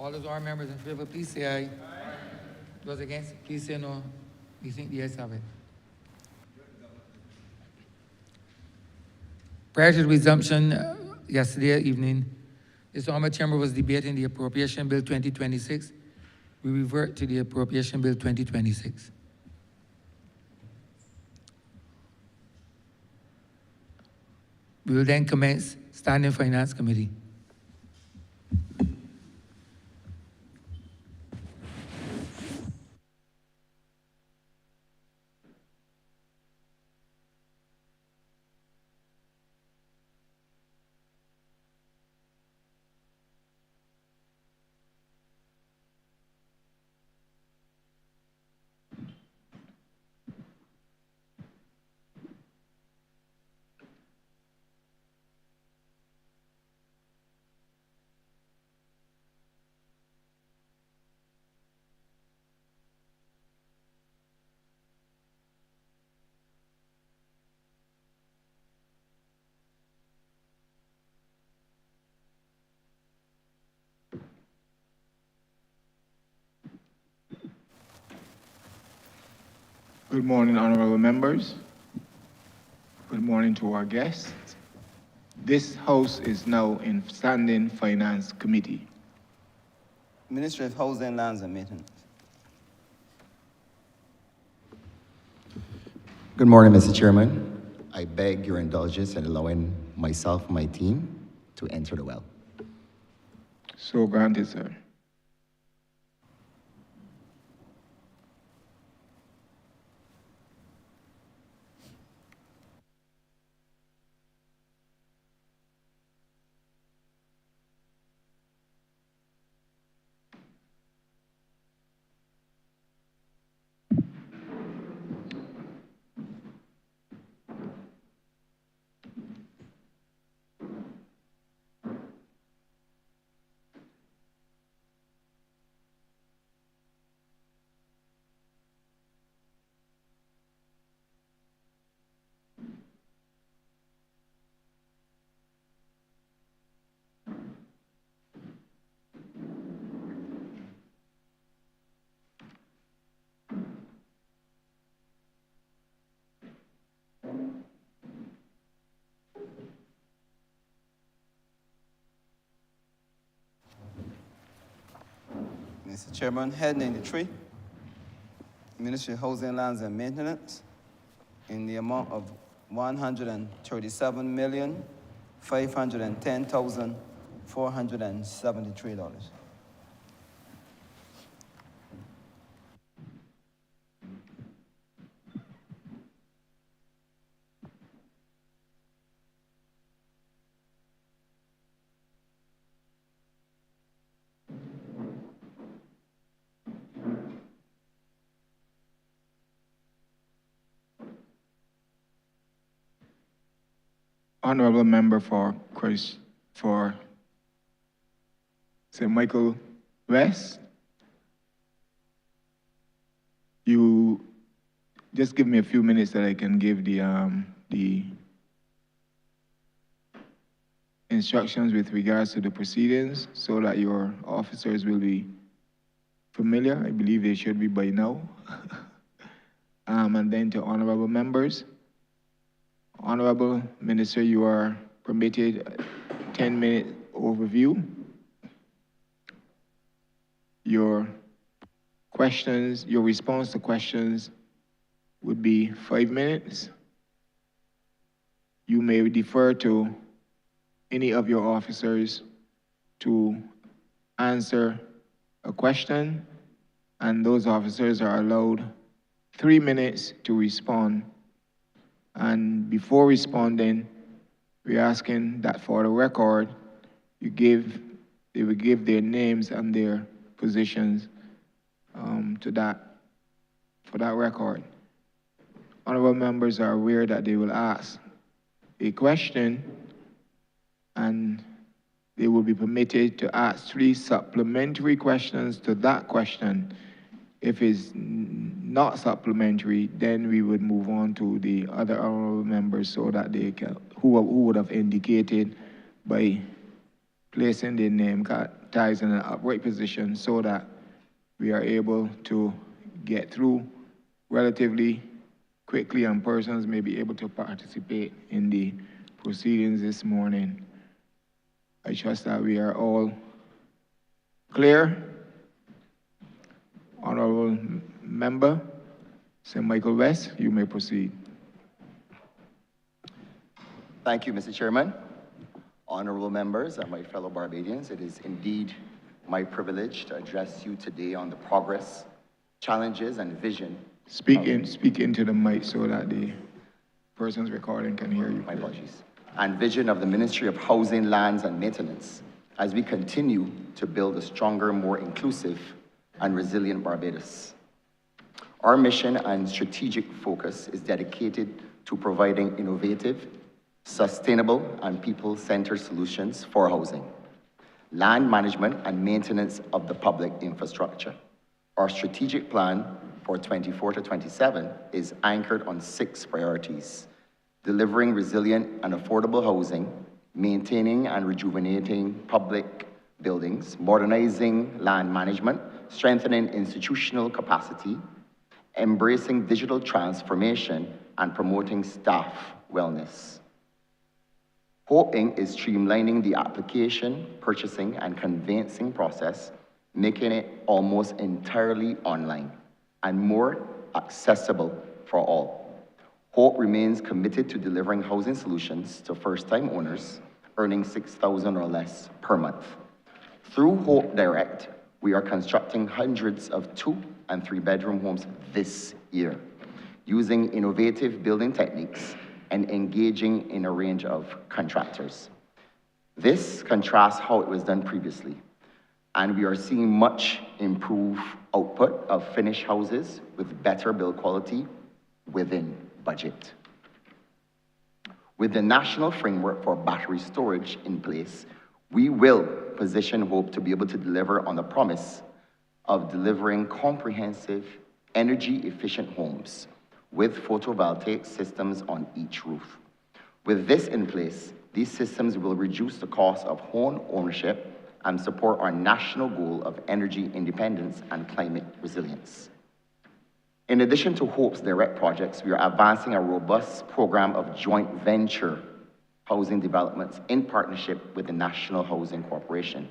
All those are members in favor, please say aye. Aye. Those against, please say no. We think the ayes have it. Prior to the resumption yesterday evening, this Honourable Chamber was debating the Appropriation Bill 2026. We revert to the Appropriation Bill 2026. We will then commence Standing Finance Committee. Good morning, honorable members. Good morning to our guests. This House is now in Standing Finance Committee. Ministry of Housing, Lands and Maintenance. Good morning, Mr. Chairman. I beg your indulgence in allowing myself and my team to enter the well. So granted, sir. Mr. Chairman, Head 93, Ministry of Housing, Lands and Maintenance, in the amount of $137,510,473. Honorable member for St. Michael West. You just give me a few minutes that I can give the instructions with regards to the proceedings so that your officers will be familiar. I believe they should be by now. And then to honorable members. Honorable Minister, you are permitted a 10-minute overview. Your questions, your response to questions would be 5 minutes. You may defer to any of your officers to answer a question, and those officers are allowed 3 minutes to respond. And before responding, we're asking that for the record, they will give their names and their positions for that record. Honorable members are aware that they will ask a question and they will be permitted to ask 3 supplementary questions to that question. If it's not supplementary, then we would move on to the other honorable members so that they can, who would have indicated by placing their name card ties in an upright position so that we are able to get through relatively quickly and persons may be able to participate in the proceedings this morning. I trust that we are all clear. Honorable Member, St. Michael West, you may proceed. Thank you, Mr. Chairman. Honorable members and my fellow Barbadians, it is indeed my privilege to address you today on the progress, challenges, and vision. Speak into the mic so that the persons recording can hear you. My apologies. And vision of the Ministry of Housing, Lands, and Maintenance as we continue to build a stronger, more inclusive, and resilient Barbados. Our mission and strategic focus is dedicated to providing innovative, sustainable, and people-centered solutions for housing, land management, and maintenance of the public infrastructure. Our strategic plan for 24 to 27 is anchored on 6 priorities: delivering resilient and affordable housing, maintaining and rejuvenating public buildings, modernizing land management, strengthening institutional capacity, embracing digital transformation, and promoting staff wellness. Hope Inc. is streamlining the application, purchasing, and conveyancing process, making it almost entirely online and more accessible for all. Hope remains committed to delivering housing solutions to first-time owners earning $6,000 or less per month. Through Hope Direct, we are constructing hundreds of 2- and 3-bedroom homes this year, using innovative building techniques and engaging in a range of contractors. This contrasts how it was done previously, and we are seeing much improved output of finished houses with better build quality within budget. With the national framework for battery storage in place, we will position Hope to be able to deliver on the promise of delivering comprehensive, energy-efficient homes with photovoltaic systems on each roof. With this in place, these systems will reduce the cost of home ownership and support our national goal of energy independence and climate resilience. In addition to Hope's direct projects, we are advancing a robust program of joint venture housing developments in partnership with the National Housing Corporation.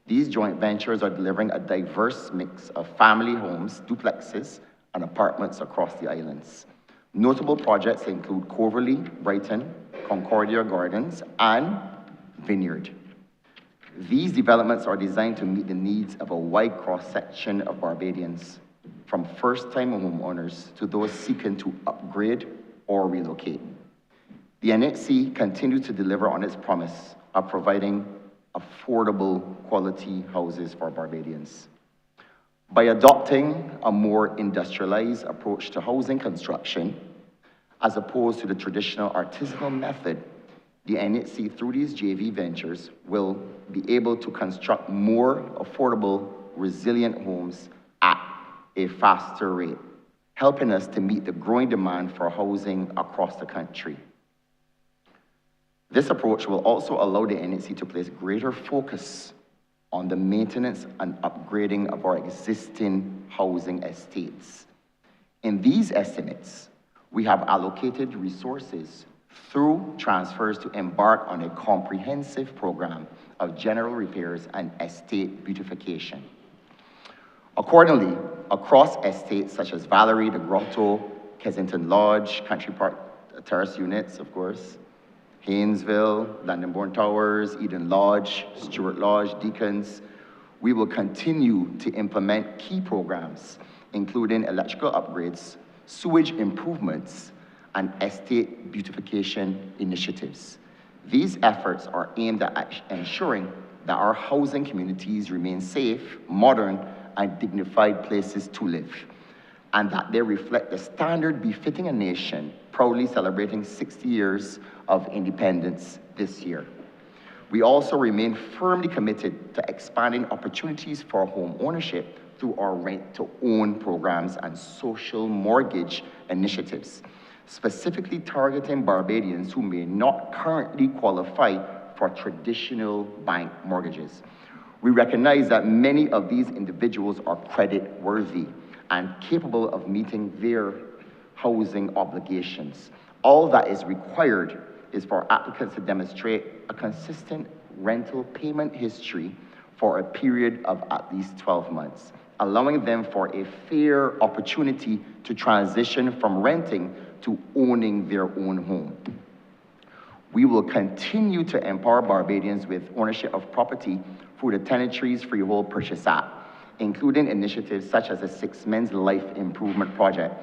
These joint ventures are delivering a diverse mix of family homes, duplexes, and apartments across the islands. Notable projects include Coverley, Brighton, Concordia Gardens, and Vineyard. These developments are designed to meet the needs of a wide cross-section of Barbadians, from first-time homeowners to those seeking to upgrade or relocate. The NHC continues to deliver on its promise of providing affordable quality houses for Barbadians. By adopting a more industrialized approach to housing construction, as opposed to the traditional artisanal method, the NHC, through these JV ventures, will be able to construct more affordable, resilient homes at a faster rate, helping us to meet the growing demand for housing across the country. This approach will also allow the NHC to place greater focus on the maintenance and upgrading of our existing housing estates. In these estimates, we have allocated resources through transfers to embark on a comprehensive program of general repairs and estate beautification. Accordingly, across estates such as Valerie, The Grotto, Kensington Lodge, Country Park Terrace Units, of course, Haynesville, Londonbourne Towers, Eden Lodge, Stewart Lodge, Deacons, we will continue to implement key programs, including electrical upgrades, sewage improvements, and estate beautification initiatives. These efforts are aimed at ensuring that our housing communities remain safe, modern, and dignified places to live, and that they reflect the standard befitting a nation proudly celebrating 60 years of independence this year. We also remain firmly committed to expanding opportunities for home ownership through our rent-to-own programs and social mortgage initiatives, specifically targeting Barbadians who may not currently qualify for traditional bank mortgages. We recognize that many of these individuals are credit worthy and capable of meeting their housing obligations. All that is required is for applicants to demonstrate a consistent rental payment history for a period of at least 12 months, allowing them for a fair opportunity to transition from renting to owning their own home. We will continue to empower Barbadians with ownership of property through the Tenantries Freehold Purchase Act, including initiatives such as the Six Men's Life Improvement Project.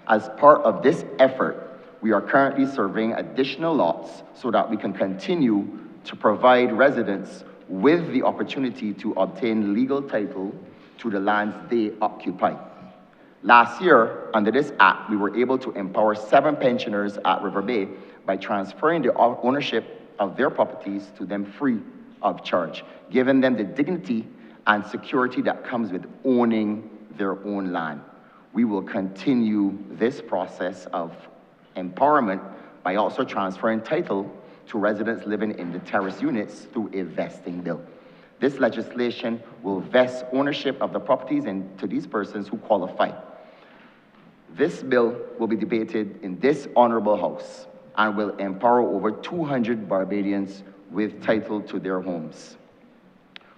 As part of this effort, we are currently surveying additional lots so that we can continue to provide residents with the opportunity to obtain legal title to the lands they occupy. Last year, under this act, we were able to empower 7 pensioners at River Bay by transferring the ownership of their properties to them free of charge, giving them the dignity and security that comes with owning their own land. We will continue this process of empowerment by also transferring title to residents living in the terrace units through a vesting bill. This legislation will vest ownership of the properties to these persons who qualify. This bill will be debated in this honorable house and will empower over 200 Barbadians with title to their homes.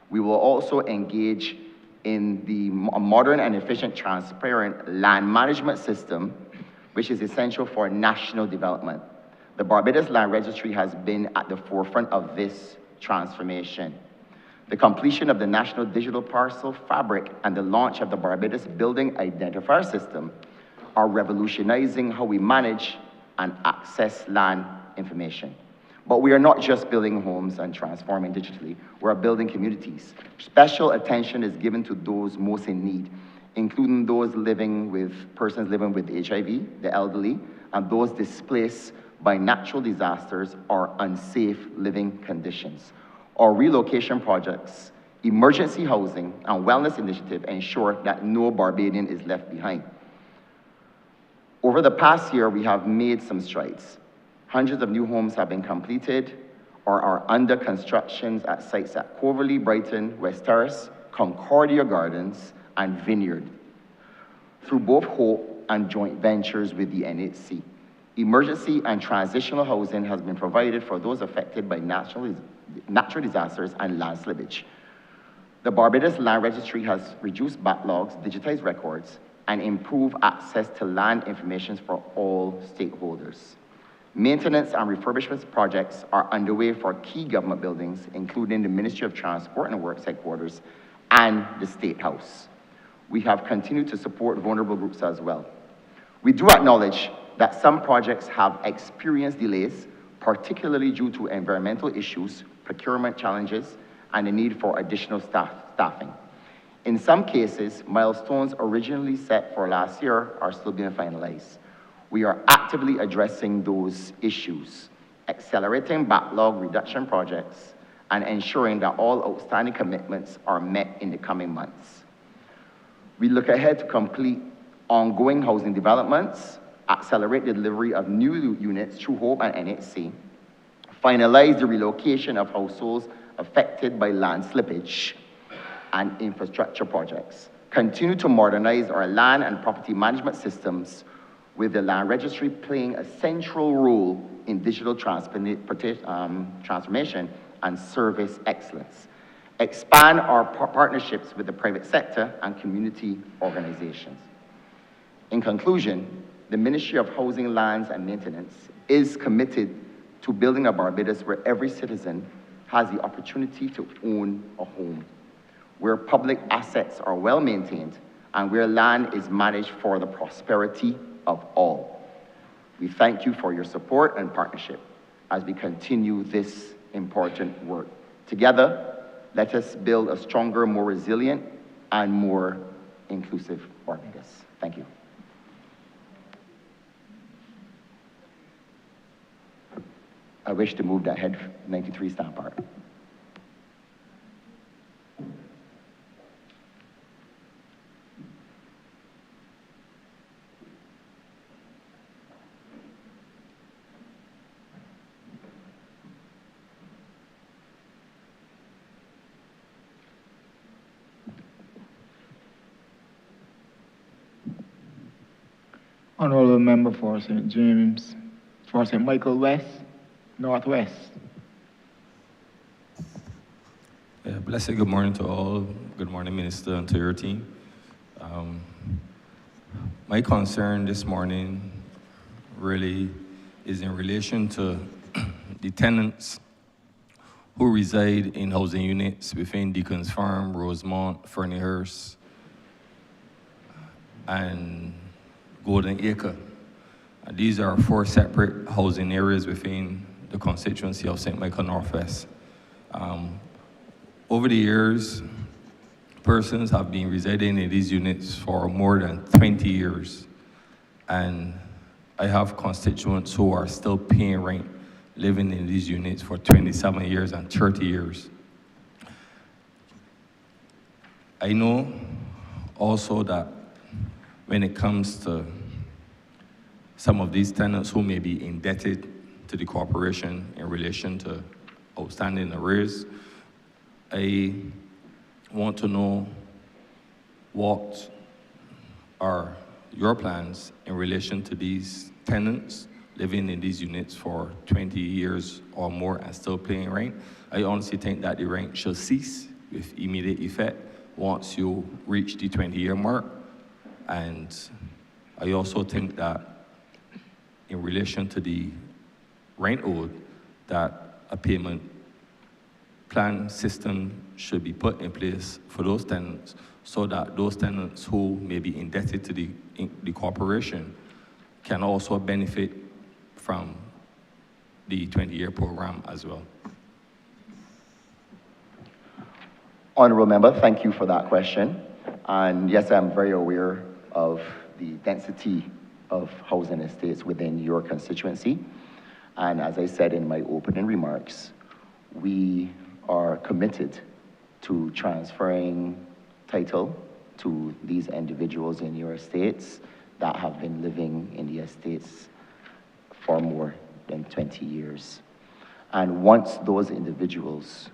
We will also engage in the modern and efficient, transparent land management system, which is essential for national development. The Barbados Land Registry has been at the forefront of this transformation. The completion of the National Digital Parcel Fabric and the launch of the Barbados Building Identifier System are revolutionizing how we manage and access land information. But we are not just building homes and transforming digitally, we're building communities. Special attention is given to those most in need, including those persons living with HIV, the elderly, and those displaced by natural disasters or unsafe living conditions. Our relocation projects, emergency housing, and wellness initiative ensure that no Barbadian is left behind. Over the past year, we have made some strides. Hundreds of new homes have been completed or are under construction at sites at Coverley, Brighton, West Terrace, Concordia Gardens, and Vineyard, through both Hope and joint ventures with the NHC. Emergency and transitional housing has been provided for those affected by natural disasters and land slippage. The Barbados Land Registry has reduced backlogs, digitized records, and improved access to land information for all stakeholders. Maintenance and refurbishment projects are underway for key government buildings, including the Ministry of Transport and Works headquarters and the State House. We have continued to support vulnerable groups as well. We do acknowledge that some projects have experienced delays, particularly due to environmental issues, procurement challenges, and the need for additional staffing. In some cases, milestones originally set for last year are still being finalized. We are actively addressing those issues, accelerating backlog reduction projects, and ensuring that all outstanding commitments are met in the coming months. We look ahead to complete ongoing housing developments, accelerate the delivery of new units through Hope and NHC, finalize the relocation of households affected by land slippage and infrastructure projects, continue to modernize our land and property management systems, with the Land Registry playing a central role in digital transformation and service excellence. Expand our partnerships with the private sector and community organizations. In conclusion, the Ministry of Housing, Lands and Maintenance is committed to building a Barbados where every citizen has the opportunity to own a home, where public assets are well maintained, and where land is managed for the prosperity of all. We thank you for your support and partnership as we continue this important work. Together, let us build a stronger, more resilient, and more inclusive Barbados. Thank you. I wish to move that Head 93 stamp art. Honourable Member for St. James, for St. Michael West, Northwest. Yeah, blessed good morning to all. Good morning, Minister, and to your team. My concern this morning really is in relation to the tenants who reside in housing units within Deacon's Farm, Rosemont, Ferniehurst, and Golden Acre. And these are 4 separate housing areas within the constituency of St. Michael Northwest. Over the years, persons have been residing in these units for more than 20 years. And I have constituents who are still paying rent, living in these units for 27 years and 30 years. I know also that when it comes to some of these tenants who may be indebted to the corporation in relation to outstanding arrears, I want to know what are your plans in relation to these tenants living in these units for 20 years or more and still paying rent. I honestly think that the rent should cease with immediate effect once you reach the 20-year mark. And I also think that in relation to the rent owed, that a payment plan system should be put in place for those tenants so that those tenants who may be indebted to the corporation can also benefit from the 20-year program as well. Honourable Member, thank you for that question. And yes, I'm very aware of the density of housing estates within your constituency. And as I said in my opening remarks, we are committed to transferring title to these individuals in your estates that have been living in the estates for more than 20 years. And once those individuals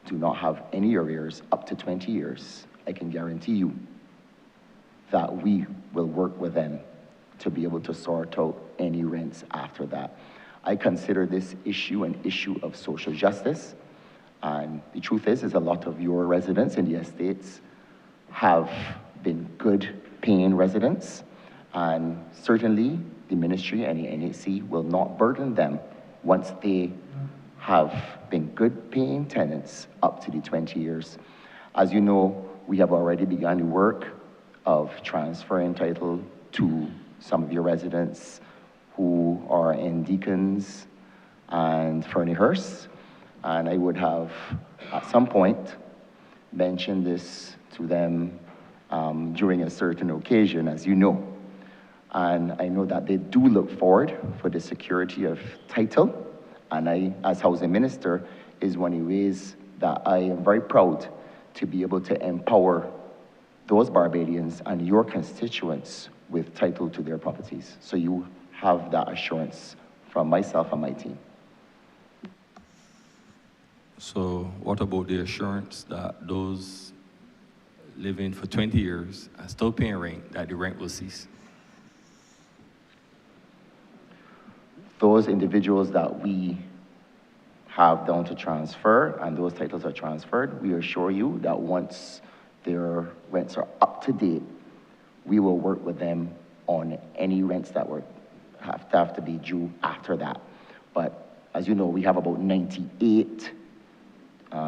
do not have any arrears up to 20 years, I can guarantee you that we will work with them to be able to sort out any rents after that. I consider this issue an issue of social justice. And the truth is a lot of your residents in the estates have been good paying residents. And certainly the ministry and the NAC will not burden them once they have been good paying tenants up to the 20 years. As you know, we have already begun the work of transferring title to some of your residents who are in Deacons and Ferniehurst. And I would have, at some point, mentioned this to them during a certain occasion, as you know. And I know that they do look forward for the security of title. And I, as housing minister, is one of the ways that I am very proud to be able to empower those Barbadians and your constituents with title to their properties. So you have that assurance from myself and my team. So what about the assurance that those living for 20 years and still paying rent, that the rent will cease? Those individuals that we have down to transfer and those titles are transferred, we assure you that once their rents are up to date, we will work with them on any rents that have to be due after that. But as you know, we have about 98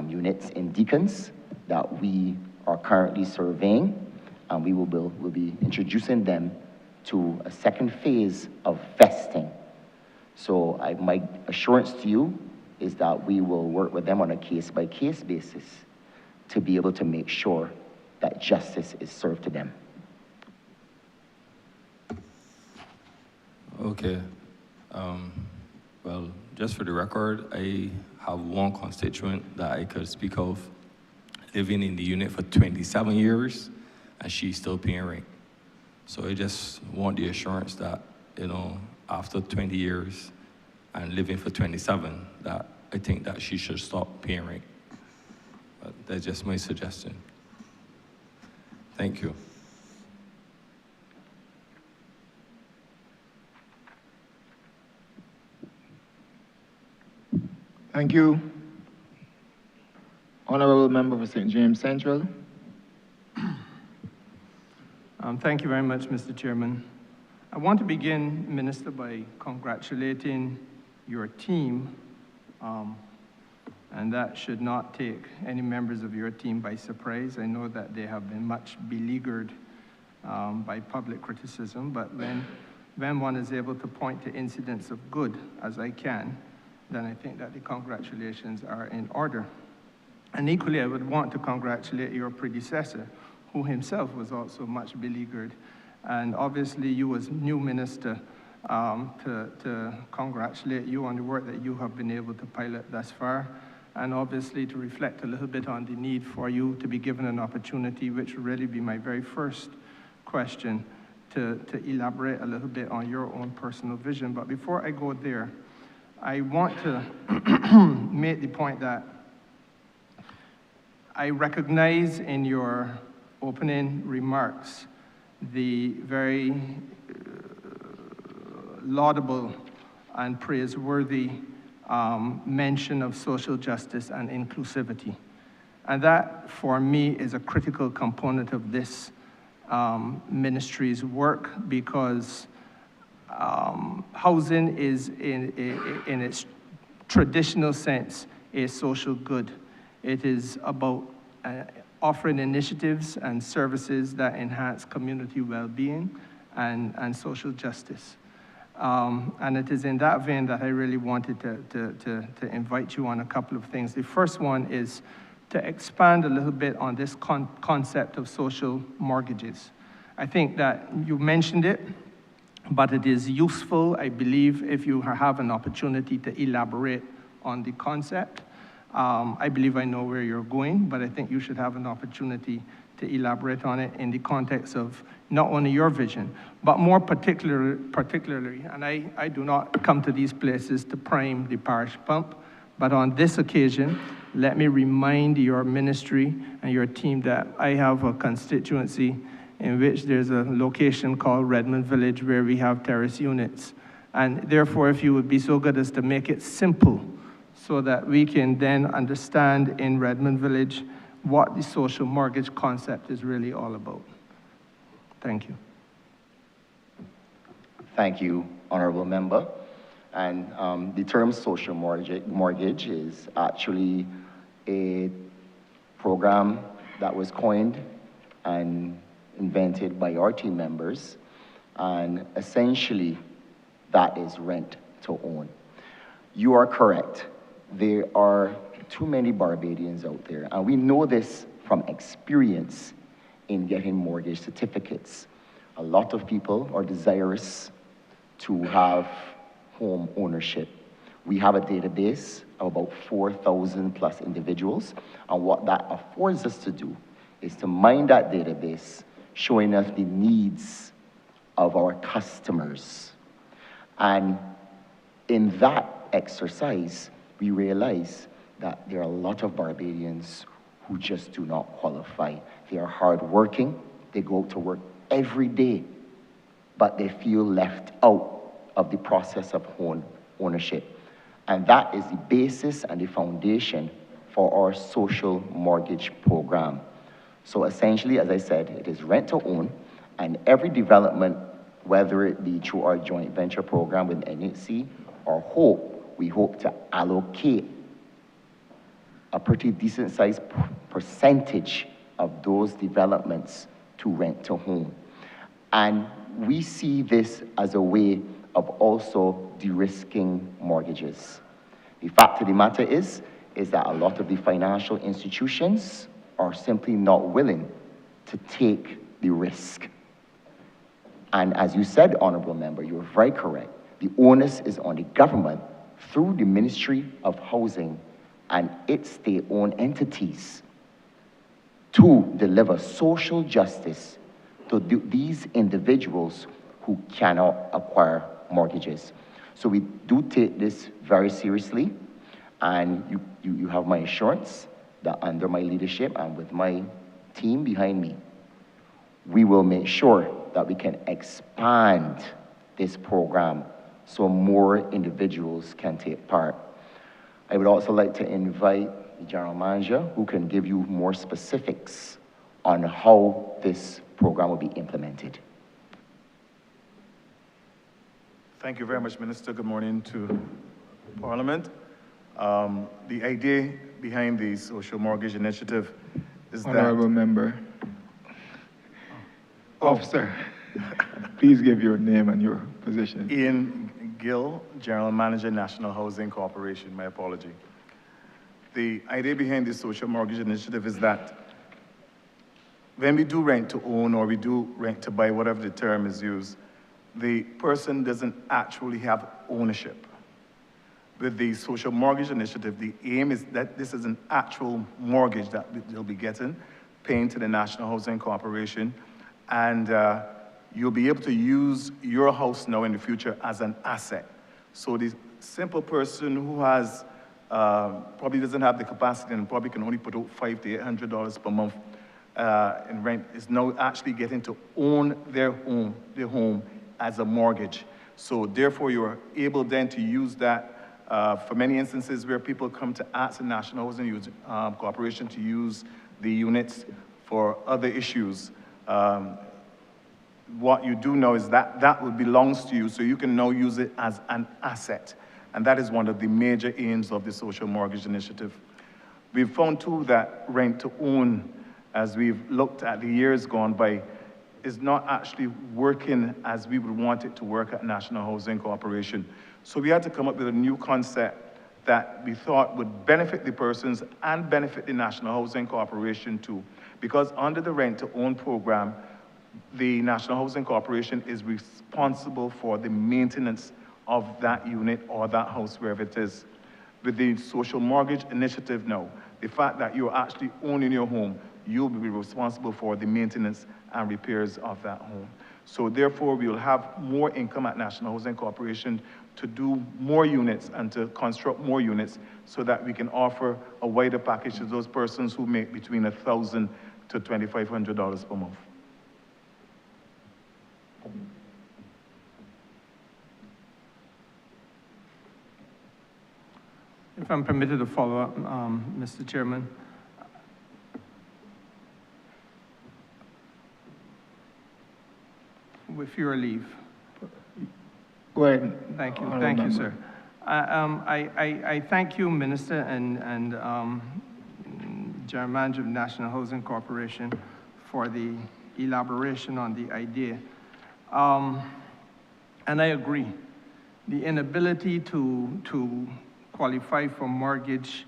units in Deacons that we are currently surveying, and we will be introducing them to a second phase of vesting. So my assurance to you is that we will work with them on a case-by-case basis to be able to make sure that justice is served to them. Okay. Well, just for the record, I have one constituent that I could speak of living in the unit for 27 years, and she's still paying rent. So I just want the assurance that, after 20 years and living for 27, that I think that she should stop paying rent. But that's just my suggestion. Thank you. Thank you. Honourable Member for St. James Central. Thank you very much, Mr. Chairman. I want to begin, Minister, by congratulating your team, and that should not take any members of your team by surprise. I know that they have been much beleaguered by public criticism, but when one is able to point to incidents of good, as I can, then I think that the congratulations are in order. And equally, I would want to congratulate your predecessor, who himself was also much beleaguered. And obviously, you as new minister, to congratulate you on the work that you have been able to pilot thus far, and obviously to reflect a little bit on the need for you to be given an opportunity, which will really be my very first question, to elaborate a little bit on your own personal vision. But before I go there, I want to make the point that I recognize in your opening remarks the very laudable and praiseworthy mention of social justice and inclusivity. And that, for me, is a critical component of this ministry's work, because housing is, in its traditional sense, a social good. It is about offering initiatives and services that enhance community well-being and social justice. And it is in that vein that I really wanted to invite you on a couple of things. The first one is to expand a little bit on this concept of social mortgages. I think that you mentioned it, but it is useful, I believe, if you have an opportunity to elaborate on the concept. I believe I know where you're going, but I think you should have an opportunity to elaborate on it in the context of not only your vision, but more particularly, and I do not come to these places to prime the parish pump, but on this occasion, let me remind your ministry and your team that I have a constituency in which there's a location called Redmond Village where we have terrace units. And therefore, if you would be so good as to make it simple so that we can then understand in Redmond Village what the social mortgage concept is really all about. Thank you. Thank you, Honourable Member. And the term social mortgage is actually a program that was coined and invented by our team members. And essentially, that is rent to own. You are correct. There are too many Barbadians out there, and we know this from experience in getting mortgage certificates. A lot of people are desirous to have home ownership. We have a database of about 4,000 plus individuals, and what that affords us to do is to mine that database, showing us the needs of our customers. And in that exercise, we realize that there are a lot of Barbadians who just do not qualify. They are hardworking, they go out to work every day, but they feel left out of the process of home ownership. And that is the basis and the foundation for our social mortgage program. So essentially, as I said, it is rent to own, and every development, whether it be through our joint venture program with NHC or HOPE, we hope to allocate a pretty decent sized percentage of those developments to rent to home. And we see this as a way of also de-risking mortgages. The fact of the matter is that a lot of the financial institutions are simply not willing to take the risk. And as you said, Honourable Member, you're very correct. The onus is on the government through the Ministry of Housing and its state-owned entities to deliver social justice to these individuals who cannot acquire mortgages. So we do take this very seriously, and you have my assurance that under my leadership and with my team behind me, we will make sure that we can expand this program so more individuals can take part. I would also like to invite the general manager who can give you more specifics on how this program will be implemented. Thank you very much, Minister. Good morning to Parliament. The idea behind the social mortgage initiative is Honourable that... member. Officer, please give your name and your position. Ian Gill, General Manager, National Housing Corporation. My apology. The idea behind the social mortgage initiative is that when we do rent to own or we do rent to buy, whatever the term is used, the person doesn't actually have ownership. With the social mortgage initiative, the aim is that this is an actual mortgage that they'll be getting, paying to the National Housing Corporation, and you'll be able to use your house now in the future as an asset. So the simple person who has, probably doesn't have the capacity and probably can only put out $500 to $800 per month in rent is now actually getting to own their home as a mortgage. So therefore you're able then to use that for many instances where people come to ask the National Housing Corporation to use the units for other issues. What you do know is that that belongs to you, so you can now use it as an asset. And that is one of the major aims of the social mortgage initiative. We've found too that rent to own, as we've looked at the years gone by, is not actually working as we would want it to work at National Housing Corporation. So we had to come up with a new concept that we thought would benefit the persons and benefit the National Housing Corporation too. Because under the rent to own program, the National Housing Corporation is responsible for the maintenance of that unit or that house, wherever it is. With the social mortgage initiative now, the fact that you're actually owning your home, you'll be responsible for the maintenance and repairs of that home. So therefore, we will have more income at National Housing Corporation to do more units and to construct more units so that we can offer a wider package to those persons who make between $1,000 to $2,500 per month. If I'm permitted to follow up, Mr. Chairman. With your leave. Go ahead. Thank you, Honourable member. sir. I thank you, Minister, and General Manager of National Housing Corporation for the elaboration on the idea. And I agree. The inability to qualify for mortgage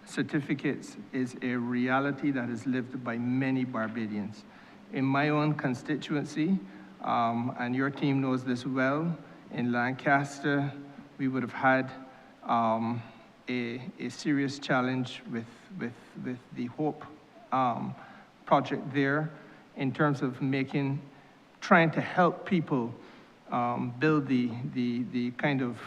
certificates is a reality that is lived by many Barbadians. In my own constituency, and your team knows this well, in Lancaster, we would have had a serious challenge with the HOPE project there in terms of trying to help people build the kind of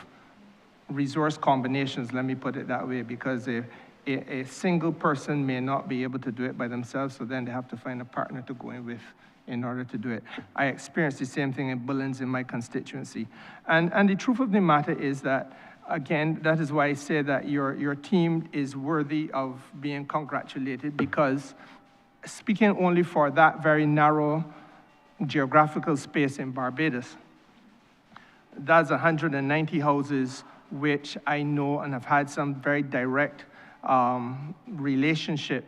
resource combinations, let me put it that way, because a single person may not be able to do it by themselves, so then they have to find a partner to go in with in order to do it. I experienced the same thing in Bullens in my constituency. And the truth of the matter is that, again, that is why I say that your team is worthy of being congratulated, because speaking only for that very narrow geographical space in Barbados, that's 190 houses which I know and have had some very direct relationship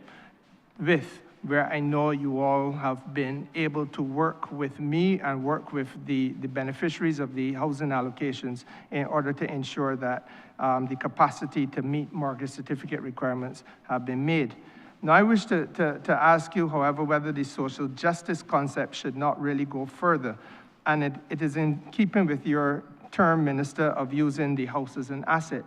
with, where I know you all have been able to work with me and work with the beneficiaries of the housing allocations in order to ensure that the capacity to meet mortgage certificate requirements have been made. Now, I wish to ask you, however, whether the social justice concept should not really go further. And it is in keeping with your term, Minister, of using the house as an asset,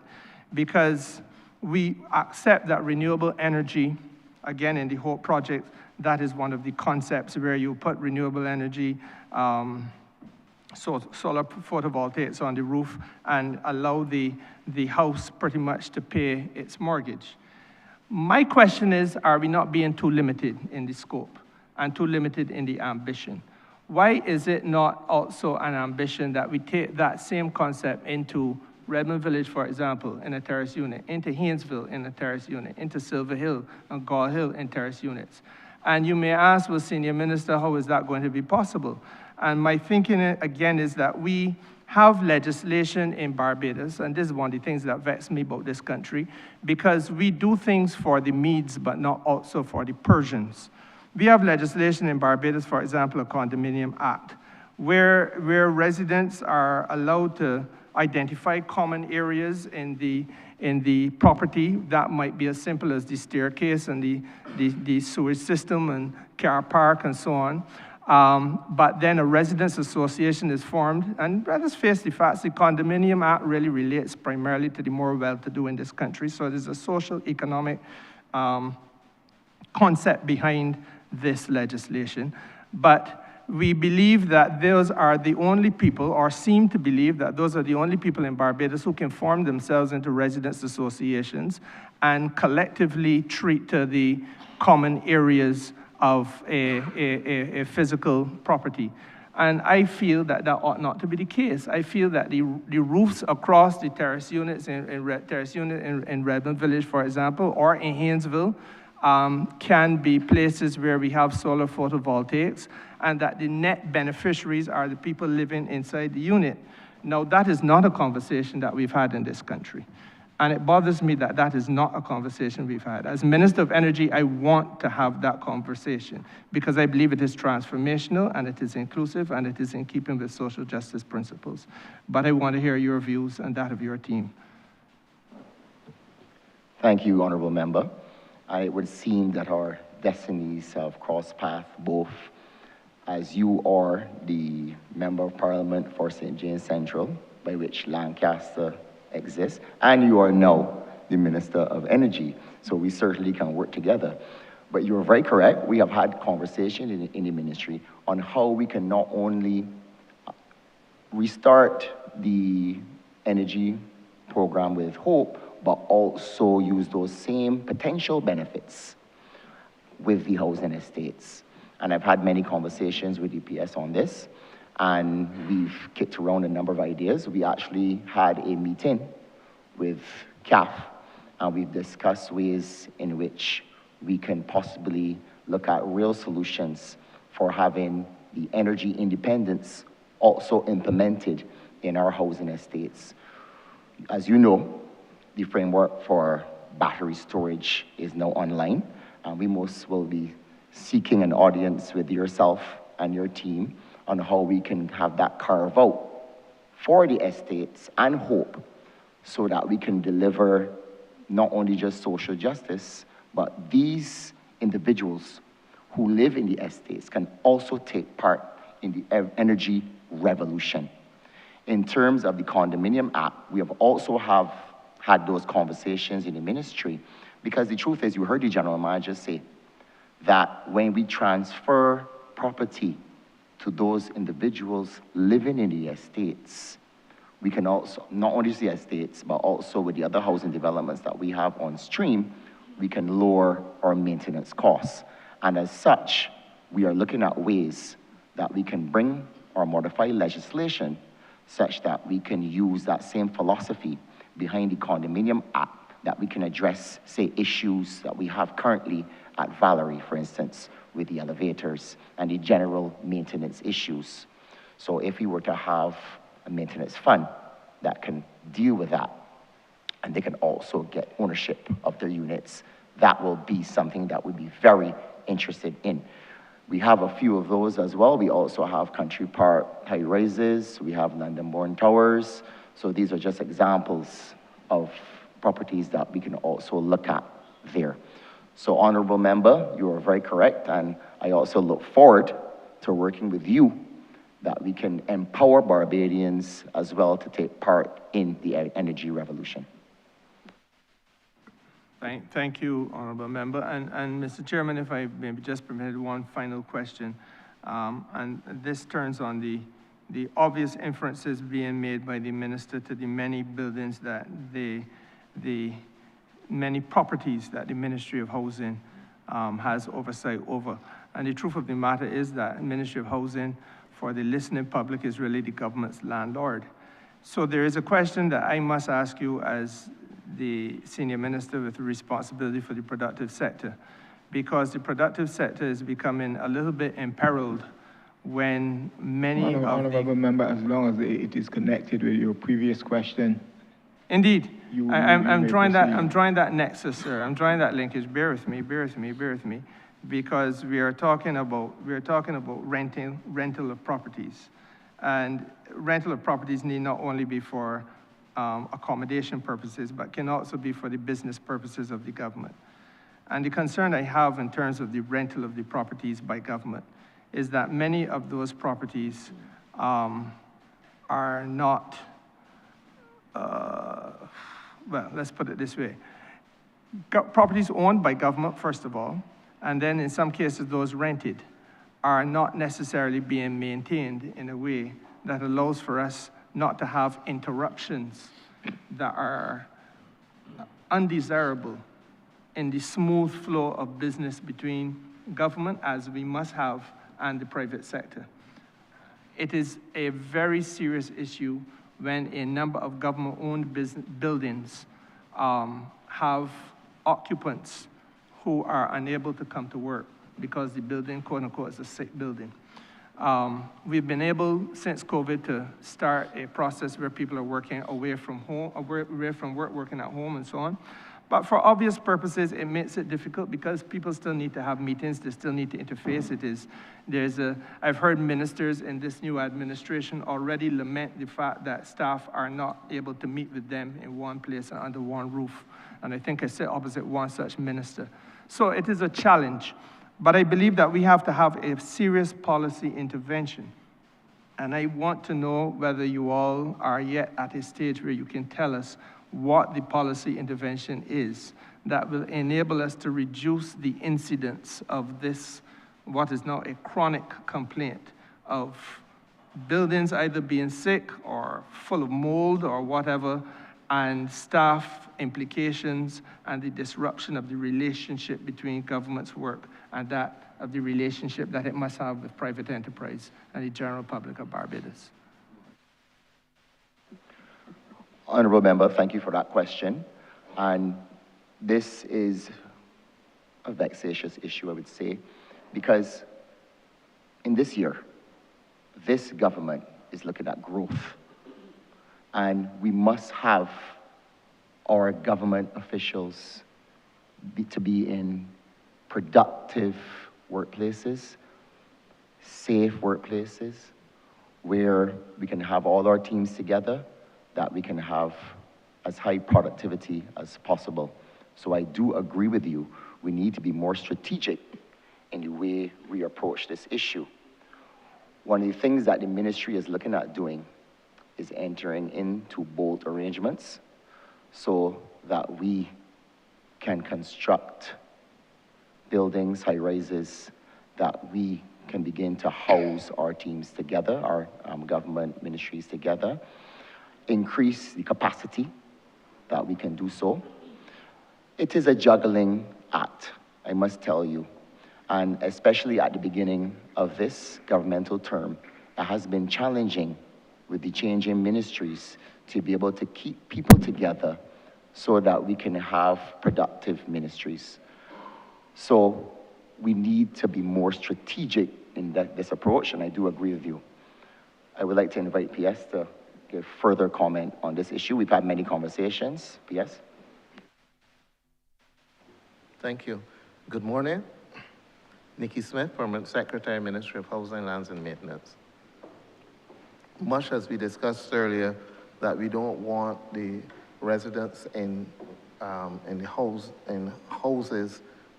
because we accept that renewable energy, again, in the HOPE project, that is one of the concepts where you put renewable energy, solar photovoltaics on the roof and allow the house pretty much to pay its mortgage. My question is, are we not being too limited in the scope and too limited in the ambition? Why is it not also an ambition that we take that same concept into Redmond Village, for example, in a terrace unit, into Haynesville in a terrace unit, into Silver Hill and Gall Hill in terrace units. And you may ask, well, Senior Minister, how is that going to be possible? And my thinking, again, is that we have legislation in Barbados, and this is one of the things that vex me about this country, because we do things for the Medes, but not also for the Persians. We have legislation in Barbados, for example, a Condominium Act, where residents are allowed to identify common areas in the property. That might be as simple as the staircase and the sewage system and car park and so on. But then a residents association is formed, and let's face the facts, the Condominium Act really relates primarily to the more well-to-do in this country, so there's a social economic concept behind this legislation. But we believe that those are the only people, or seem to believe that those are the only people in Barbados who can form themselves into residents associations and collectively treat to the common areas of a physical property. And I feel that that ought not to be the case. I feel that the roofs across the terrace units in Redmond Village, for example, or in Haynesville, can be places where we have solar photovoltaics, and that the net beneficiaries are the people living inside the unit. Now, that is not a conversation that we've had in this country. And it bothers me that that is not a conversation we've had. As Minister of Energy, I want to have that conversation because I believe it is transformational and it is inclusive and it is in keeping with social justice principles. But I want to hear your views and that of your team. Thank you, Honourable Member. It would seem that our destinies have crossed paths, both as you are the Member of Parliament for St. James Central, by which Lancaster exists, and you are now the Minister of Energy. So we certainly can work together. But you're very correct. We have had conversation in the ministry on how we can not only restart the energy program with hope, but also use those same potential benefits with the housing estates. And I've had many conversations with DPS on this, and we've kicked around a number of ideas. We actually had a meeting with CAF, and we've discussed ways in which we can possibly look at real solutions for having the energy independence also implemented in our housing estates. As you know, the framework for battery storage is now online, and we most will be seeking an audience with yourself and your team on how we can have that carve out for the estates and hope so that we can deliver not only just social justice, but these individuals who live in the estates can also take part in the energy revolution. In terms of the Condominium Act, we have also had those conversations in the ministry, because the truth is, you heard the general manager say that when we transfer property to those individuals living in the estates, we can also, not only the estates, but also with the other housing developments that we have on stream, we can lower our maintenance costs. And as such, we are looking at ways that we can bring or modify legislation such that we can use that same philosophy behind the Condominium Act, that we can address, say, issues that we have currently at Valerie, for instance, with the elevators and the general maintenance issues. So if we were to have a maintenance fund that can deal with that, and they can also get ownership of their units, that will be something that we'd be very interested in. We have a few of those as well. We also have Country Park high rises, we have London-born towers. So these are just examples of properties that we can also look at there. So, Honourable Member, you are very correct, and I also look forward to working with you that we can empower Barbadians as well to take part in the energy revolution. Thank you, Honourable Member. And Mr. Chairman, if I maybe just permitted one final question, and this turns on the obvious inferences being made by the Minister to the many buildings that the many properties that the Ministry of Housing has oversight over. And the truth of the matter is that the Ministry of Housing, for the listening public, is really the government's landlord. So there is a question that I must ask you as the senior minister with responsibility for the productive sector, because the productive sector is becoming a little bit imperiled when many of Honourable the... member, as long as it is connected with your previous question. Indeed. I'm may drawing that, proceed. I'm drawing that nexus, sir. I'm drawing that linkage. Bear with me, because we are talking about rental of properties. And rental of properties need not only be for accommodation purposes, but can also be for the business purposes of the government. And the concern I have in terms of the rental of the properties by government is that many of those properties are not, well, let's put it this way. Properties owned by government, first of all, and then in some cases those rented, are not necessarily being maintained in a way that allows for us not to have interruptions that are undesirable in the smooth flow of business between government, as we must have, and the private sector. It is a very serious issue when a number of government-owned buildings have occupants who are unable to come to work because the building, quote unquote, is a sick building. We've been able, since COVID, to start a process where people are working away from home, away from work, working at home, and so on. But for obvious purposes, it makes it difficult because people still need to have meetings, they still need to interface. I've heard ministers in this new administration already lament the fact that staff are not able to meet with them in one place and under one roof. And I think I sit opposite one such minister. So it is a challenge. But I believe that we have to have a serious policy intervention. And I want to know whether you all are yet at a stage where you can tell us what the policy intervention is that will enable us to reduce the incidence of this, what is now a chronic complaint of buildings either being sick or full of mold or whatever, and staff implications and the disruption of the relationship between government's work and that of the relationship that it must have with private enterprise and the general public of Barbados. Honourable Member, thank you for that question. And this is a vexatious issue, I would say, because in this year, this government is looking at growth. And we must have our government officials to be in productive workplaces, safe workplaces, where we can have all our teams together, that we can have as high productivity as possible. So I do agree with you. We need to be more strategic in the way we approach this issue. One of the things that the ministry is looking at doing is entering into bolt arrangements so that we can construct buildings, high-rises, that we can begin to house our teams together, our government ministries together, increase the capacity that we can do so. It is a juggling act, I must tell you, and especially at the beginning of this governmental term, it has been challenging with the change in ministries to be able to keep people together so that we can have productive ministries. So we need to be more strategic in this approach, and I do agree with you. I would like to invite PS to give further comment on this issue. We've had many conversations. PS? Thank you. Good morning. Nikki Smith, Permanent Secretary, Ministry of Housing, Lands and Maintenance. Much as we discussed earlier, that we don't want the residents in houses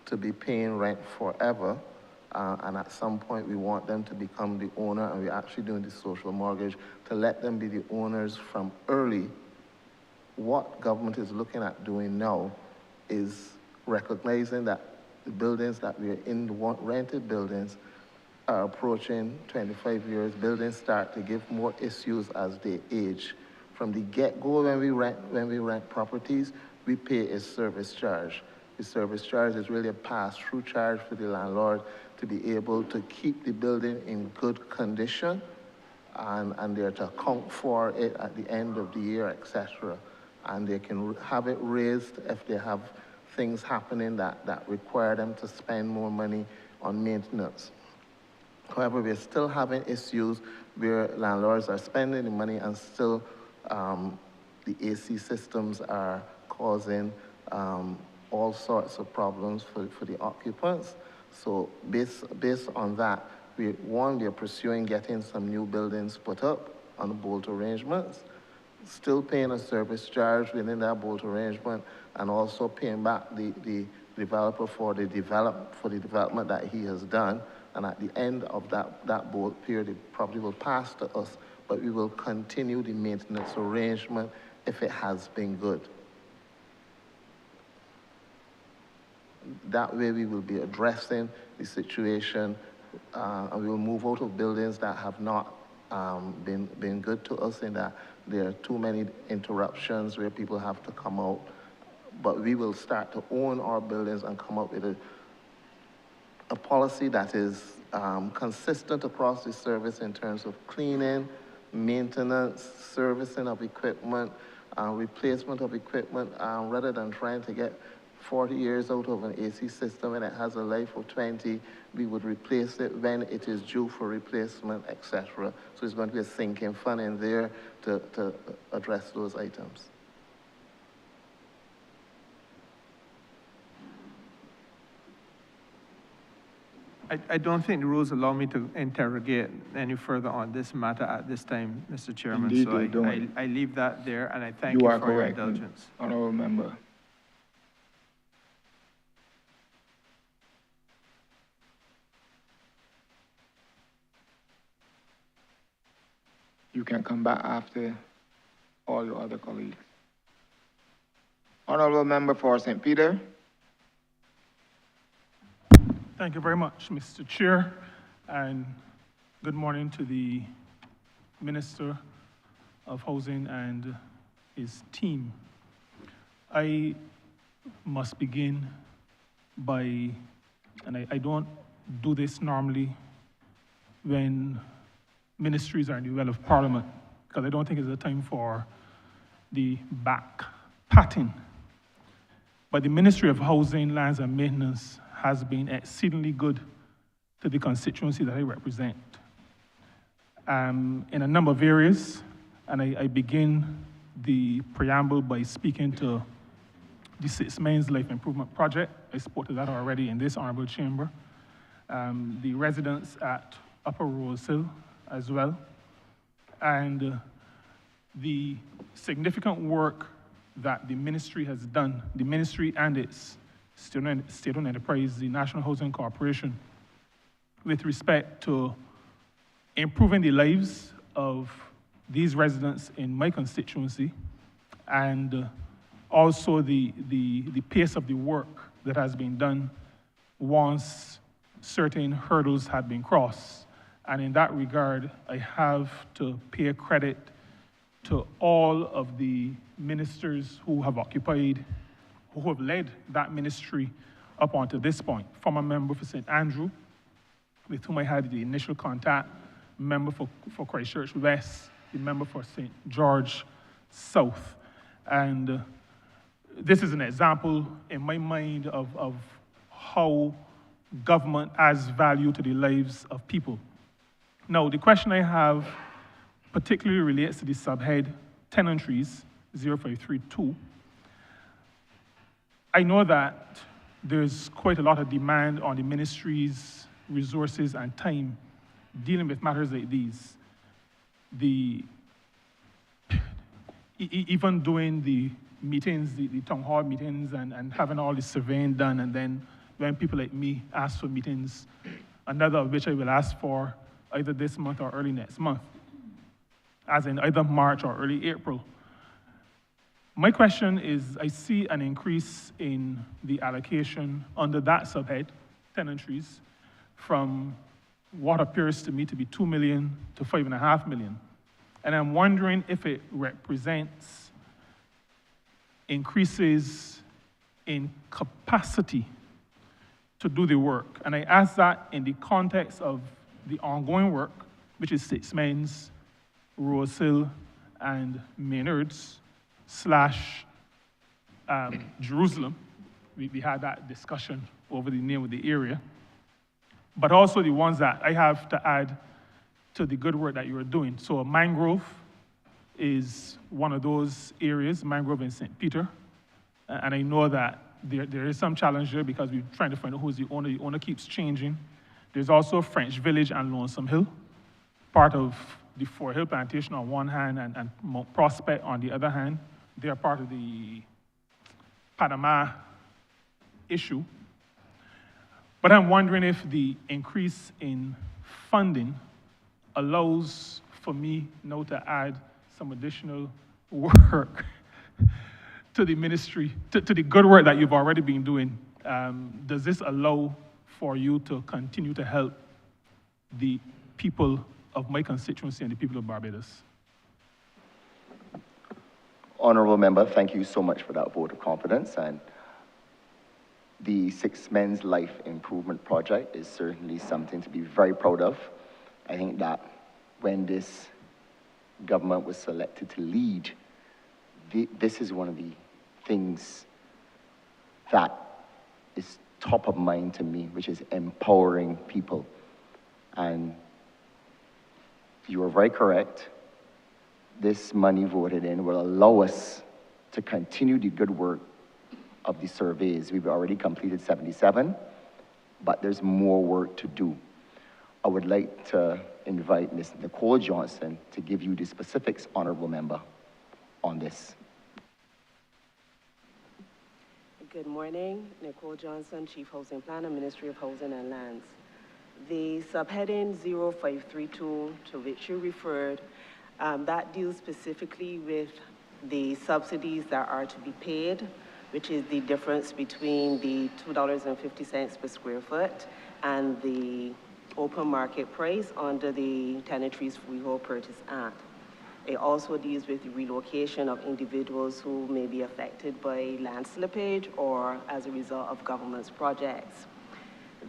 to be paying rent forever, and at some point we want them to become the owner, and we're actually doing the social mortgage to let them be the owners from early. What government is looking at doing now is recognizing that the buildings that we're in, the rented buildings, are approaching 25 years. Buildings start to give more issues as they age. From the get-go, when we rent properties, we pay a service charge. The service charge is really a pass-through charge for the landlord to be able to keep the building in good condition and they're to account for it at the end of the year, etc. And they can have it raised if they have things happening that require them to spend more money on maintenance. However, we're still having issues where landlords are spending the money and still the AC systems are causing all sorts of problems for the occupants. So based on that, we are pursuing getting some new buildings put up on the bolt arrangements, still paying a service charge within that bolt arrangement, and also paying back the developer for the development that he has done. And at the end of that bolt period, the property will pass to us, but we will continue the maintenance arrangement if it has been good. That way we will be addressing the situation, and we will move out of buildings that have not been good to us, in that there are too many interruptions where people have to come out. But we will start to own our buildings and come up with a policy that is consistent across the service in terms of cleaning, maintenance, servicing of equipment, replacement of equipment, rather than trying to get 40 years out of an AC system and it has a life of 20, we would replace it when it is due for replacement, etc. So it's going to be a sinking fund in there to address those items. I don't think the rules allow me to interrogate any further on this matter at this time, Mr. Chairman. Indeed, so they don't. I leave that there, and I thank You you are for correct, your indulgence. Honourable Member. You can come back after all your other colleagues. Honourable Member for St. Peter. Thank you very much, Mr. Chair, and good morning to the Minister of Housing and his team. I must begin by, and I don't do this normally when ministries are in the well of Parliament, because I don't think it's a time for the back patting. But the Ministry of Housing, Lands and Maintenance has been exceedingly good to the constituency that I represent in a number of areas. And I begin the preamble by speaking to the 6 Mains Life Improvement Project. I spoke to that already in this honorable chamber. The residents at Upper Rose Hill as well. And the significant work that the ministry has done, the ministry and its state-owned enterprise, the National Housing Corporation, with respect to improving the lives of these residents in my constituency, and also the pace of the work that has been done once certain hurdles had been crossed. And in that regard, I have to pay a credit to all of the ministers who have led that ministry up onto this point. Former member for St. Andrew, with whom I had the initial contact, member for Christchurch West, the member for St. George South. And this is an example in my mind of how government adds value to the lives of people. Now, the question I have particularly relates to the subhead tenantries 0532. I know that there's quite a lot of demand on the ministry's resources and time dealing with matters like these. Even doing the meetings, the town hall meetings, and having all the surveying done, and then when people like me ask for meetings, another of which I will ask for either this month or early next month, as in either March or early April. My question is, I see an increase in the allocation under that subhead, tenantries, from what appears to me to be 2 million to 5.5 million. And I'm wondering if it represents increases in capacity to do the work. And I ask that in the context of the ongoing work, which is 6 Mains Rose Hill, and Maynards / Jerusalem. We had that discussion over the name of the area. But also the ones that I have to add to the good work that you are doing. So Mangrove is one of those areas, Mangrove in St. Peter. And I know that there is some challenge there because we're trying to find out who's the owner. The owner keeps changing. There's also French Village and Lonesome Hill, part of the Fort Hill Plantation on one hand and Mount Prospect on the other hand. They are part of the Panama issue. But I'm wondering if the increase in funding allows for me now to add some additional work to the ministry, to the good work that you've already been doing. Does this allow for you to continue to help the people of my constituency and the people of Barbados? Honourable Member, thank you so much for that vote of confidence. And the Six Men's Life Improvement Project is certainly something to be very proud of. I think that when this government was selected to lead, this is one of the things that is top of mind to me, which is empowering people. And you are very correct. This money voted in will allow us to continue the good work of the surveys. We've already completed 77, but there's more work to do. I would like to invite Ms. Nicole Johnson to give you the specifics, Honourable Member, on this. Good morning, Nicole Johnson, Chief Housing Planner, Ministry of Housing and Lands. The subheading 0532 to which you referred, that deals specifically with the subsidies that are to be paid, which is the difference between the $2.50 per square foot and the open market price under the Tenantries Freehold Purchase Act. It also deals with the relocation of individuals who may be affected by land slippage or as a result of government's projects.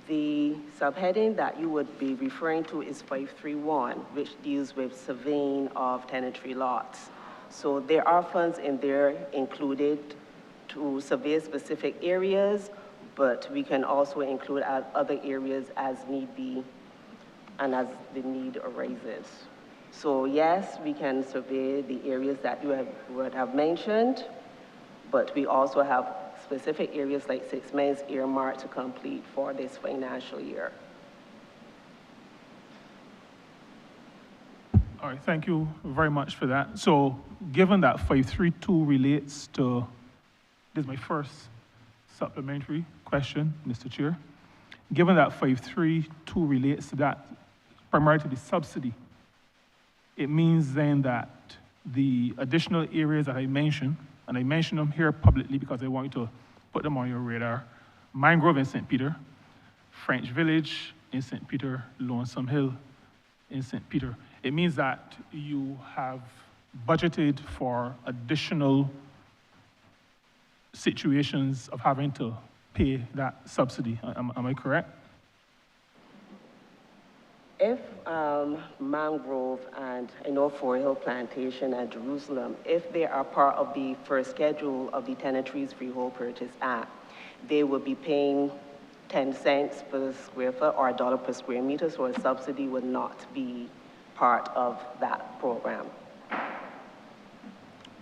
The subheading that you would be referring to is 531, which deals with surveying of tenantry lots. So there are funds in there included to survey specific areas, but we can also include other areas as need be and as the need arises. So yes, we can survey the areas that you would have mentioned, but we also have specific areas like 6 Men's earmarked to complete for this financial year. All right, thank you very much for that. So given that 532 relates to, this is my first supplementary question, Mr. Chair. Given that 532 relates to that, primarily to the subsidy, it means then that the additional areas that I mentioned, and I mention them here publicly because I want you to put them on your radar: Mangrove in St. Peter, French Village in St. Peter, Lonesome Hill in St. Peter. It means that you have budgeted for additional situations of having to pay that subsidy. Am I correct? If Mangrove and I know Fort Hill Plantation and Jerusalem, if they are part of the first schedule of the Tenantries Freehold Purchase Act, they will be paying 10 cents per square foot or $1 per square meter, so a subsidy would not be part of that program.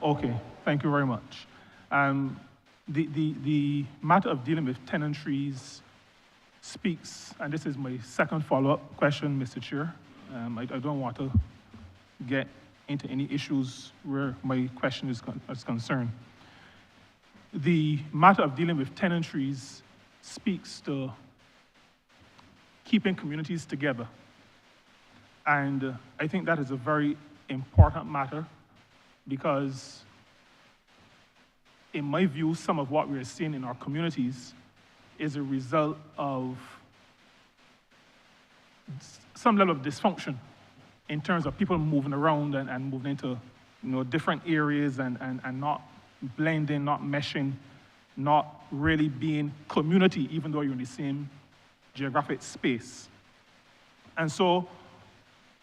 Okay, thank you very much. The matter of dealing with tenantries speaks, and this is my second follow-up question, Mr. Chair. I don't want to get into any issues where my question is concerned. The matter of dealing with tenantries speaks to keeping communities together. And I think that is a very important matter because, in my view, some of what we're seeing in our communities is a result of some level of dysfunction in terms of people moving around and moving into different areas and not blending, not meshing, not really being community, even though you're in the same geographic space. And so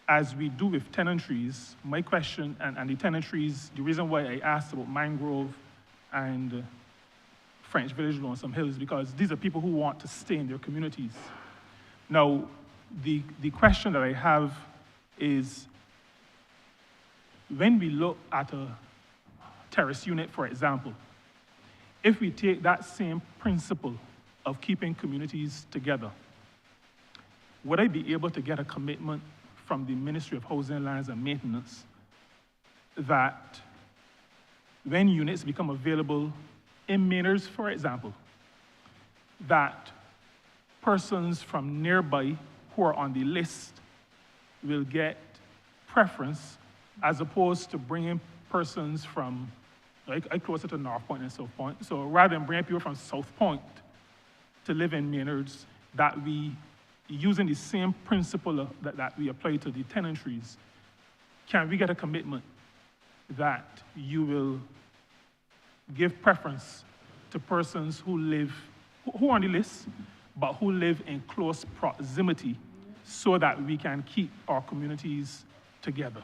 as we do with tenantries, my question, and the tenantries, the reason why I asked about Mangrove and French Village Lonesome Hill is because these are people who want to stay in their communities. Now, the question that I have is, when we look at a terrace unit, for example, if we take that same principle of keeping communities together, would I be able to get a commitment from the Ministry of Housing, Lands and Maintenance that when units become available in Maynards, for example, that persons from nearby who are on the list will get preference as opposed to bringing persons from, like, I closer to North Point and South Point. So rather than bringing people from South Point to live in Maynards, that we, using the same principle that we apply to the tenantries, can we get a commitment that you will give preference to persons who live, who are on the list, but who live in close proximity so that we can keep our communities together?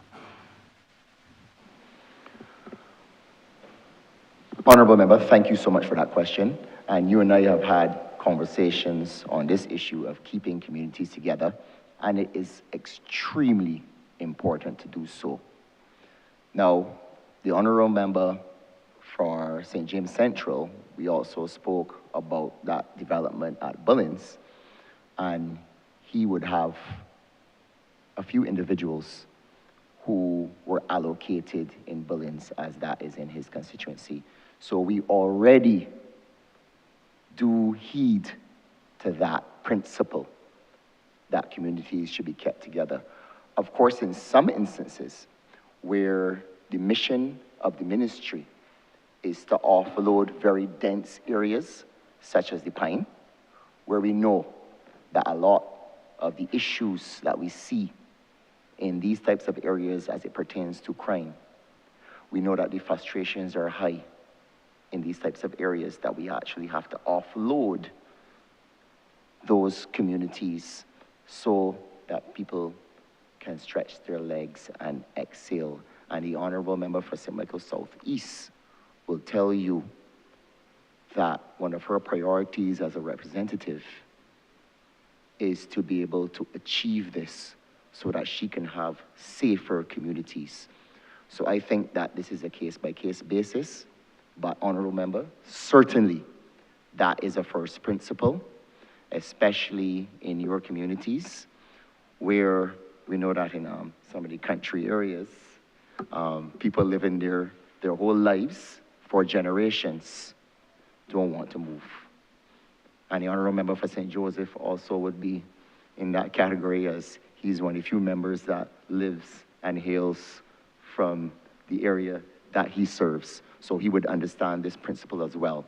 Honourable Member, thank you so much for that question. And you and I have had conversations on this issue of keeping communities together, and it is extremely important to do so. Now, the Honourable Member for St. James Central, we also spoke about that development at Bullins, and he would have a few individuals who were allocated in Bullins, as that is in his constituency. So we already do heed to that principle that communities should be kept together. Of course, in some instances where the mission of the ministry is to offload very dense areas, such as the Pine, where we know that a lot of the issues that we see in these types of areas as it pertains to crime, we know that the frustrations are high in these types of areas, that we actually have to offload those communities so that people can stretch their legs and exhale. And the Honourable Member for St. Michael Southeast will tell you that one of her priorities as a representative is to be able to achieve this so that she can have safer communities. So I think that this is a case-by-case basis, but Honourable Member, certainly that is a first principle, especially in your communities, where we know that in some of the country areas, people living their whole lives for generations don't want to move. And the Honourable Member for St. Joseph also would be in that category, as he's one of the few members that lives and hails from the area that he serves. So he would understand this principle as well.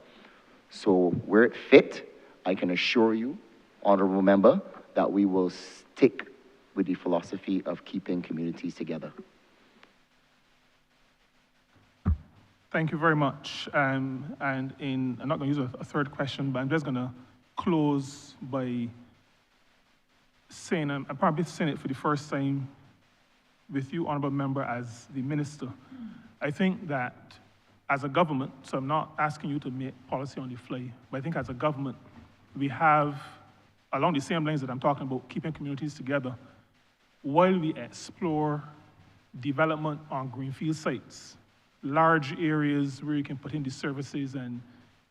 So where it fit, I can assure you, Honourable Member, that we will stick with the philosophy of keeping communities together. Thank you very much. I'm not going to use a third question, but I'm just going to close by saying, I'm probably saying it for the first time with you, Honourable Member, as the Minister. I think that as a government, so I'm not asking you to make policy on the fly, but I think as a government, we have, along the same lines that I'm talking about, keeping communities together, while we explore development on greenfield sites, large areas where you can put in the services, and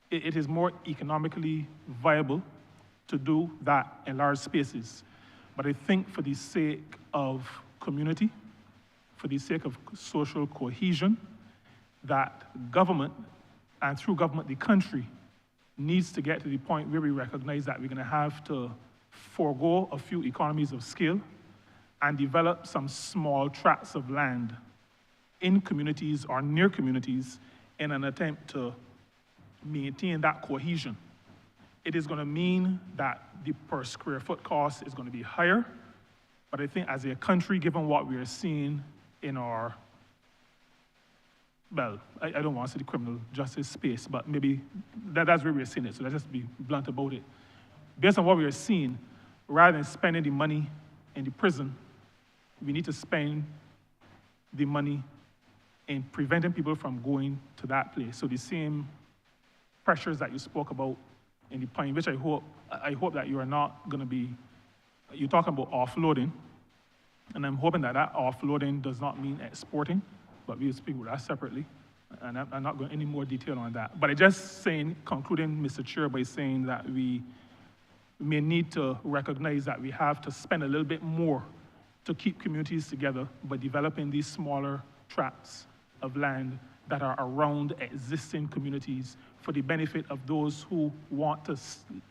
it is more economically viable to do that in large spaces. But I think for the sake of community, for the sake of social cohesion, that government, and through government, the country, needs to get to the point where we recognize that we're going to have to forego a few economies of scale and develop some small tracts of land in communities or near communities in an attempt to maintain that cohesion. It is going to mean that the per square foot cost is going to be higher, but I think as a country, given what we are seeing in our, well, I don't want to say the criminal justice space, but maybe that's where we're seeing it, so let's just be blunt about it. Based on what we are seeing, rather than spending the money in the prison, we need to spend the money in preventing people from going to that place. So the same pressures that you spoke about in the point, which I hope that you are not going to be, you're talking about offloading, and I'm hoping that that offloading does not mean exporting, but we'll speak about that separately, and I'm not going any more detail on that. But I just saying, concluding, Mr. Chair, by saying that we may need to recognize that we have to spend a little bit more to keep communities together by developing these smaller tracts of land that are around existing communities for the benefit of those who want to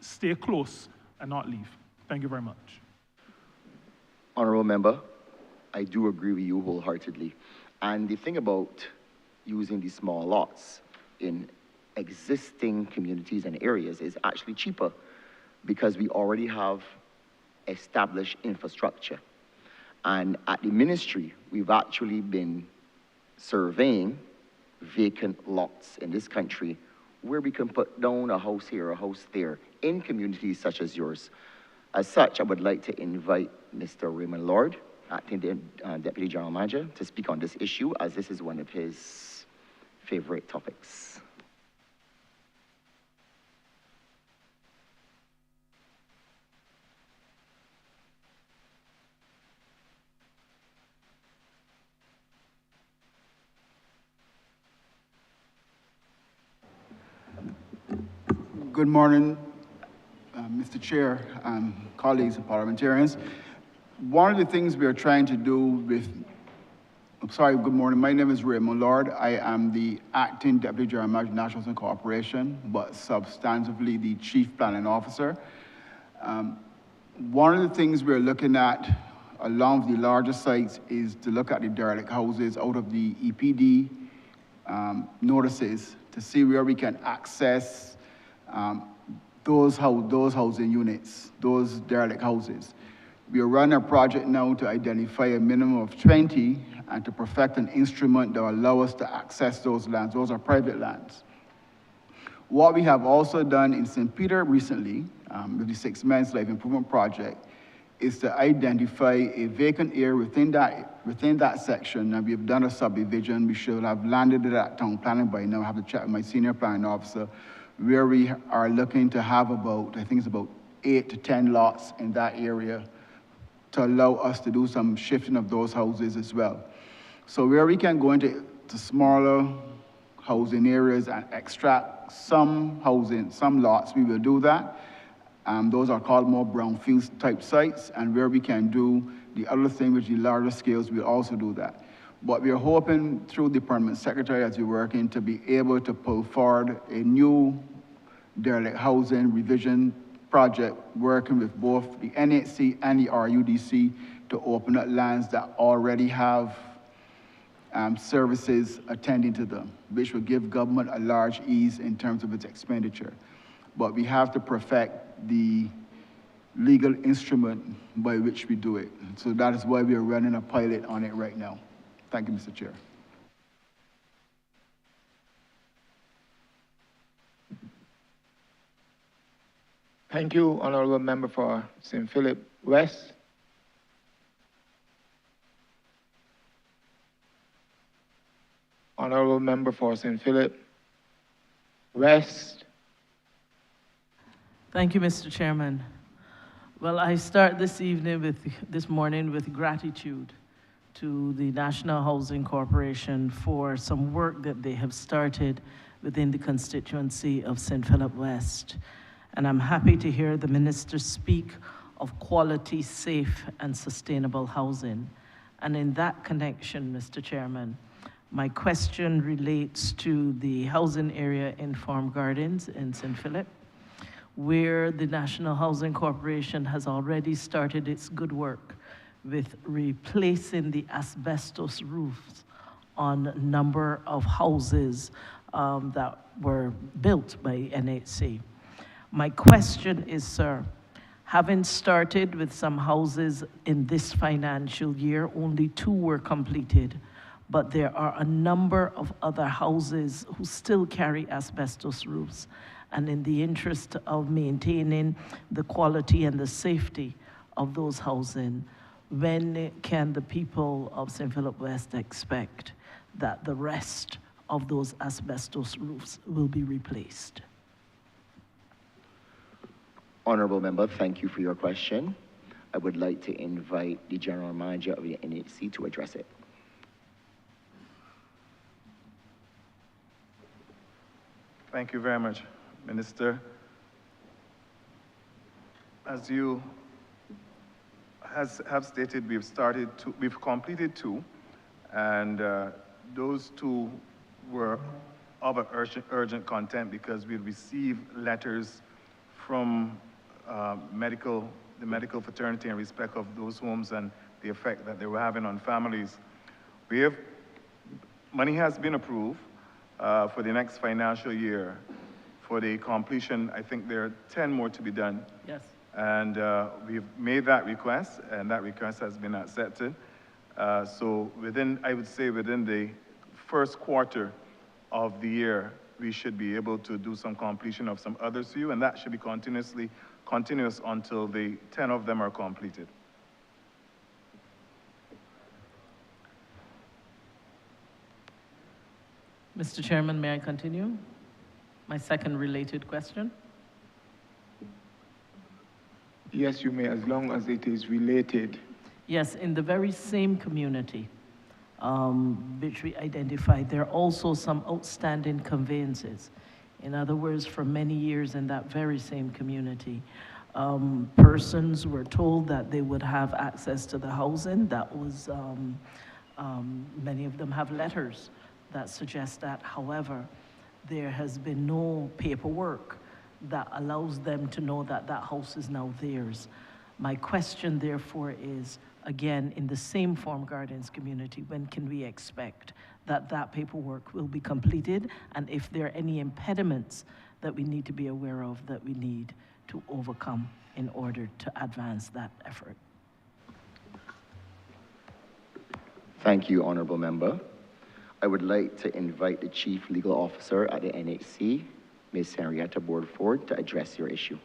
stay close and not leave. Thank you very much. Honourable Member, I do agree with you wholeheartedly. And the thing about using these small lots in existing communities and areas is actually cheaper because we already have established infrastructure. And at the ministry, we've actually been surveying vacant lots in this country where we can put down a house here, a house there, in communities such as yours. As such, I would like to invite Mr. Raymond Lord, Acting Deputy General Manager, to speak on this issue, as this is one of his favorite topics. Good morning, Mr. Chair, colleagues and parliamentarians. One of the things we are trying to do with, good morning, my name is Raymond Lord. I am the Acting Deputy General Manager, National Housing Corporation, but substantively the Chief Planning Officer. One of the things we're looking at along the larger sites is to look at the derelict houses out of the EPD notices to see where we can access those housing units, those derelict houses. We are running a project now to identify a minimum of 20 and to perfect an instrument that will allow us to access those lands. Those are private lands. What we have also done in St. Peter recently, with the 6 Men's Life Improvement Project, is to identify a vacant area within that section, and we have done a subdivision. We should have landed it at town planning by now. I have to check with my senior planning officer, where we are looking to have about, I think it's about 8 to 10 lots in that area to allow us to do some shifting of those houses as well. So where we can go into smaller housing areas and extract some housing, some lots, we will do that. Those are called more brownfield type sites, and where we can do the other thing, which is the larger scales, we'll also do that. But we are hoping through the Permanent Secretary as we're working to be able to pull forward a new derelict housing revision project, working with both the NHC and the RUDC to open up lands that already have services attending to them, which will give government a large ease in terms of its expenditure. But we have to perfect the legal instrument by which we do it. So that is why we are running a pilot on it right now. Thank you, Mr. Chair. Thank you, Honourable Member for St. Philip West. Honourable Member for St. Philip West. Thank you, Mr. Chairman. Well, I start this morning with gratitude to the National Housing Corporation for some work that they have started within the constituency of St. Philip West. And I'm happy to hear the minister speak of quality, safe, and sustainable housing. And in that connection, Mr. Chairman, my question relates to the housing area in Farm Gardens in St. Philip, where the National Housing Corporation has already started its good work with replacing the asbestos roofs on a number of houses that were built by NHC. My question is, sir, having started with some houses in this financial year, only 2 were completed, but there are a number of other houses who still carry asbestos roofs. And in the interest of maintaining the quality and the safety of those housing, when can the people of St. Philip West expect that the rest of those asbestos roofs will be replaced? Honourable Member, thank you for your question. I would like to invite the General Manager of the NHC to address it. Thank you very much, Minister. As you have stated, we've completed 2, and those 2 were of an urgent content because we received letters from the medical fraternity in respect of those homes and the effect that they were having on families. Money has been approved for the next financial year. For the completion, I think there are 10 more to be done. Yes. And we've made that request, and that request has been accepted. So I would say within the first quarter of the year, we should be able to do some completion of some others for you, and that should be continuous until the 10 of them are completed. Mr. Chairman, may I continue? My second related question. Yes, you may, as long as it is related. Yes, in the very same community, which we identified, there are also some outstanding conveyances. In other words, for many years in that very same community, persons were told that they would have access to the housing. That was, many of them have letters that suggest that. However, there has been no paperwork that allows them to know that that house is now theirs. My question, therefore, is, again, in the same Farm Gardens community, when can we expect that that paperwork will be completed? And if there are any impediments that we need to be aware of that we need to overcome in order to advance that effort? Thank you, Honourable Member. I would like to invite the Chief Legal Officer at the NHC, Ms. Henrietta Boardford, to address your issue.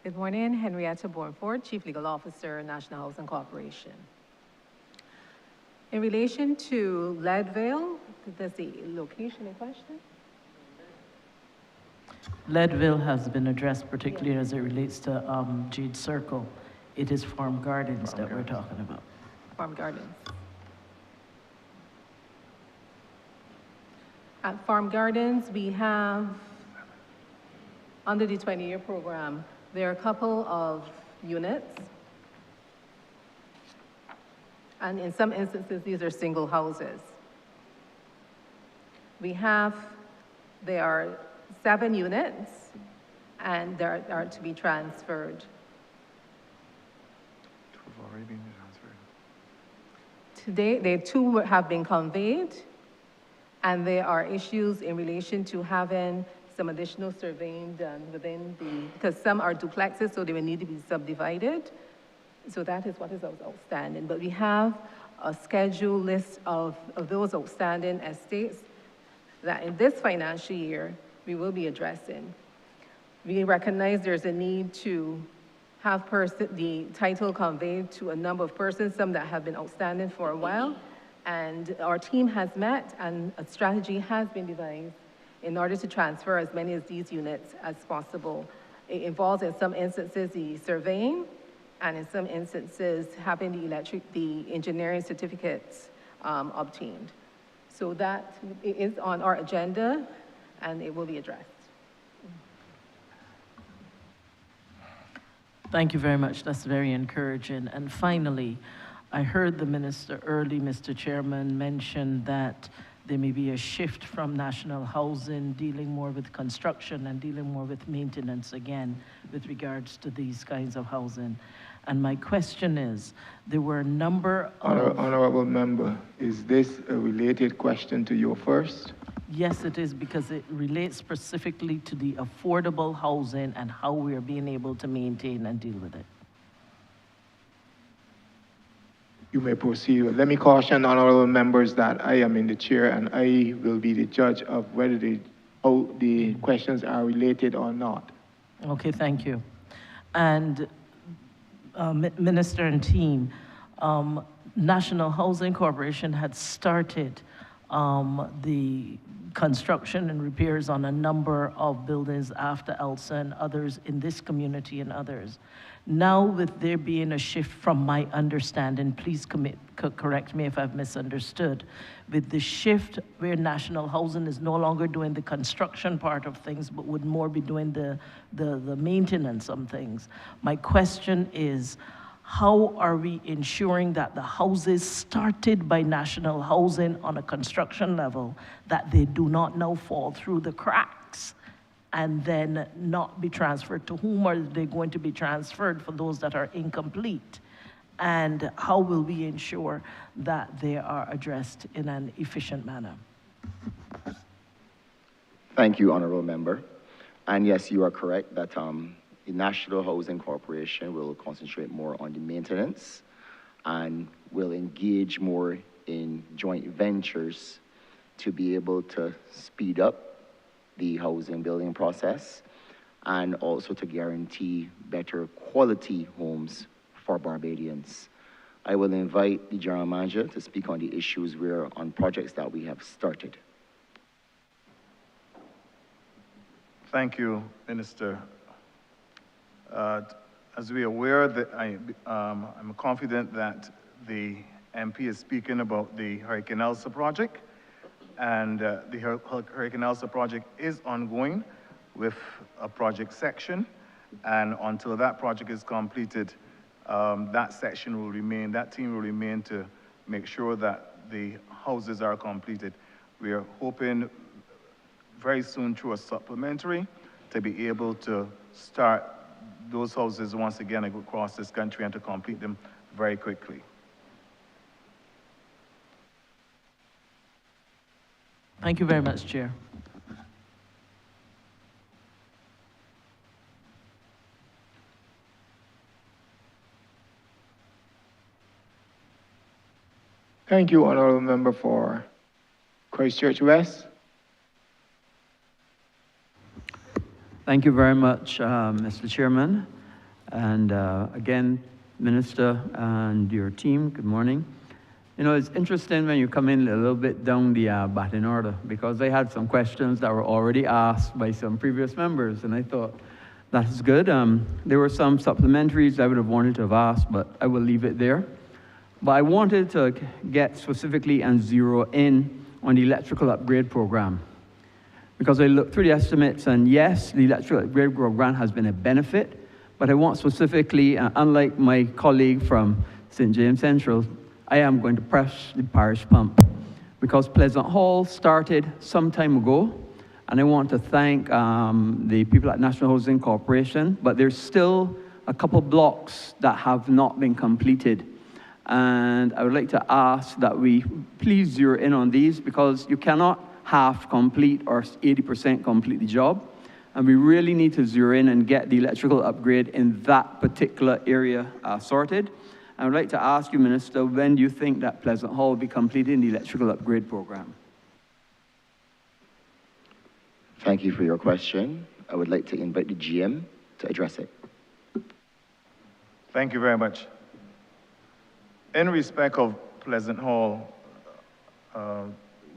Good morning, Henrietta Bournford, Chief Legal Officer, National Housing Corporation. In relation to Leadville, does the location in question? Leadville has been addressed, particularly as it relates to Jade Circle. It is Farm Gardens that we're talking about. Farm Gardens. At Farm Gardens, we have, under the 20-year program, there are a couple of units. And in some instances, these are single houses. There are 7 units, and they are to be transferred. Have already been transferred. Today, 2 have been conveyed, and there are issues in relation to having some additional surveying done within because some are duplexes, so they will need to be subdivided. So that is what is outstanding. But we have a scheduled list of those outstanding estates that in this financial year, we will be addressing. We recognize there's a need to have the title conveyed to a number of persons, some that have been outstanding for a while. And our team has met, and a strategy has been devised in order to transfer as many of these units as possible. It involves, in some instances, the surveying, and in some instances, having the engineering certificates obtained. So that is on our agenda, and it will be addressed. Thank you very much. That's very encouraging. And finally, I heard the minister early, Mr. Chairman, mention that there may be a shift from national housing, dealing more with construction and dealing more with maintenance again with regards to these kinds of housing. And my question is, there were a number of... Honourable Member, is this a related question to your first? Yes, it is, because it relates specifically to the affordable housing and how we are being able to maintain and deal with it. You may proceed. Let me caution honourable members that I am in the chair and I will be the judge of whether the questions are related or not. Okay, thank you. And Minister and team, National Housing Corporation had started the construction and repairs on a number of buildings after Elsa and others in this community and others. Now, with there being a shift from my understanding, please correct me if I've misunderstood, with the shift where National Housing is no longer doing the construction part of things, but would more be doing the maintenance of things. My question is, how are we ensuring that the houses started by National Housing on a construction level, that they do not now fall through the cracks and then not be transferred? To whom are they going to be transferred for those that are incomplete? And how will we ensure that they are addressed in an efficient manner? Thank you, Honourable Member. And yes, you are correct that the National Housing Corporation will concentrate more on the maintenance and will engage more in joint ventures to be able to speed up the housing building process and also to guarantee better quality homes for Barbadians. I will invite the General Manager to speak on the issues on projects that we have started. Thank you, Minister. As we are aware, that I'm confident that the MP is speaking about the Hurricane Elsa project, and the Hurricane Elsa project is ongoing with a project section, and until that project is completed, that section will remain, that team will remain to make sure that the houses are completed. We are hoping very soon through a supplementary to be able to start those houses once again across this country and to complete them very quickly. Thank you very much, Chair. Thank you, Honourable Member for Christchurch West. Thank you very much, Mr. Chairman. And again, Minister and your team, good morning. You know, it's interesting when you come in a little bit down the batting order, because I had some questions that were already asked by some previous members, and I thought, that is good. There were some supplementaries I would have wanted to have asked, but I will leave it there. But I wanted to get specifically and zero in on the electrical upgrade program, because I looked through the estimates, and yes, the electrical upgrade program has been a benefit, but I want specifically, unlike my colleague from St. James Central, I am going to press the parish pump, because Pleasant Hall started some time ago, and I want to thank the people at National Housing Corporation, but there's still a couple blocks that have not been completed. And I would like to ask that we please zero in on these, because you cannot half complete or 80% complete the job. And we really need to zero in and get the electrical upgrade in that particular area sorted. I would like to ask you, Minister, when do you think that Pleasant Hall will be completing the electrical upgrade program? Thank you for your question. I would like to invite the GM to address it. Thank you very much. In respect of Pleasant Hall,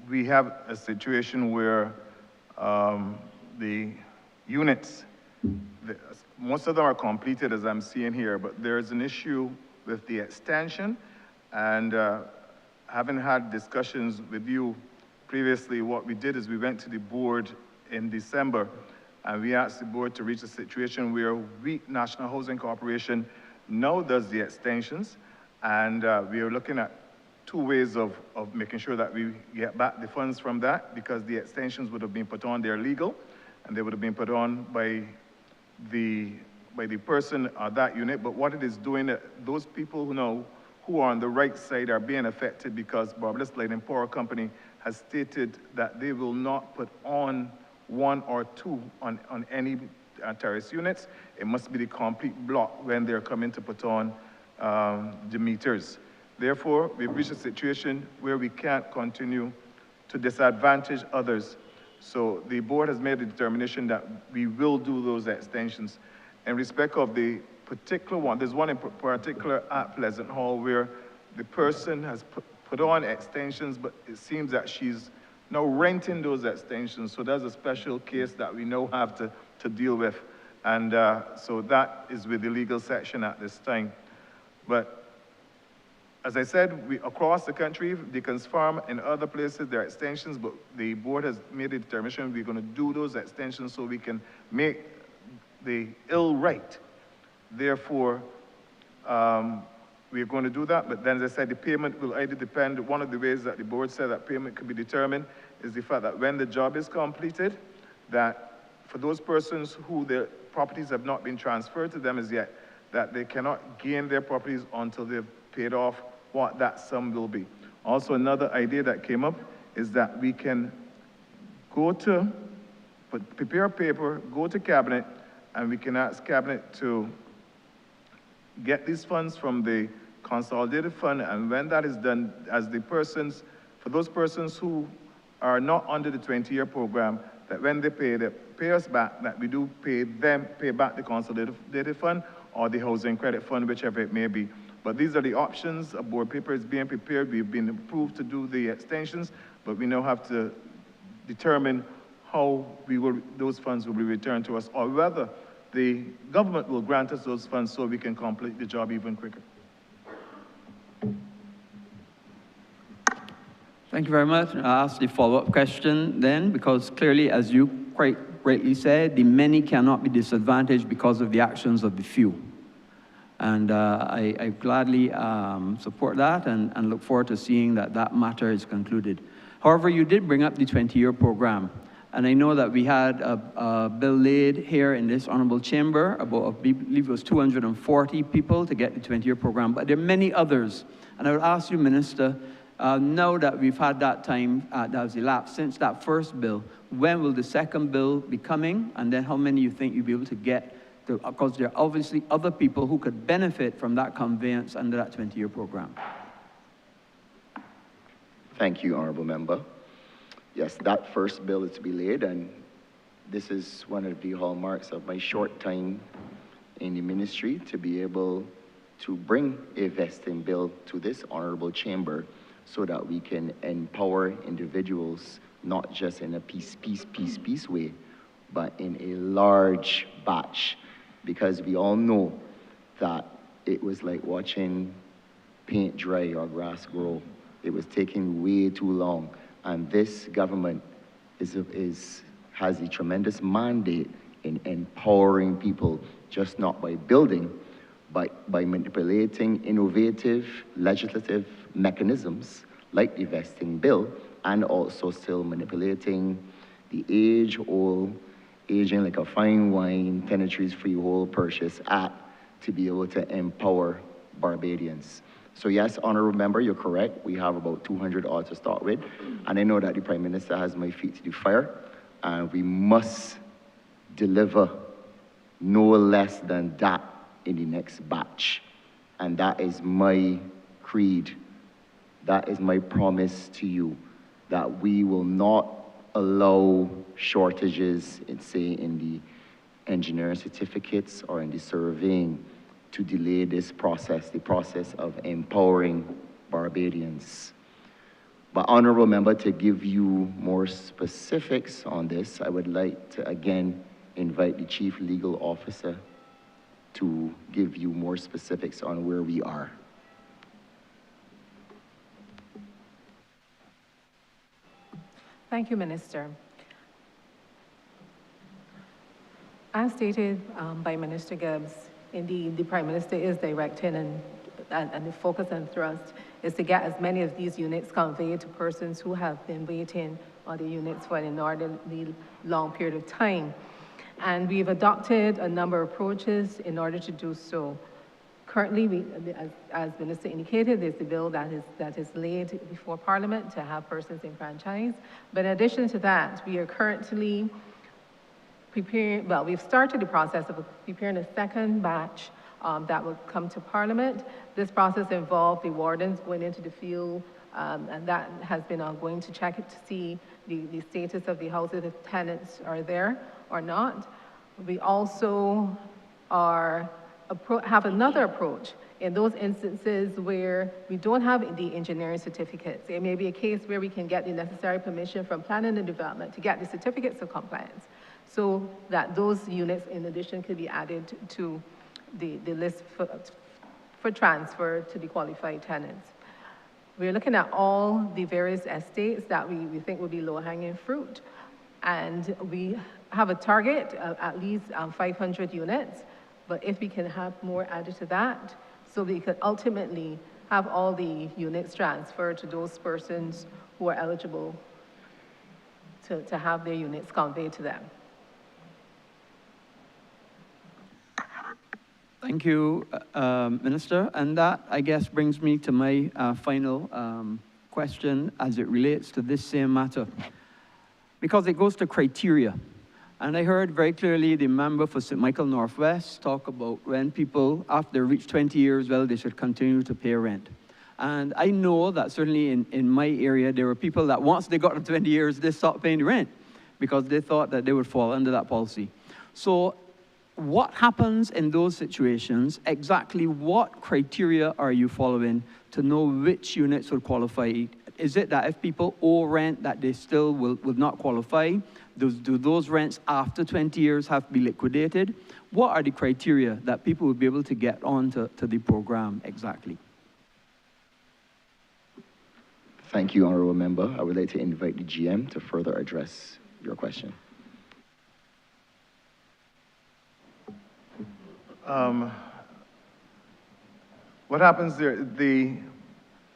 we have a situation where the units, most of them are completed as I'm seeing here, but there's an issue with the extension, and having had discussions with you previously, what we did is we went to the board in December, and we asked the board to reach a situation where we, National Housing Corporation, now does the extensions, and we are looking at two ways of making sure that we get back the funds from that, because the extensions would have been put on, they're legal, and they would have been put on by the person at that unit. But what it is doing, those people who are on the right side are being affected, because Barbados Light and Power Company has stated that they will not put on one or two on any terrace units. It must be the complete block when they're coming to put on the meters. Therefore, we've reached a situation where we can't continue to disadvantage others So the board has made a determination that we will do those extensions. In respect of the particular one, there's one in particular at Pleasant Hall where the person has put on extensions, but it seems that she's now renting those extensions. So that's a special case that we now have to deal with. And so that is with the legal section at this time. But as I said, across the country, Dickens Farm and other places, there are extensions, but the board has made a determination we're going to do those extensions so we can make the ill right. Therefore, we're going to do that, but then as I said, the payment will either depend, one of the ways that the board said that payment can be determined is the fact that when the job is completed, that for those persons who their properties have not been transferred to them as yet, that they cannot gain their properties until they've paid off what that sum will be. Also, another idea that came up is that we can go to, prepare a paper, go to Cabinet, and we can ask Cabinet to get these funds from the consolidated fund, and when that is done, as the persons, for those persons who are not under the 20-year program, that when they pay us back, that we do pay back the consolidated fund or the housing credit fund, whichever it may be. But these are the options. A board paper is being prepared. We've been approved to do the extensions, but we now have to determine how those funds will be returned to us, or whether the government will grant us those funds so we can complete the job even quicker. Thank you very much. I'll ask the follow-up question then, because clearly, as you quite rightly said, the many cannot be disadvantaged because of the actions of the few. And I gladly support that and look forward to seeing that that matter is concluded. However, you did bring up the 20-year program. And I know that we had a bill laid here in this honorable chamber about, I believe it was 240 people to get the 20-year program, but there are many others. And I would ask you, Minister, now that we've had that time that has elapsed since that first bill, when will the second bill be coming? And then how many you think you'll be able to get? Because there are obviously other people who could benefit from that conveyance under that 20-year program. Thank you, Honourable Member. Yes, that first bill is to be laid, and this is one of the hallmarks of my short time in the ministry, to be able to bring a vesting bill to this honourable chamber so that we can empower individuals, not just in a piece way, but in a large batch. Because we all know that it was like watching paint dry or grass grow. It was taking way too long. And this government has a tremendous mandate in empowering people, just not by building, but by manipulating innovative legislative mechanisms like the vesting bill, and also still manipulating the age-old, aging like a fine wine, tenantries freehold purchase act to be able to empower Barbadians. So yes, Honourable Member, you're correct. We have about 200 odd to start with. And I know that the Prime Minister has my feet to the fire, and we must deliver no less than that in the next batch. And that is my creed. That is my promise to you, that we will not allow shortages in, say, in the engineering certificates or in the surveying to delay this process, the process of empowering Barbadians. But Honourable Member, to give you more specifics on this, I would like to again invite the Chief Legal Officer to give you more specifics on where we are. Thank you, Minister. As stated by Minister Gibbs, indeed, the Prime Minister is directing and the focus and thrust is to get as many of these units conveyed to persons who have been waiting on the units for an inordinately long period of time. And we've adopted a number of approaches in order to do so. Currently, as Minister indicated, there's the bill that is laid before Parliament to have persons enfranchised. But in addition to that, we are currently preparing, well, we've started the process of preparing a second batch that will come to Parliament. This process involved the wardens going into the field, and that has been ongoing to check it to see the status of the houses, if tenants are there or not. We also have another approach in those instances where we don't have the engineering certificates. It may be a case where we can get the necessary permission from planning and development to get the certificates of compliance, so that those units in addition could be added to the list for transfer to the qualified tenants. We're looking at all the various estates that we think would be low-hanging fruit. And we have a target of at least 500 units, but if we can have more added to that, so we could ultimately have all the units transferred to those persons who are eligible to have their units conveyed to them. Thank you, Minister. And that, I guess, brings me to my final question as it relates to this same matter, because it goes to criteria. And I heard very clearly the member for St. Michael Northwest talk about when people, after they reach 20 years, well, they should continue to pay rent. And I know that certainly in my area, there were people that once they got to 20 years, they stopped paying the rent because they thought that they would fall under that policy. So what happens in those situations? Exactly what criteria are you following to know which units would qualify? Is it that if people owe rent that they still will not qualify? Do those rents after 20 years have to be liquidated? What are the criteria that people will be able to get onto the program exactly? Thank you, Honourable Member. I would like to invite the GM to further address your question. What happens there, the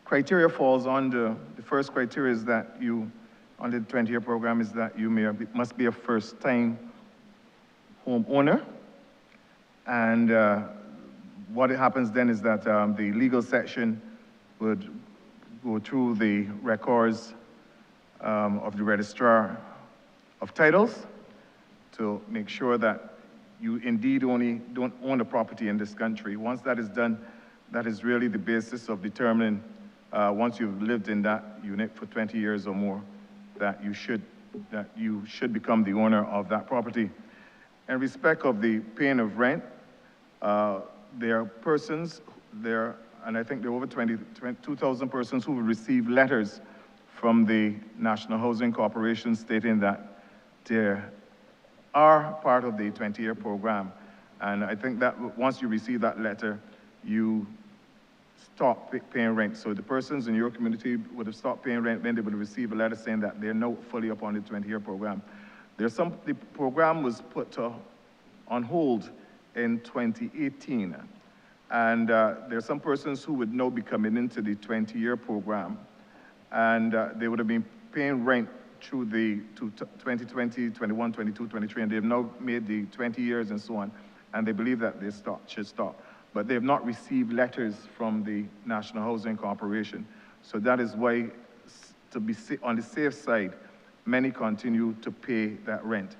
criteria falls under, the first criteria is that you, under the 20-year program, is that you must be a first-time homeowner. And what happens then is that the legal section would go through the records of the registrar of titles to make sure that you indeed don't own the property in this country. Once that is done, that is really the basis of determining, once you've lived in that unit for 20 years or more, that you should become the owner of that property. In respect of the paying of rent, there are persons, and I think there are over 2,000 persons who will receive letters from the National Housing Corporation stating that they are part of the 20-year program. And I think that once you receive that letter, you stop paying rent. So the persons in your community would have stopped paying rent when they would receive a letter saying that they're now fully up on the 20-year program. The program was put on hold in 2018. And there are some persons who would now be coming into the 20-year program, and they would have been paying rent through the 2020, 21, 22, 23, and they've now made the 20 years and so on, and they believe that they should stop. But they have not received letters from the National Housing Corporation. So that is why, to be on the safe side, many continue to pay that rent.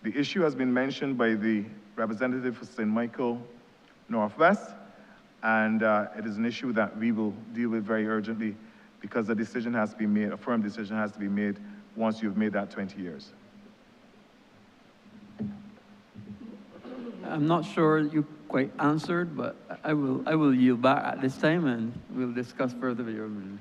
The issue has been mentioned by the representative for St. Michael Northwest, and it is an issue that we will deal with very urgently because a decision has to be made, a firm decision has to be made once you've made that 20 years. I'm not sure you quite answered, but I will yield back at this time and we'll discuss further with your minister.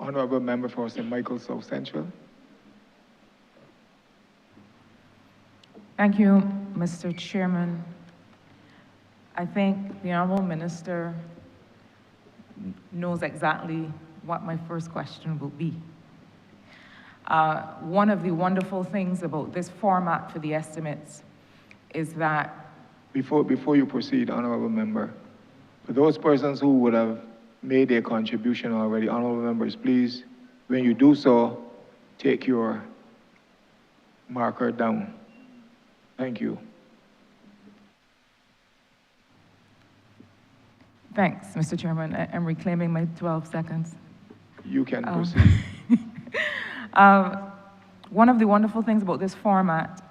Honourable Member for St. Michael South Central. Thank you, Mr. Chairman. I think the Honourable Minister knows exactly what my first question will be. One of the wonderful things about this format for the estimates is that... Before you proceed, Honourable Member, for those persons who would have made their contribution already, Honourable Members, please, when you do so, take your marker down. Thank you. Thanks, Mr. Chairman. I'm reclaiming my 12 seconds. You can proceed. One of the wonderful things about this format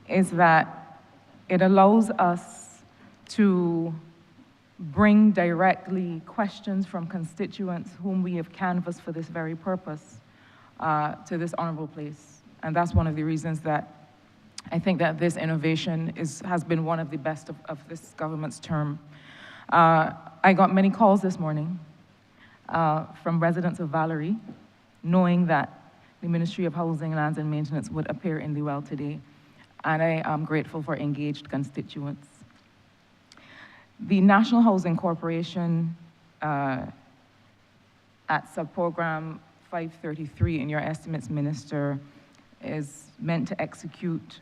is that it allows us to bring directly questions from constituents whom we have canvassed for this very purpose to this honorable place. And that's one of the reasons that I think that this innovation has been one of the best of this government's term. I got many calls this morning from residents of Valerie, knowing that the Ministry of Housing, Lands and Maintenance would appear in the well today, and I am grateful for engaged constituents. The National Housing Corporation at subprogram 533 in your estimates, Minister, is meant to execute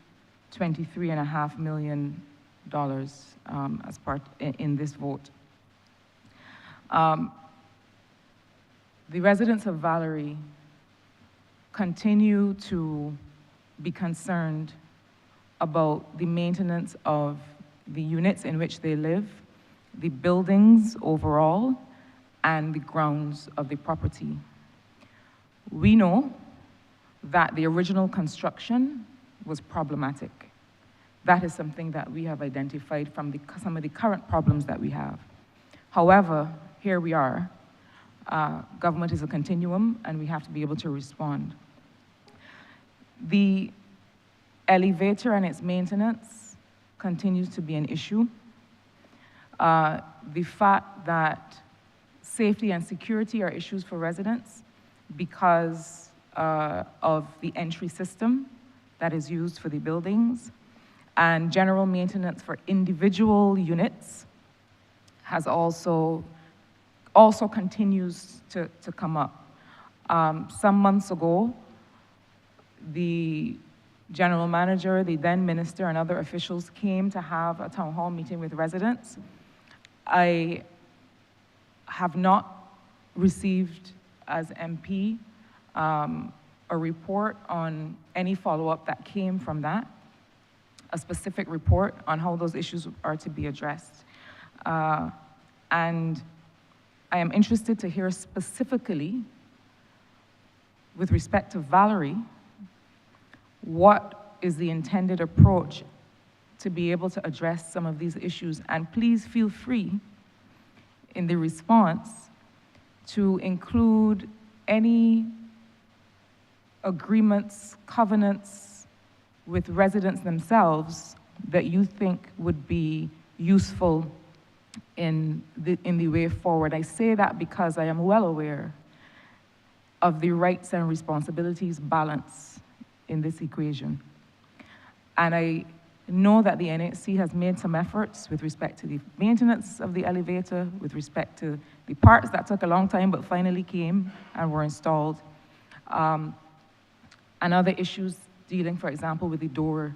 $23.5 million as part in this vote. The residents of Valerie continue to be concerned about the maintenance of the units in which they live, the buildings overall, and the grounds of the property. We know that the original construction was problematic. That is something that we have identified from some of the current problems that we have. However, here we are. Government is a continuum, and we have to be able to respond. The elevator and its maintenance continues to be an issue. The fact that safety and security are issues for residents because of the entry system that is used for the buildings, and general maintenance for individual units has also continues to come up. Some months ago, the general manager, the then minister, and other officials came to have a town hall meeting with residents. I have not received, as MP, a report on any follow-up that came from that, a specific report on how those issues are to be addressed. And I am interested to hear specifically, with respect to Valerie, what is the intended approach to be able to address some of these issues. And please feel free in the response to include any agreements, covenants with residents themselves that you think would be useful in the way forward. I say that because I am well aware of the rights and responsibilities balance in this equation. And I know that the NHC has made some efforts with respect to the maintenance of the elevator, with respect to the parts that took a long time but finally came and were installed, and other issues dealing, for example, with the door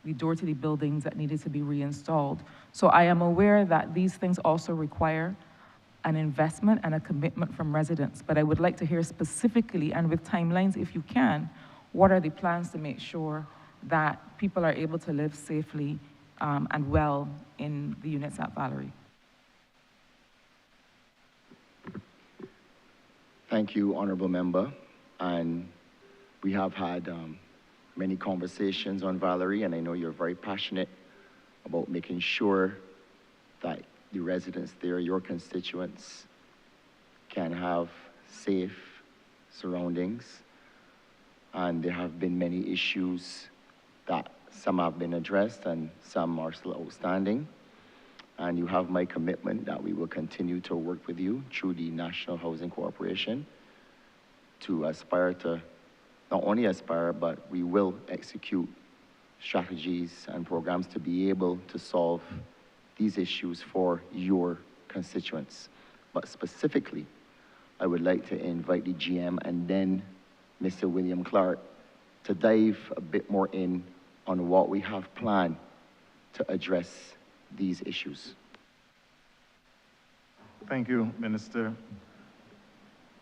to the buildings that needed to be reinstalled. So I am aware that these things also require an investment and a commitment from residents, but I would like to hear specifically, and with timelines if you can, what are the plans to make sure that people are able to live safely and well in the units at Valerie? Thank you, Honourable Member. And we have had many conversations on Valerie, and I know you're very passionate about making sure that the residents there, your constituents, can have safe surroundings. And there have been many issues that some have been addressed and some are still outstanding. And you have my commitment that we will continue to work with you through the National Housing Corporation to aspire to, not only aspire, but we will execute strategies and programs to be able to solve these issues for your constituents. But specifically, I would like to invite the GM and then Mr. William Clark to dive a bit more in on what we have planned to address these issues. Thank you, Minister.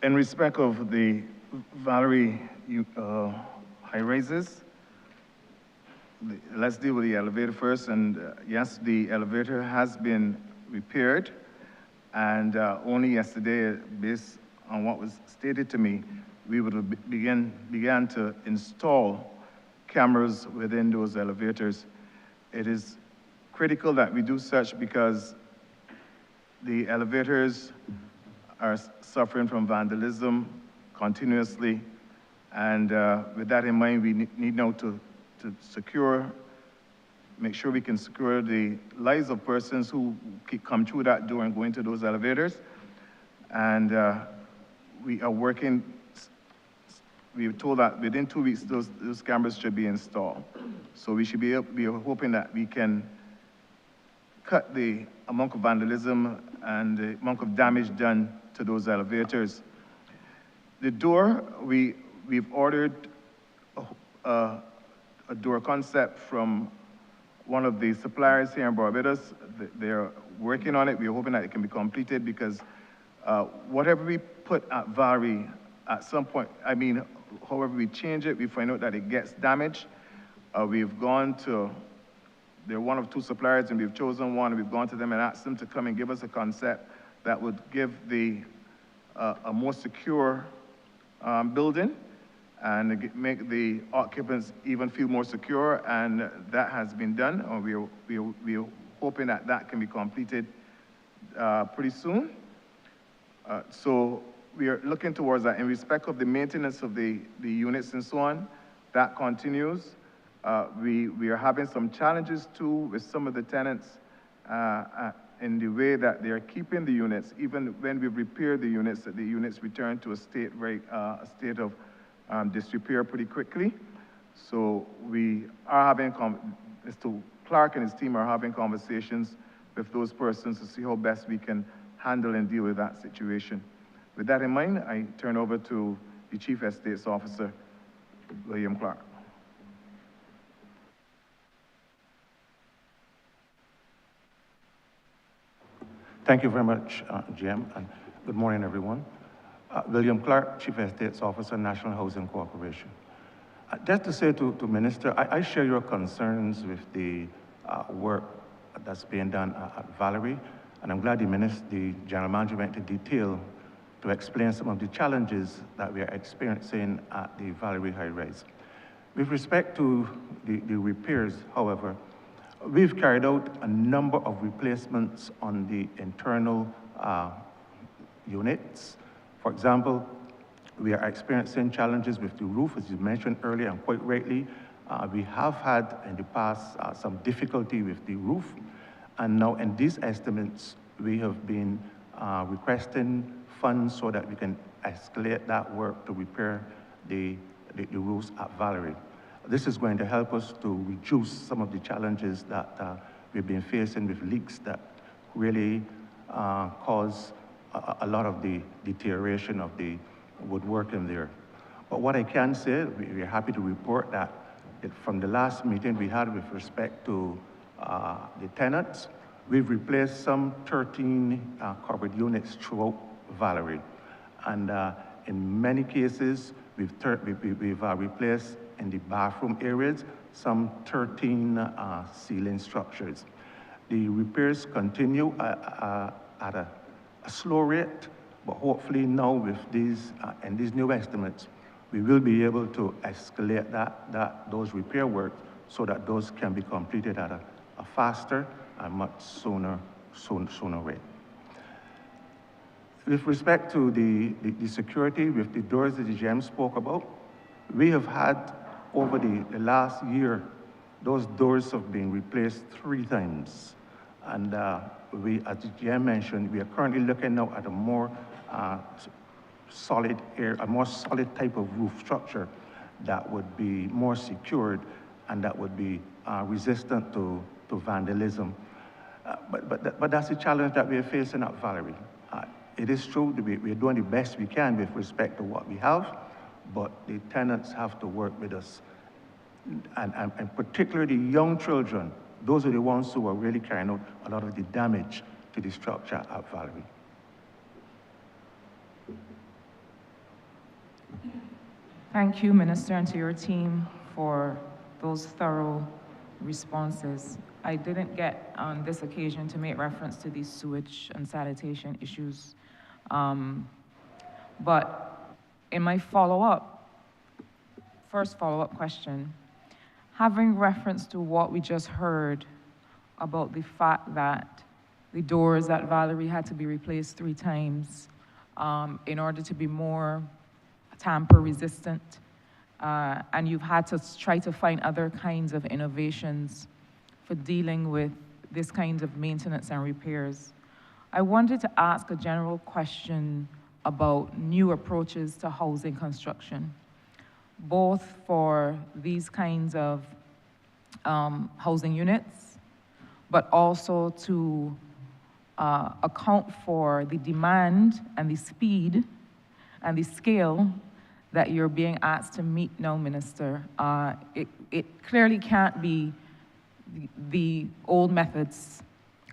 In respect of the Valerie high rises, let's deal with the elevator first. And yes, the elevator has been repaired. And only yesterday, based on what was stated to me, we would began to install cameras within those elevators. It is critical that we do such because the elevators are suffering from vandalism continuously. And with that in mind, we need now to make sure we can secure the lives of persons who come through that door and go into those elevators. And we are working, we were told that within 2 weeks, those cameras should be installed. So we are hoping that we can cut the amount of vandalism and the amount of damage done to those elevators. The door, we've ordered a door concept from one of the suppliers here in Barbados. They're working on it. We're hoping that it can be completed because whatever we put at Valerie, at some point, however we change it, we find out that it gets damaged. We've gone to, they're one of 2 suppliers and we've chosen one. We've gone to them and asked them to come and give us a concept that would give a more secure building and make the occupants even feel more secure, and that has been done. We're hoping that that can be completed pretty soon. So we are looking towards that. In respect of the maintenance of the units and so on, that continues. We are having some challenges too with some of the tenants in the way that they are keeping the units. Even when we repair the units return to a state of disrepair pretty quickly. So we are having, Mr. Clark and his team are having conversations with those persons to see how best we can handle and deal with that situation. With that in mind, I turn over to the Chief Estates Officer, William Clark. Thank you very much, Jim, and good morning, everyone. William Clark, Chief Estates Officer, National Housing Corporation. Just to say to Minister, I share your concerns with the work that's being done at Valerie, and I'm glad the General Manager went into detail to explain some of the challenges that we are experiencing at the Valerie High Rise. With respect to the repairs, however, we've carried out a number of replacements on the internal units. For example, we are experiencing challenges with the roof, as you mentioned earlier, and quite rightly. We have had in the past some difficulty with the roof, and now in these estimates, we have been requesting funds so that we can escalate that work to repair the roofs at Valerie. This is going to help us to reduce some of the challenges that we've been facing with leaks that really cause a lot of the deterioration of the woodwork in there. But what I can say, we're happy to report that from the last meeting we had with respect to the tenants, we've replaced some 13 covered units throughout Valerie. And in many cases, we've replaced in the bathroom areas some 13 ceiling structures. The repairs continue at a slow rate, but hopefully now with these and these new estimates, we will be able to escalate those repair work so that those can be completed at a faster and much sooner rate. With respect to the security with the doors that the GM spoke about, we have had over the last year, those doors have been replaced 3 times. And as the GM mentioned, we are currently looking now at a more solid type of roof structure that would be more secured and that would be resistant to vandalism. But that's a challenge that we are facing at Valerie. It is true that we are doing the best we can with respect to what we have, but the tenants have to work with us. And particularly young children, those are the ones who are really carrying out a lot of the damage to the structure at Valerie. Thank you, Minister, and to your team for those thorough responses. I didn't get on this occasion to make reference to these sewage and sanitation issues, but in my first follow-up question, having reference to what we just heard about the fact that the doors at Valerie had to be replaced 3 times in order to be more tamper-resistant, and you've had to try to find other kinds of innovations for dealing with this kind of maintenance and repairs. I wanted to ask a general question about new approaches to housing construction, both for these kinds of housing units, but also to account for the demand and the speed and the scale that you're being asked to meet now, Minister. It clearly can't be the old methods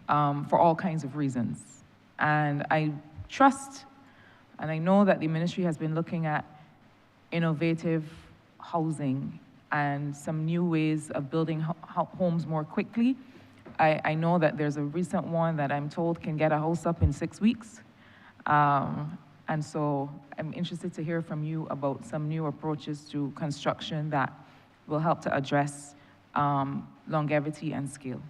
for all kinds of reasons. And I trust and I know that the ministry has been looking at innovative housing and some new ways of building homes more quickly. I know that there's a recent one that I'm told can get a house up in 6 weeks. And so I'm interested to hear from you about some new approaches to construction that will help to address longevity and scale.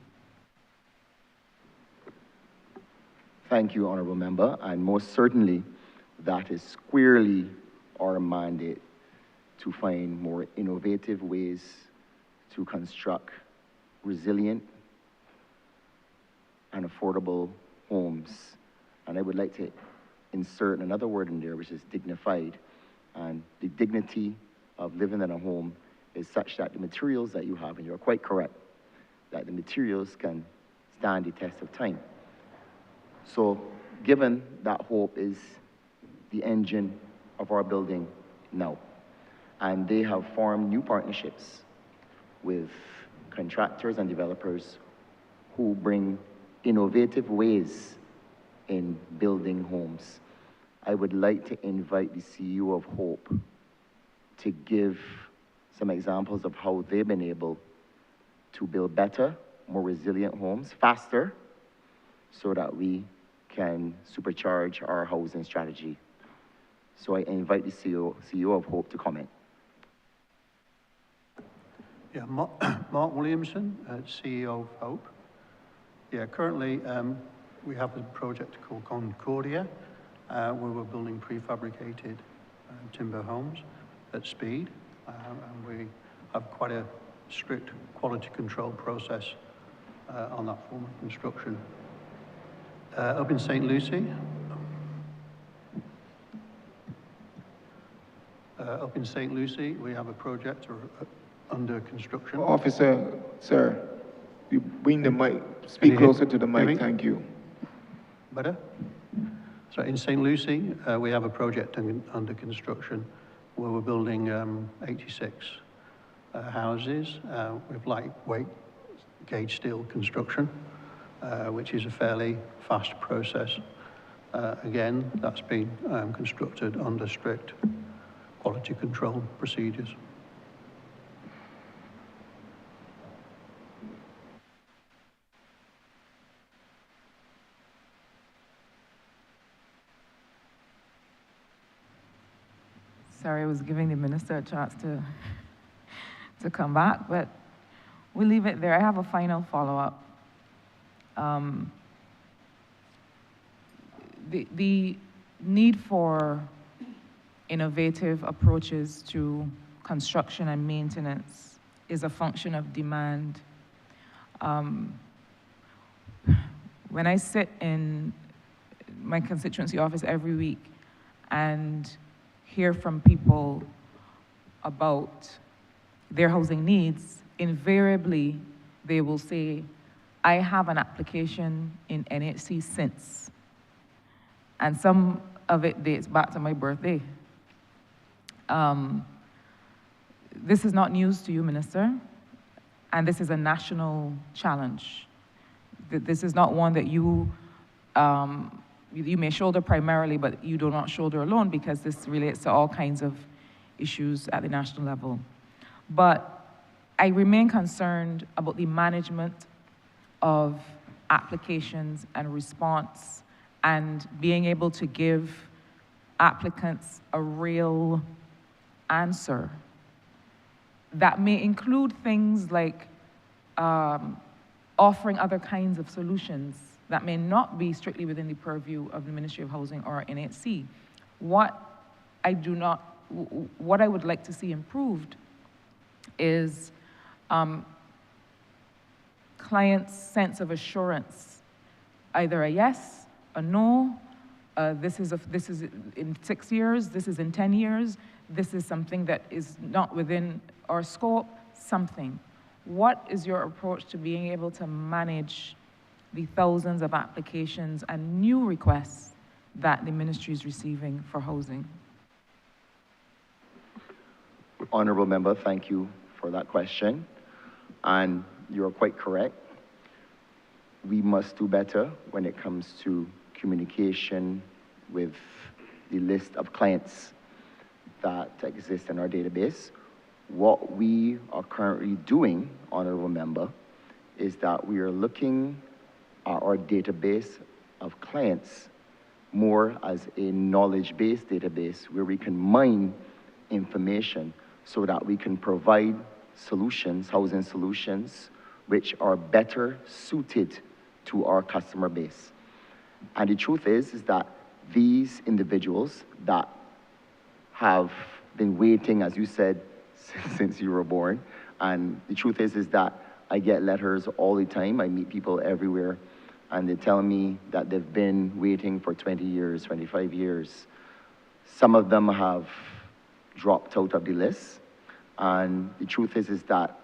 Thank you, Honourable Member, and most certainly that is squarely our mandate to find more innovative ways to construct resilient and affordable homes. And I would like to insert another word in there, which is dignified. And the dignity of living in a home is such that the materials that you have, and you're quite correct, that the materials can stand the test of time. So given that hope is the engine of our building now, and they have formed new partnerships with contractors and developers who bring innovative ways in building homes. I would like to invite the CEO of Hope to give some examples of how they've been able to build better, more resilient homes faster, so that we can supercharge our housing strategy. So I invite the CEO of Hope to comment. Yeah, Mark Williamson, CEO of Hope. Yeah, currently we have a project called Concordia, where we're building prefabricated timber homes at speed, and we have quite a strict quality control process on that form of construction. Up in St. Lucie, we have a project under construction. Officer, sir, you bring the mic, speak closer to the mic, thank you. Better? So in St. Lucie, we have a project under construction where we're building 86 houses with lightweight gauge steel construction, which is a fairly fast process. Again, that's been constructed under strict quality control procedures. Sorry, I was giving the minister a chance to come back, but we'll leave it there. I have a final follow-up. The need for innovative approaches to construction and maintenance is a function of demand. When I sit in my constituency office every week and hear from people about their housing needs, invariably they will say, I have an application in NHC since. And some of it dates back to my birthday. This is not news to you, Minister, and this is a national challenge. This is not one that you may shoulder primarily, but you do not shoulder alone, because this relates to all kinds of issues at the national level. But I remain concerned about the management of applications and response and being able to give applicants a real answer that may include things like offering other kinds of solutions that may not be strictly within the purview of the Ministry of Housing or NHC. What I would like to see improved is clients' sense of assurance, either a yes, a no, this is in 6 years, this is in 10 years, this is something that is not within our scope, something. What is your approach to being able to manage the thousands of applications and new requests that the ministry is receiving for housing? Honourable member, thank you for that question. And you're quite correct. We must do better when it comes to communication with the list of clients that exist in our database. What we are currently doing, Honourable member, is that we are looking at our database of clients more as a knowledge-based database where we can mine information so that we can provide solutions, housing solutions, which are better suited to our customer base. And the truth is that these individuals that have been waiting, as you said, since you were born, and the truth is that I get letters all the time. I meet people everywhere, and they tell me that they've been waiting for 20 years, 25 years. Some of them have dropped out of the list, and the truth is that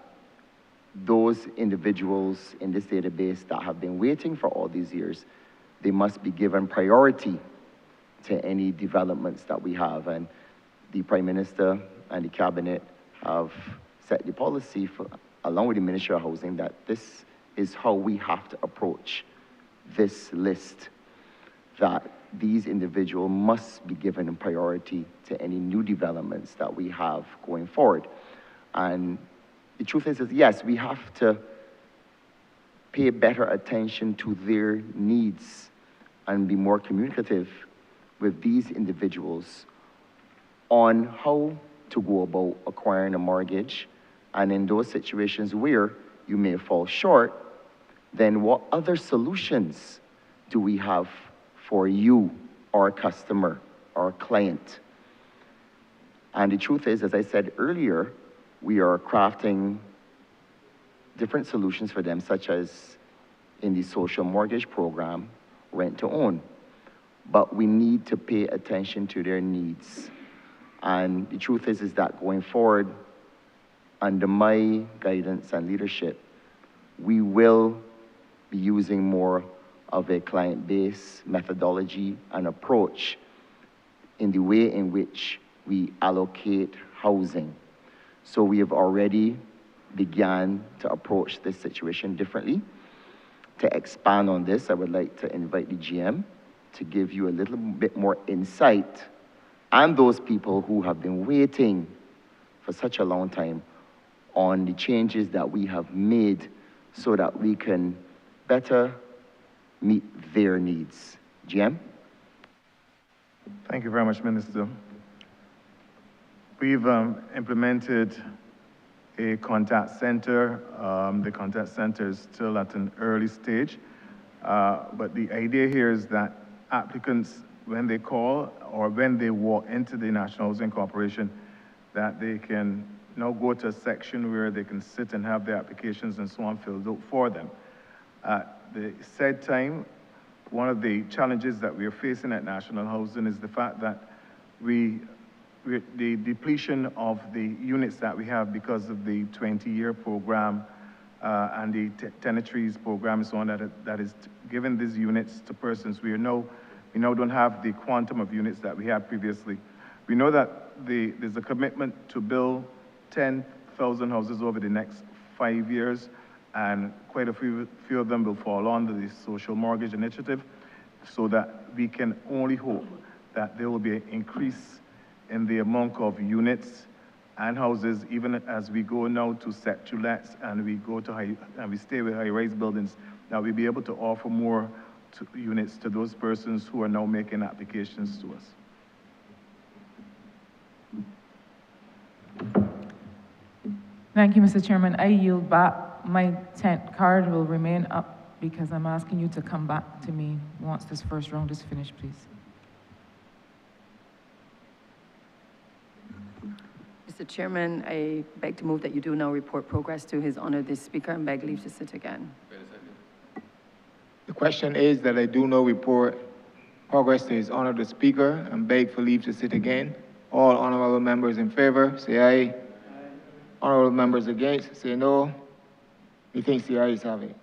those individuals in this database that have been waiting for all these years, they must be given priority to any developments that we have. And the Prime Minister and the Cabinet have set the policy for, along with the Ministry of Housing, that this is how we have to approach this list, that these individuals must be given priority to any new developments that we have going forward. And the truth is yes, we have to pay better attention to their needs and be more communicative with these individuals on how to go about acquiring a mortgage. And in those situations where you may fall short, then what other solutions do we have for you, our customer, our client? And the truth is, as I said earlier, we are crafting different solutions for them, such as in the social mortgage program, rent to own. But we need to pay attention to their needs. And the truth is that going forward, under my guidance and leadership, we will be using more of a client-based methodology and approach in the way in which we allocate housing. So we have already began to approach this situation differently. To expand on this, I would like to invite the GM to give you a little bit more insight, and those people who have been waiting for such a long time, on the changes that we have made so that we can better meet their needs. GM? Thank you very much, Minister. We've implemented a contact center. The contact center is still at an early stage, but the idea here is that applicants, when they call or when they walk into the National Housing Corporation, that they can now go to a section where they can sit and have their applications and so on filled out for them. At the said time, one of the challenges that we are facing at National Housing is the fact that the depletion of the units that we have because of the 20-year program and the tenantries program and so on that is giving these units to persons. We now don't have the quantum of units that we had previously. We know that there's a commitment to build 10,000 houses over the next 5 years, and quite a few of them will fall under the social mortgage initiative, so that we can only hope that there will be an increase in the amount of units and houses, even as we go now to set-to-lets and we go to and we stay with high-rise buildings, that we'll be able to offer more units to those persons who are now making applications to us. Thank you, Mr. Chairman. I yield back. My tent card will remain up because I'm asking you to come back to me once this first round is finished, please. Mr. Chairman, I beg to move that you do now report progress to His Honor the Speaker and beg leave to sit again. The question is that I do no report progress to His Honor the Speaker and beg for leave to sit again. All honorable members in favor, say aye. Honorable members against, say no. Methinks the ayes have it.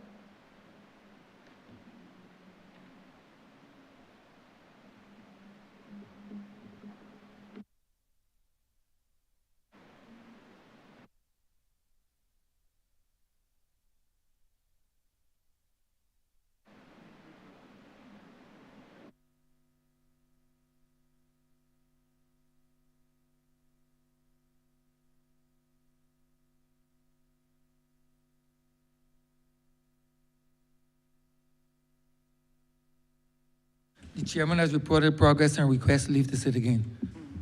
The chairman has reported progress and requests leave to sit again.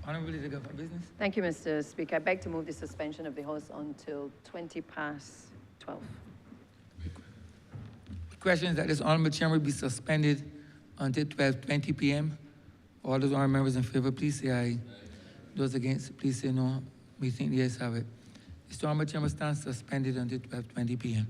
Honorable Leader of Business. Thank you, Mr. Speaker. I beg to move the suspension of the House until 20 past 12. The question is that this honorable chamber be suspended until 12:20 p.m. All those honorable members in favor, please say aye. Those against, please say no. We think the ayes have it. This honorable chamber stands suspended until 12:20 p.m.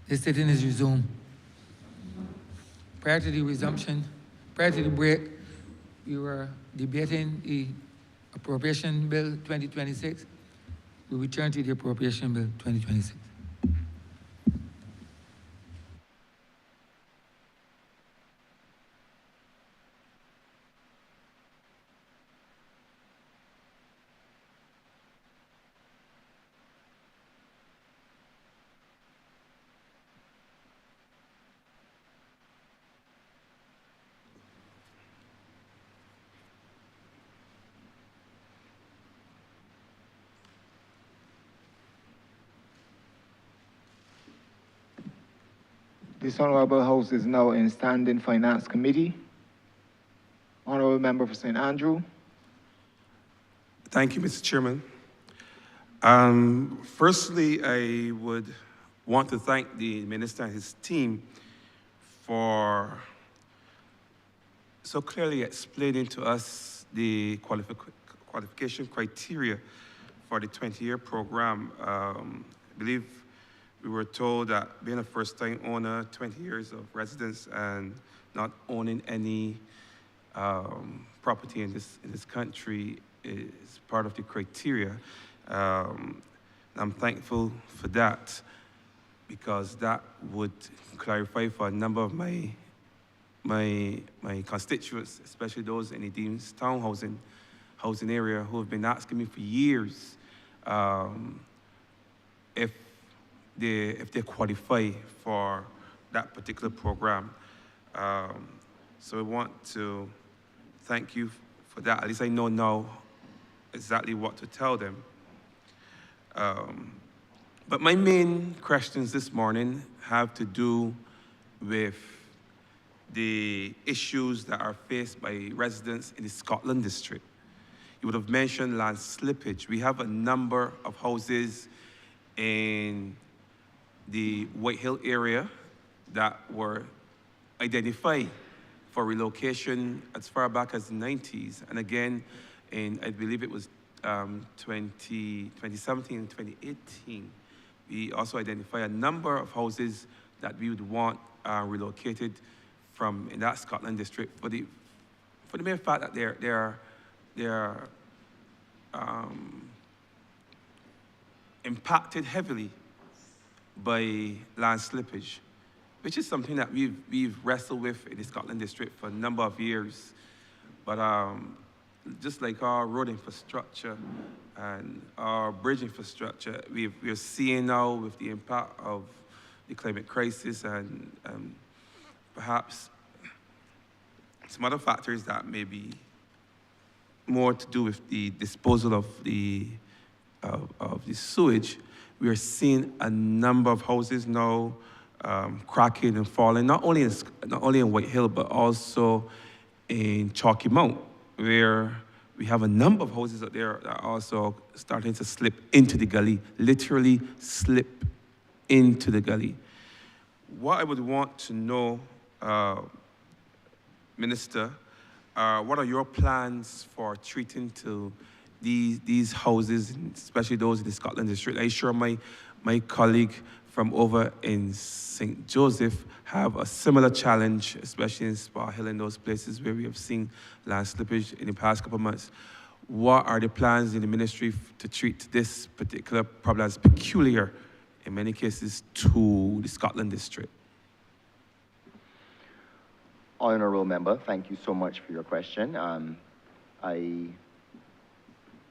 The sitting is resumed. Prior to the break, we were debating the Appropriation Bill 2026. We return to the Appropriation Bill 2026. This Honourable House is now in Standing Finance Committee. Honourable Member for St. Andrew. Thank you, Mr. Chairman. Firstly, I would want to thank the Minister and his team for so clearly explaining to us the qualification criteria for the 20-year program. I believe we were told that being a first-time owner, 20 years of residence, and not owning any property in this country is part of the criteria. I'm thankful for that, because that would clarify for a number of my constituents, especially those in the Dean's Town housing area, who have been asking me for years if they qualify for that particular program. So I want to thank you for that. At least I know now exactly what to tell them. But my main questions this morning have to do with the issues that are faced by residents in the Scotland district. You would have mentioned land slippage. We have a number of houses in the White Hill area that were identified for relocation as far back as the 90s. And again, I believe it was 2017 and 2018, we also identified a number of houses that we would want relocated from in that Scotland district for the mere fact that they're impacted heavily by land slippage, which is something that we've wrestled with in the Scotland district for a number of years. But just like our road infrastructure and our bridge infrastructure, we're seeing now with the impact of the climate crisis and perhaps some other factors that may be more to do with the disposal of the sewage, we are seeing a number of houses now cracking and falling, not only in White Hill, but also in Chalky Mount, where we have a number of houses out there that are also starting to slip into the gully, literally slip into the gully. What I would want to know, Minister, what are your plans for treating to these houses, especially those in the Scotland district? I'm sure my colleague from over in St. Joseph have a similar challenge, especially in Spa Hill and those places where we have seen land slippage in the past couple of months. What are the plans in the ministry to treat this particular problem as peculiar, in many cases, to the Scotland district? Honourable Member, thank you so much for your question.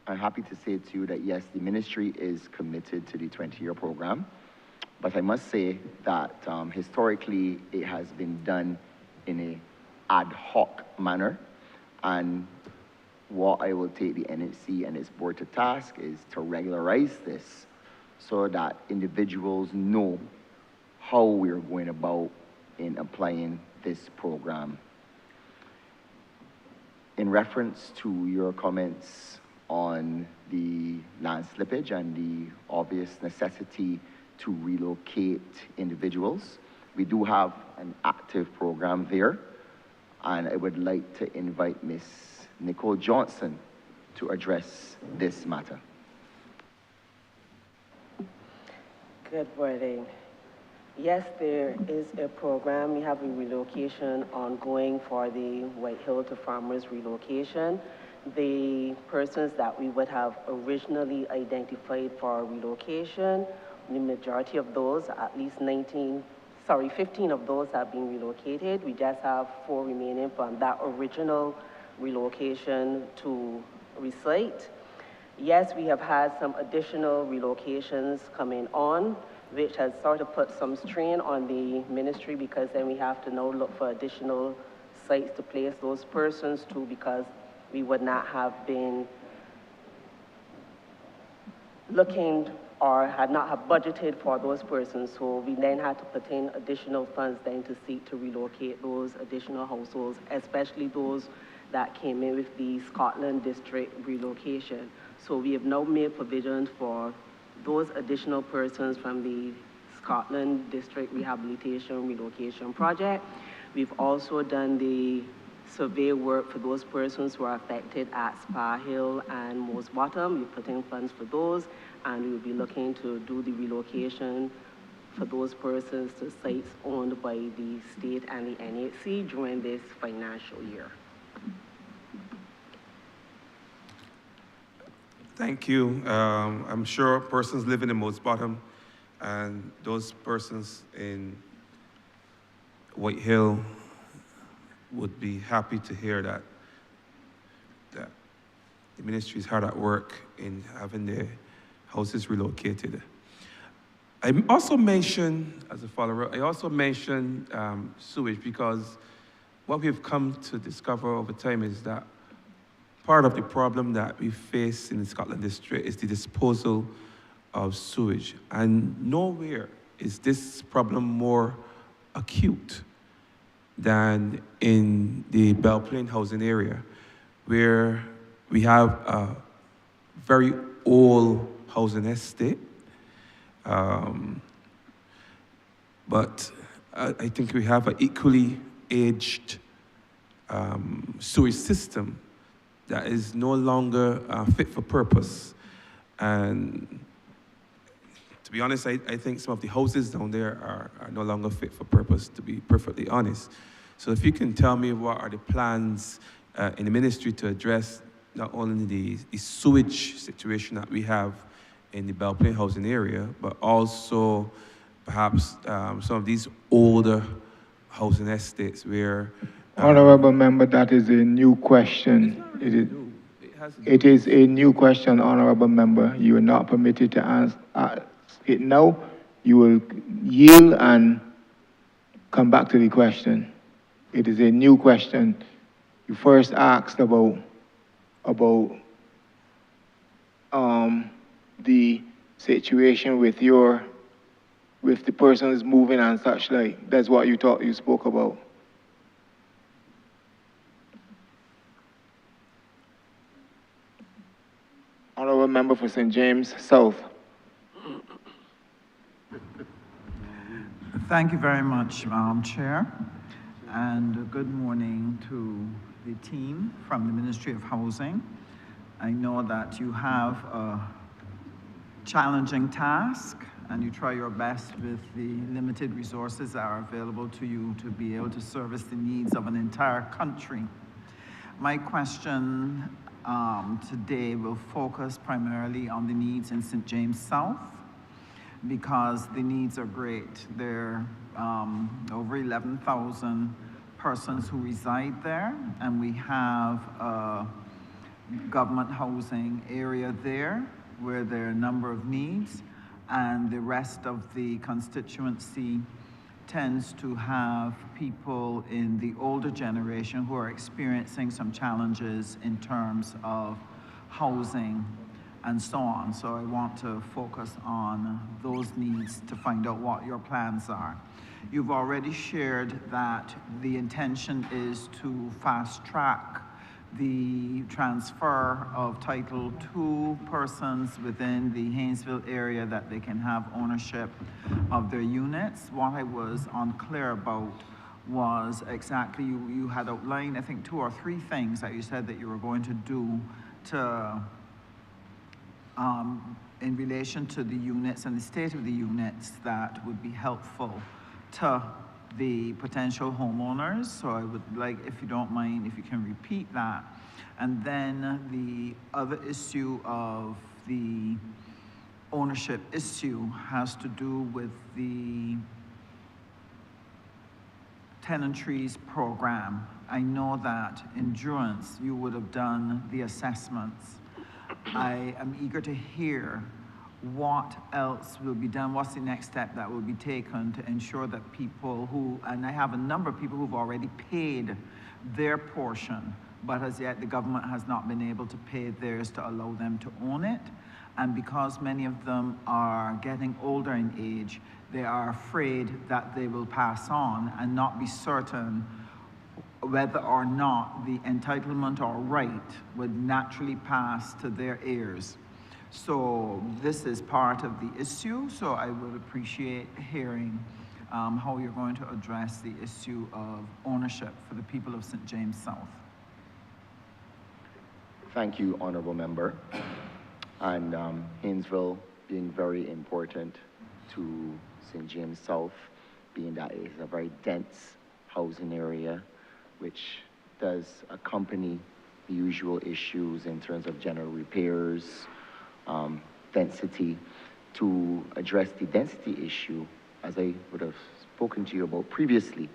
I'm happy to say to you that yes, the ministry is committed to the 20-year program, but I must say that historically it has been done in an ad hoc manner, and what I will take the NHC and its board to task is to regularize this so that individuals know how we're going about in applying this program. In reference to your comments on the land slippage and the obvious necessity to relocate individuals, we do have an active program there, and I would like to invite Ms. Nicole Johnson to address this matter. Good morning. Yes, there is a program. We have a relocation ongoing for the White Hill to Farmers relocation. The persons that we would have originally identified for relocation, the majority of those, at least 15 of those have been relocated. We just have 4 remaining from that original relocation to recite. Yes, we have had some additional relocations coming on, which has sort of put some strain on the ministry, because then we have to now look for additional sites to place those persons to, because we would not have been looking or had not have budgeted for those persons. So we then had to put in additional funds then to seek to relocate those additional households, especially those that came in with the Scotland district relocation. So we have now made provisions for those additional persons from the Scotland District Rehabilitation Relocation Project. We've also done the survey work for those persons who are affected at Spa Hill and Moose Bottom. We've put in funds for those, and we'll be looking to do the relocation for those persons to sites owned by the state and the NHC during this financial year. Thank you. I'm sure persons living in Moose Bottom and those persons in White Hill would be happy to hear that the ministry is hard at work in having their houses relocated. I also mentioned, as a follower, sewage, because what we've come to discover over time is that part of the problem that we face in the Scotland district is the disposal of sewage. And nowhere is this problem more acute than in the Belle Plaine housing area, where we have a very old housing estate. But I think we have an equally aged sewage system that is no longer fit for purpose. And to be honest, I think some of the houses down there are no longer fit for purpose, to be perfectly honest. So if you can tell me what are the plans in the ministry to address not only the sewage situation that we have in the Belle Plaine housing area, but also perhaps some of these older housing estates where Honourable member, that is a new question. It is a new question, honourable member. You are not permitted to ask it now. You will yield and come back to the question. It is a new question. You first asked about the situation with the persons moving and such like. That's what you spoke about. Honourable member for St. James South. Thank you very much, Chair, and good morning to the team from the Ministry of Housing. I know that you have a challenging task and you try your best with the limited resources that are available to you to be able to service the needs of an entire country. My question today will focus primarily on the needs in St. James South, because the needs are great. There are over 11,000 persons who reside there, and we have a government housing area there where there are a number of needs, and the rest of the constituency tends to have people in the older generation who are experiencing some challenges in terms of housing and so on. So I want to focus on those needs to find out what your plans are. You've already shared that the intention is to fast track the transfer of Title II persons within the Haynesville area, that they can have ownership of their units. What I was unclear about was exactly, you had outlined, I think, 2 or 3 things that you said that you were going to do to in relation to the units and the state of the units that would be helpful to the potential homeowners. So I would like, if you don't mind, if you can repeat that. And then the other issue of the ownership issue has to do with the tenantries program. I know that Endurance, you would have done the assessments. I am eager to hear what else will be done, what's the next step that will be taken to ensure that people who, and I have a number of people who've already paid their portion, but as yet the government has not been able to pay theirs to allow them to own it. And because many of them are getting older in age, they are afraid that they will pass on and not be certain whether or not the entitlement or right would naturally pass to their heirs. So this is part of the issue, so I would appreciate hearing how you're going to address the issue of ownership for the people of St. James South. Thank you, Honourable Member. And Haynesville being very important to St. James South, being that it is a very dense housing area, which does accompany the usual issues in terms of general repairs, density. To address the density issue, as I would have spoken to you about previously,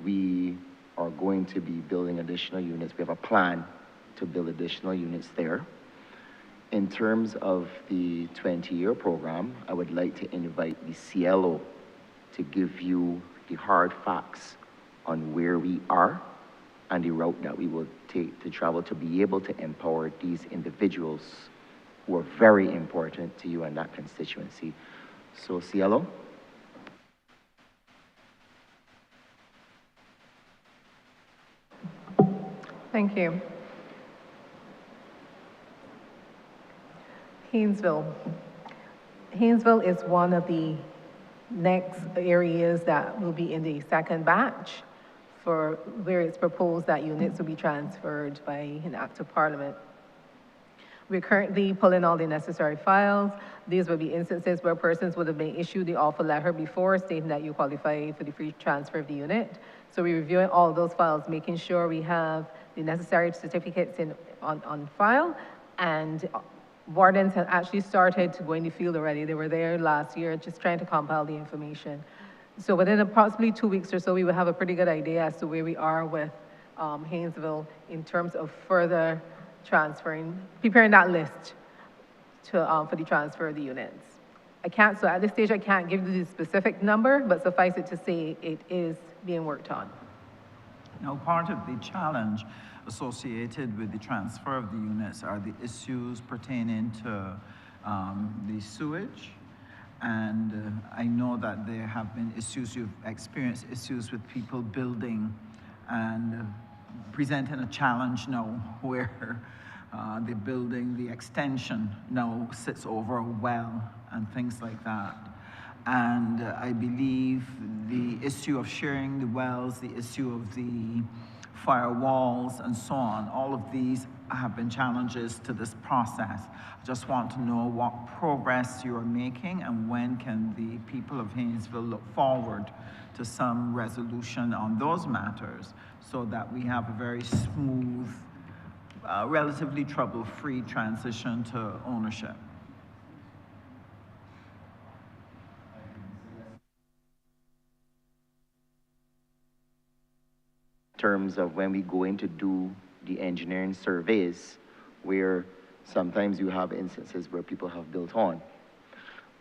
we are going to be building additional units. We have a plan to build additional units there. In terms of the 20-year program, I would like to invite the CLO to give you the hard facts on where we are and the route that we will take to travel to be able to empower these individuals who are very important to you and that constituency. So, CLO. Thank you. Haynesville. Haynesville is one of the next areas that will be in the second batch for where it's proposed that units will be transferred by an act of parliament. We're currently pulling all the necessary files. These will be instances where persons would have been issued the offer letter before stating that you qualify for the free transfer of the unit. So we're reviewing all of those files, making sure we have the necessary certificates on file, and wardens have actually started to go in the field already. They were there last year just trying to compile the information. So within approximately 2 weeks or so, we will have a pretty good idea as to where we are with Haynesville in terms of further transferring, preparing that list to, for the transfer of the units. So at this stage, I can't give you the specific number, but suffice it to say it is being worked on. Now, part of the challenge associated with the transfer of the units are the issues pertaining to the sewage. And I know that there have been issues, you've experienced issues with people building and presenting a challenge now where the building, the extension now sits over a well and things like that. And I believe the issue of sharing the wells, the issue of the firewalls and so on, all of these have been challenges to this process. I just want to know what progress you are making and when can the people of Haynesville look forward to some resolution on those matters so that we have a very smooth, relatively trouble-free transition to ownership. Terms of when we go in to do the engineering surveys, where sometimes you have instances where people have built on.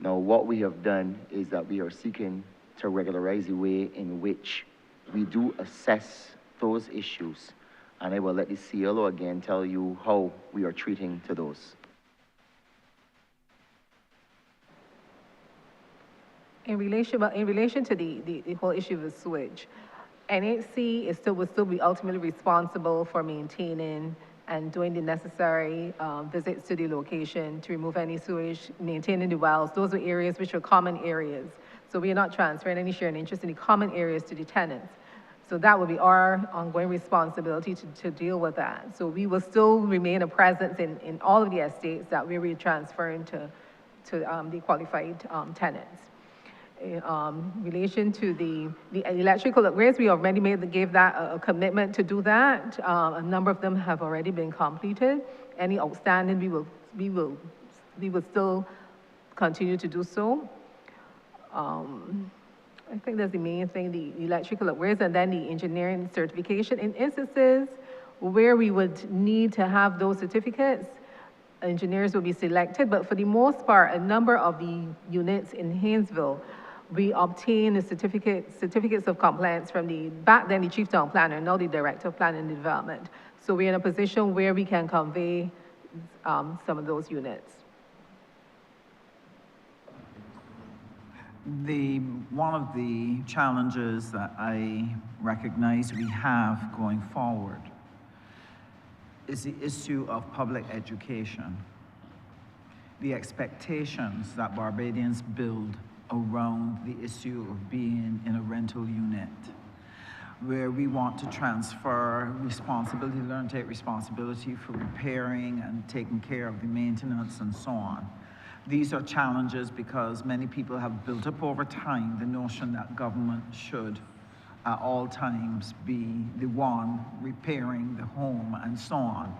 Now, what we have done is that we are seeking to regularize the way in which we do assess those issues. And I will let the CLO again tell you how we are treating to those. In relation to the whole issue of the sewage, NHC will still be ultimately responsible for maintaining and doing the necessary visits to the location to remove any sewage, maintaining the wells. Those are areas which are common areas. So we are not transferring any share and interest in the common areas to the tenants. So that will be our ongoing responsibility to deal with that. So we will still remain a presence in all of the estates that we are transferring to the qualified tenants. In relation to the electrical upgrades, we already gave that a commitment to do that. A number of them have already been completed. Any outstanding, we will still continue to do so. I think that's the main thing, the electrical upgrades, and then the engineering certification. In instances where we would need to have those certificates, engineers will be selected, but for the most part, a number of the units in Haynesville, we obtain the certificates of compliance from back then the chief town planner, now the director of planning and development. So we're in a position where we can convey some of those units. One of the challenges that I recognize we have going forward is the issue of public education. The expectations that Barbadians build around the issue of being in a rental unit, where we want to transfer responsibility, learn to take responsibility for repairing and taking care of the maintenance and so on. These are challenges because many people have built up over time the notion that government should at all times be the one repairing the home and so on.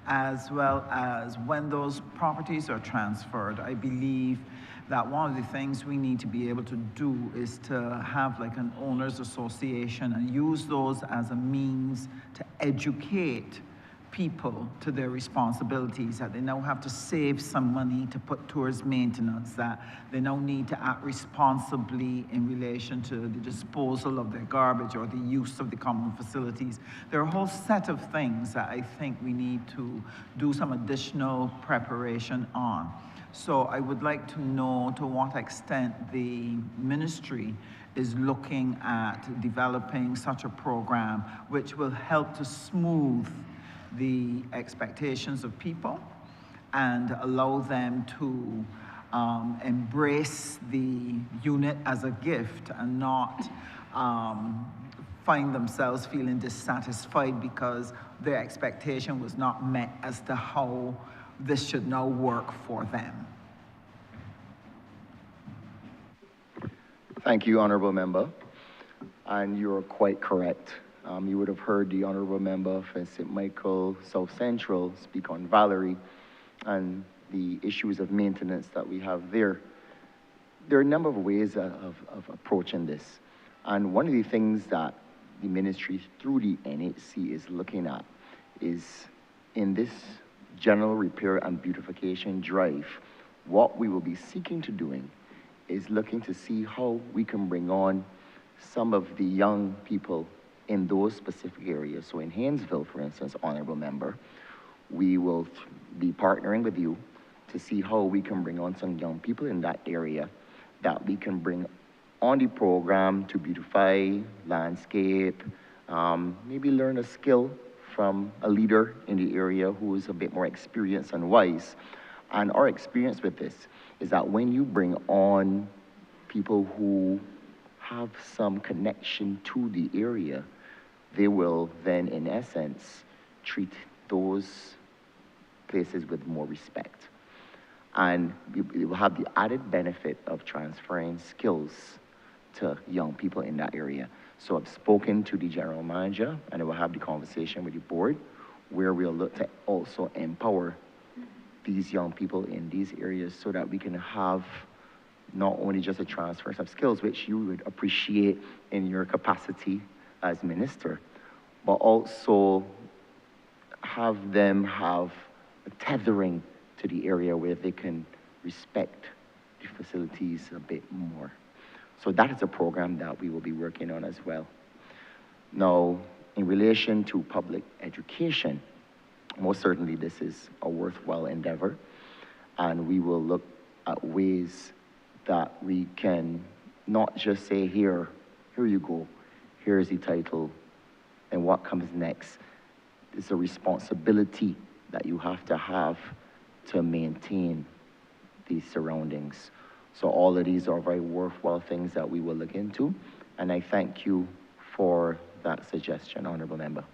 As well as when those properties are transferred, I believe that one of the things we need to be able to do is to have like an owners association and use those as a means to educate people to their responsibilities, that they now have to save some money to put towards maintenance, that they now need to act responsibly in relation to the disposal of their garbage or the use of the common facilities. There are a whole set of things that I think we need to do some additional preparation on. So I would like to know to what extent the ministry is looking at developing such a program which will help to smooth the expectations of people and allow them to embrace the unit as a gift and not find themselves feeling dissatisfied because their expectation was not met as to how this should now work for them. Thank you, Honourable Member. And you're quite correct. You would have heard the Honourable Member for St. Michael South Central speak on Valerie and the issues of maintenance that we have there. There are a number of ways of approaching this. And one of the things that the ministry through the NHC is looking at is in this general repair and beautification drive, what we will be seeking to doing is looking to see how we can bring on some of the young people in those specific areas. So in Haynesville, for instance, Honourable Member, we will be partnering with you to see how we can bring on some young people in that area that we can bring on the program to beautify, landscape, maybe learn a skill from a leader in the area who is a bit more experienced and wise. And our experience with this is that when you bring on people who have some connection to the area, they will then, in essence, treat those places with more respect. And we will have the added benefit of transferring skills to young people in that area. So I've spoken to the general manager, and I will have the conversation with the board, where we'll look to also empower these young people in these areas so that we can have not only just a transfer of skills, which you would appreciate in your capacity as minister, but also have them have a tethering to the area where they can respect the facilities a bit more. So that is a program that we will be working on as well. Now, in relation to public education, most certainly this is a worthwhile endeavor, and we will look at ways that we can not just say, here you go, here's the title, and what comes next. It's a responsibility that you have to maintain these surroundings. So all of these are very worthwhile things that we will look into, and I thank you for that suggestion, Honourable Member.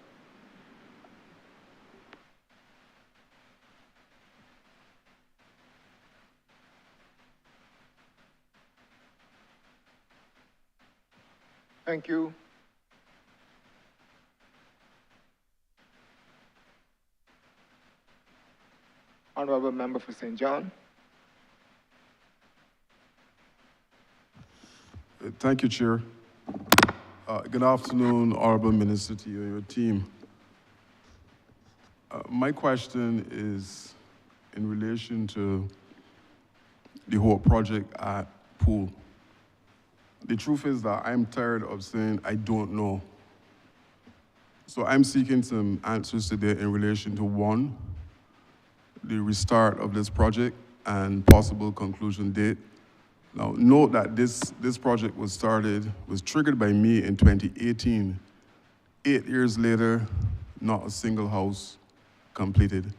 Thank you. Honourable Member for St. John. Thank you, Chair. Good afternoon, Honourable Minister, to you and your team. My question is in relation to the whole project at Pool. The truth is that I'm tired of saying I don't know. So I'm seeking some answers today in relation to one, the restart of this project and possible conclusion date. Now, note that this project was triggered by me in 2018. 8 years later, not a single house completed.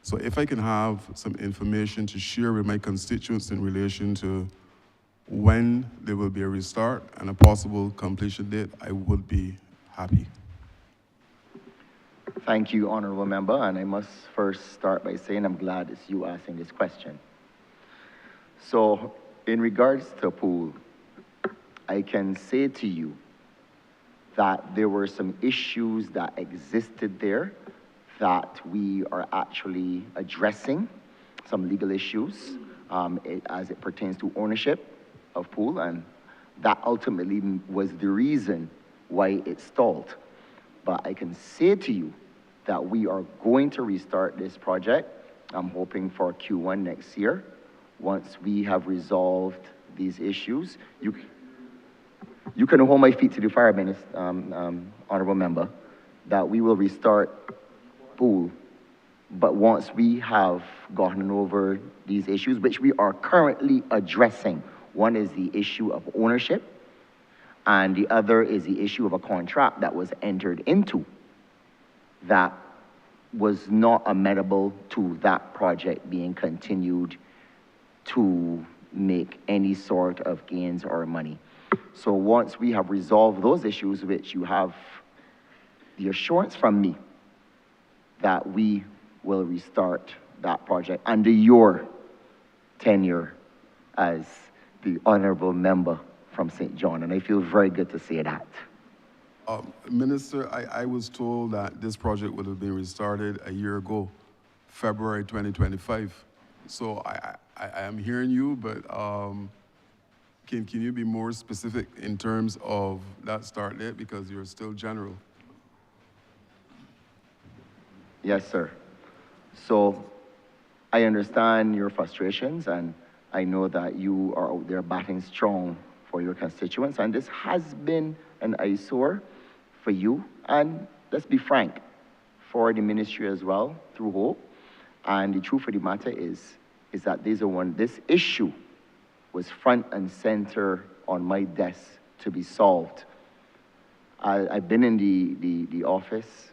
So if I can have some information to share with my constituents in relation to when there will be a restart and a possible completion date, I would be happy. Thank you, Honourable Member, and I must first start by saying I'm glad it's you asking this question. So, in regards to Pool, I can say to you that there were some issues that existed there that we are actually addressing, some legal issues as it pertains to ownership of Pool, and that ultimately was the reason why it stalled. But I can say to you that we are going to restart this project. I'm hoping for Q1 next year. Once we have resolved these issues, you can hold my feet to the fire, Honourable Member, that we will restart Pool. But once we have gotten over these issues, which we are currently addressing, one is the issue of ownership, and the other is the issue of a contract that was entered into that was not amenable to that project being continued to make any sort of gains or money. So once we have resolved those issues, which you have the assurance from me that we will restart that project under your tenure as the Honourable Member from St. John, and I feel very good to say that. Minister, I was told that this project would have been restarted a year ago, February 2025. So I am hearing you, but can you be more specific in terms of that start date, because you're still general? Yes, sir. So I understand your frustrations, and I know that you are out there batting strong for your constituents, and this has been an eyesore for you, and let's be frank, for the ministry as well, through Hope. And the truth of the matter is that this issue was front and center on my desk to be solved. I've been in the office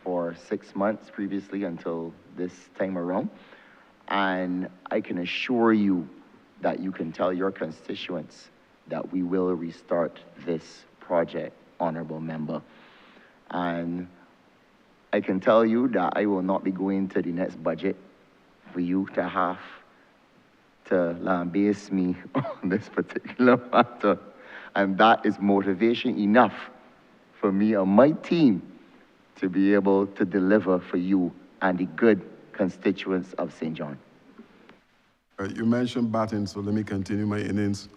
for 6 months previously until this time around, and I can assure you that you can tell your constituents that we will restart this project, Honourable Member. And I can tell you that I will not be going to the next budget for you to have to lambaste me on this particular matter. And that is motivation enough for me and my team to be able to deliver for you and the good constituents of St. John. You mentioned batting, so let me continue my innings.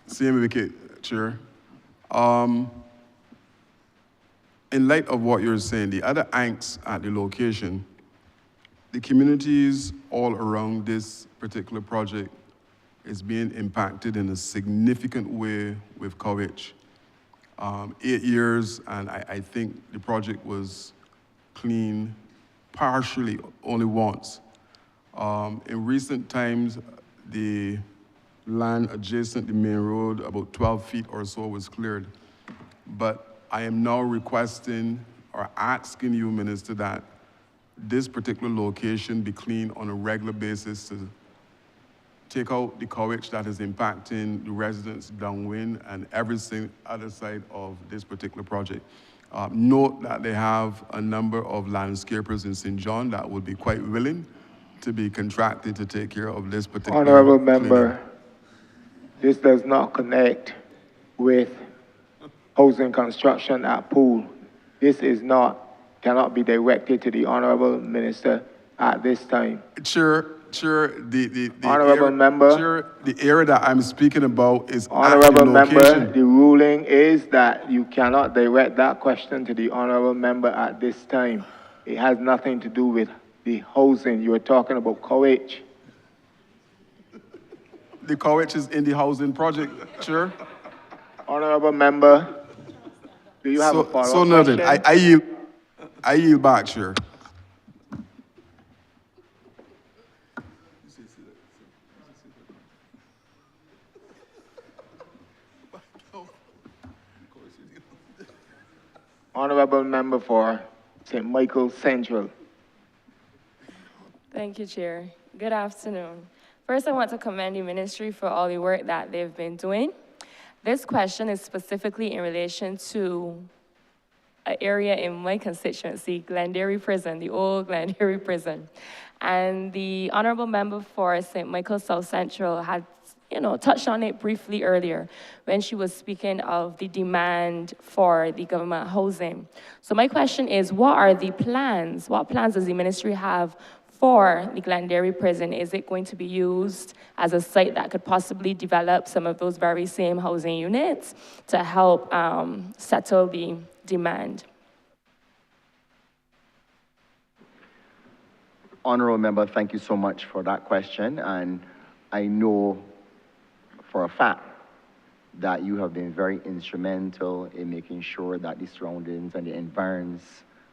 Same wicket, Chair. In light of what you're saying, the other angst at the location, the communities all around this particular project is being impacted in a significant way with coverage. 8 years, and I think the project was clean partially only once. In recent times, the land adjacent to the main road, about 12 feet or so, was cleared. But I am now requesting or asking you, Minister, that this particular location be cleaned on a regular basis to take out the coverage that is impacting the residents downwind and everything other side of this particular project. Note that they have a number of landscapers in St. John that would be quite willing to be contracted to take care of this particular Honourable cleaning. Member, this does not connect with housing construction at Pool. This cannot be directed to the Honourable Minister at this time. Chair, Honourable Member. Chair, the area that I'm speaking about is at Honourable the Member, location. the ruling is that you cannot direct that question to the Honourable Member at this time. It has nothing to do with the housing. You were talking about Coach. The Coach is in the housing project, Chair. Honourable Member, do you have a follow-up So noted. question? I yield back, Chair. Honourable Member for St. Michael Central. Thank you, Chair. Good afternoon. First, I want to commend the ministry for all the work that they've been doing. This question is specifically in relation to an area in my constituency, Glenderry Prison, the old Glenderry Prison. And the Honourable Member for St. Michael South Central had touched on it briefly earlier when she was speaking of the demand for the government housing. So my question is, what are the plans? What plans does the ministry have for the Glenderry Prison? Is it going to be used as a site that could possibly develop some of those very same housing units to help settle the demand? Honourable Member, thank you so much for that question. And I know for a fact that you have been very instrumental in making sure that the surroundings and the environs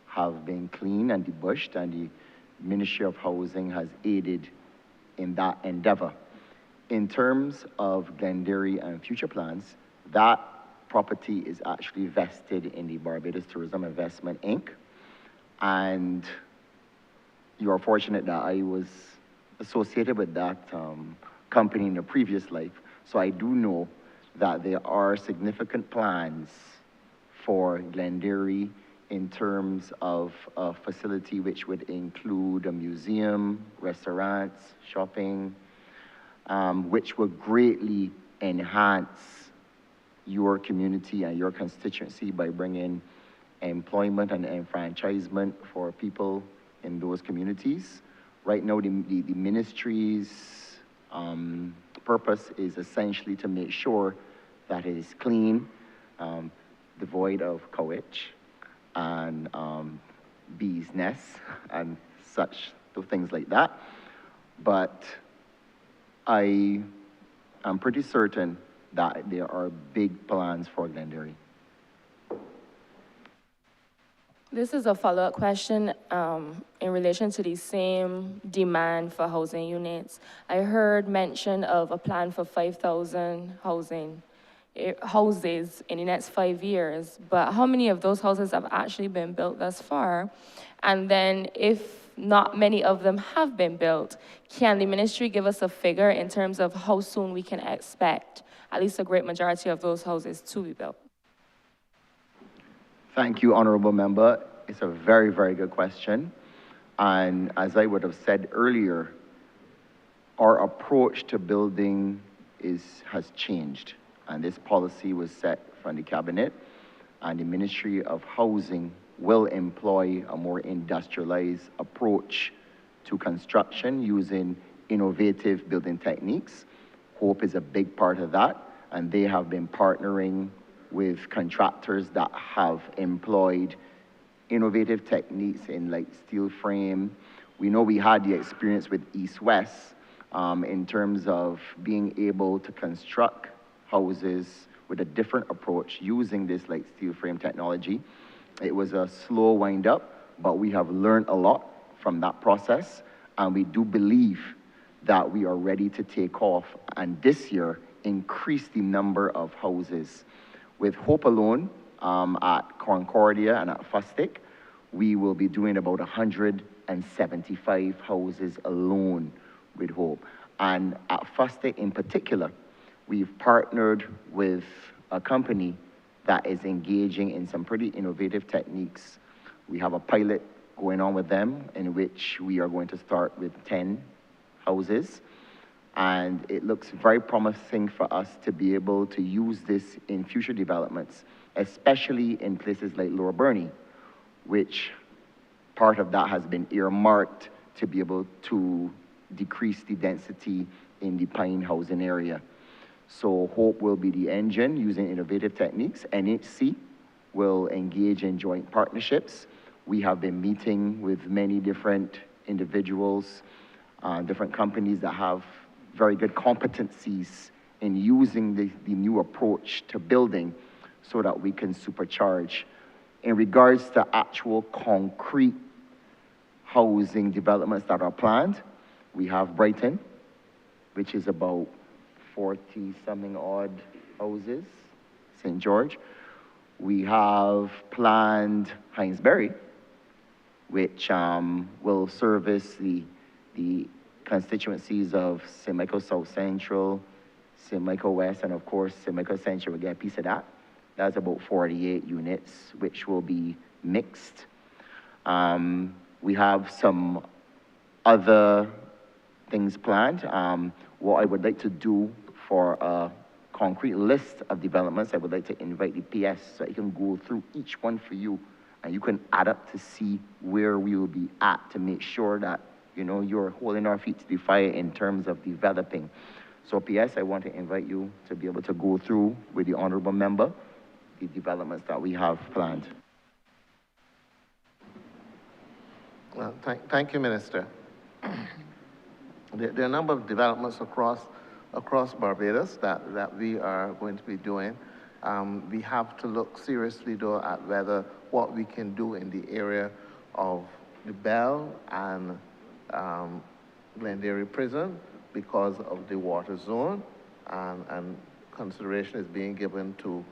have been clean and debushed, and the Ministry of Housing has aided in that endeavor. In terms of Glenderry and future plans, that property is actually vested in the Barbados Tourism Investment, Inc. And you are fortunate that I was associated with that company in a previous life. So I do know that there are significant plans for Glenderry in terms of a facility which would include a museum, restaurants, shopping, which would greatly enhance your community and your constituency by bringing employment and enfranchisement for people in those communities. Right now, the ministry's purpose is essentially to make sure that it is clean, devoid of coach and bees' nests and such things like that. But I am pretty certain that there are big plans for Glenderry. This is a follow-up question in relation to the same demand for housing units. I heard mention of a plan for 5,000 houses in the next 5 years, but how many of those houses have actually been built thus far? And then if not many of them have been built, can the ministry give us a figure in terms of how soon we can expect at least a great majority of those houses to be built? Thank you, Honourable Member. It's a very, very good question. And as I would have said earlier, our approach to building has changed. And this policy was set from the Cabinet, and the Ministry of Housing will employ a more industrialized approach to construction using innovative building techniques. HOPE is a big part of that, and they have been partnering with contractors that have employed innovative techniques in like steel frame. We know we had the experience with East West in terms of being able to construct houses with a different approach using this like steel frame technology. It was a slow wind up, but we have learned a lot from that process, and we do believe that we are ready to take off, and this year increase the number of houses. With HOPE alone, at Concordia and at Fustic, we will be doing about 175 houses alone with HOPE. And at Fustic in particular, we've partnered with a company that is engaging in some pretty innovative techniques. We have a pilot going on with them in which we are going to start with 10 houses. And it looks very promising for us to be able to use this in future developments, especially in places like Lower Burney, which part of that has been earmarked to be able to decrease the density in the Pine housing area. So HOPE will be the engine using innovative techniques. NHC will engage in joint partnerships. We have been meeting with many different individuals, different companies that have very good competencies in using the new approach to building so that we can supercharge. In regards to actual concrete housing developments that are planned, we have Brighton, which is about 40-something odd houses, St. George. We have planned Hinesbury, which will service the constituencies of St. Michael South Central, St. Michael West, and of course, St. Michael Central will get a piece of that. That's about 48 units, which will be mixed. We have some other things planned. What I would like to do for a concrete list of developments, I would like to invite the PS so I can go through each one for you and you can add up to see where we will be at to make sure that, you know, you're holding our feet to the fire in terms of developing. So PS, I want to invite you to be able to go through with the honorable member the developments that we have planned. Well, thank you, Minister. There are a number of developments across Barbados that we are going to be doing. We have to look seriously, though, at whether what we can do in the area of the Bell and Glenderry Prison because of the water zone, and consideration is being given to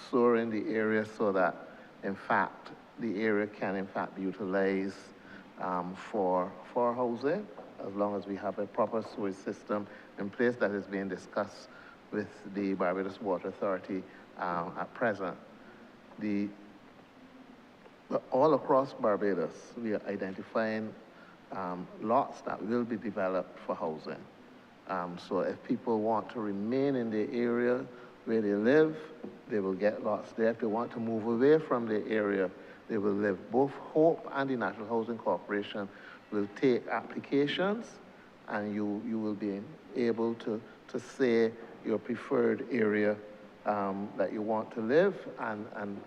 sewer the area so that, in fact, the area can, in fact, be utilized for housing, as long as we have a proper sewage system in place that is being discussed with the Barbados Water Authority at present. All across Barbados, we are identifying lots that will be developed for housing. So if people want to remain in the area where they live, they will get lots there. If they want to move away from the area, they will live. Both HOPE and the National Housing Corporation will take applications, and you will be able to say your preferred area that you want to live, and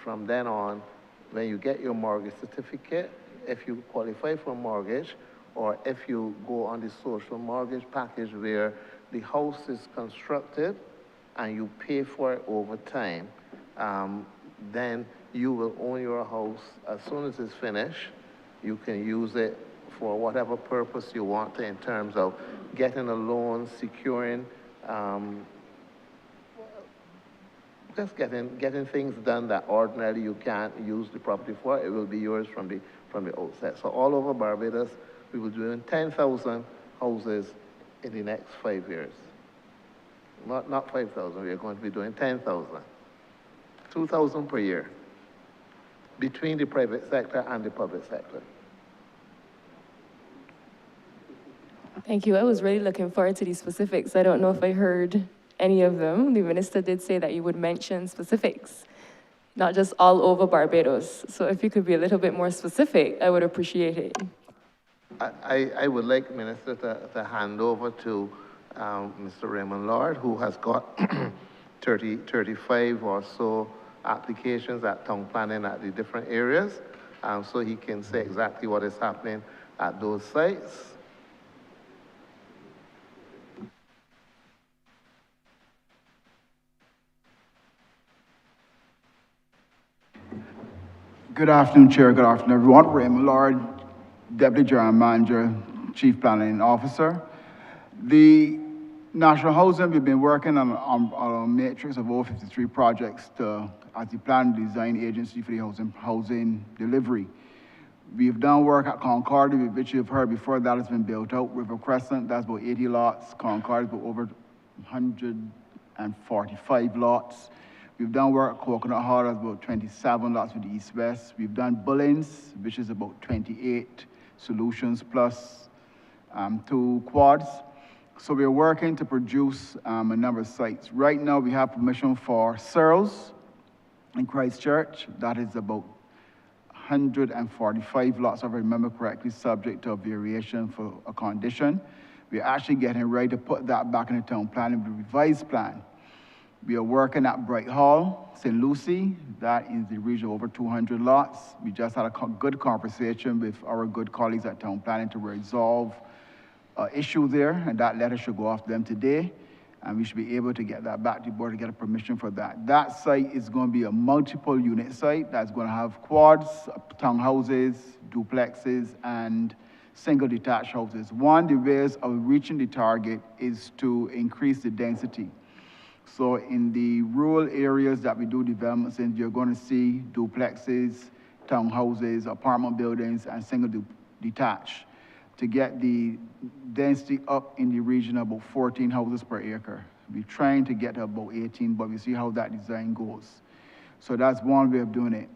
from then on, when you get your mortgage certificate, if you qualify for a mortgage, or if you go on the social mortgage package where the house is constructed and you pay for it over time, then you will own your house as soon as it's finished. You can use it for whatever purpose you want to in terms of getting a loan, securing, just getting things done that ordinarily you can't use the property for. It will be yours from the outset. So all over Barbados, we will be doing 10,000 houses in the next 5 years. Not 5,000, we are going to be doing 10,000. 2,000 per year between the private sector and the public sector. Thank you. I was really looking forward to these specifics. I don't know if I heard any of them. The minister did say that you would mention specifics, not just all over Barbados. So if you could be a little bit more specific, I would appreciate it. I would like, Minister, to hand over to Mr. Raymond Lord, who has got 35 or so applications at town planning at the different areas, so he can say exactly what is happening at those sites. Good afternoon, Chair. Good afternoon, everyone. Raymond Lord, Deputy General Manager, Chief Planning Officer. The National Housing, we've been working on a matrix of over 53 projects as the plan design agency for the housing delivery. We've done work at Concordia, which you've heard before. That has been built out. River Crescent, that's about 80 lots. Concordia is about over 145 lots. We've done work at Coconut Hall, that's about 27 lots with the East-West. We've done Bullins, which is about 28 solutions plus 2 quads. So we're working to produce a number of sites. Right now, we have permission for Searles in Christchurch. That is about 145 lots, if I remember correctly, subject to a variation for a condition. We're actually getting ready to put that back in the town plan, in the revised plan. We are working at Bright Hall, St. Lucie. That is the region of over 200 lots. We just had a good conversation with our good colleagues at town planning to resolve issue there, and that letter should go off to them today, and we should be able to get that back to the board to get a permission for that. That site is going to be a multiple unit site that's going to have quads, townhouses, duplexes, and single detached houses. One of the ways of reaching the target is to increase the density. So in the rural areas that we do developments in, you're going to see duplexes, townhouses, apartment buildings, and single detached, to get the density up in the region of about 14 houses per acre. We're trying to get to about 18, but we see how that design goes. So that's one way of doing it.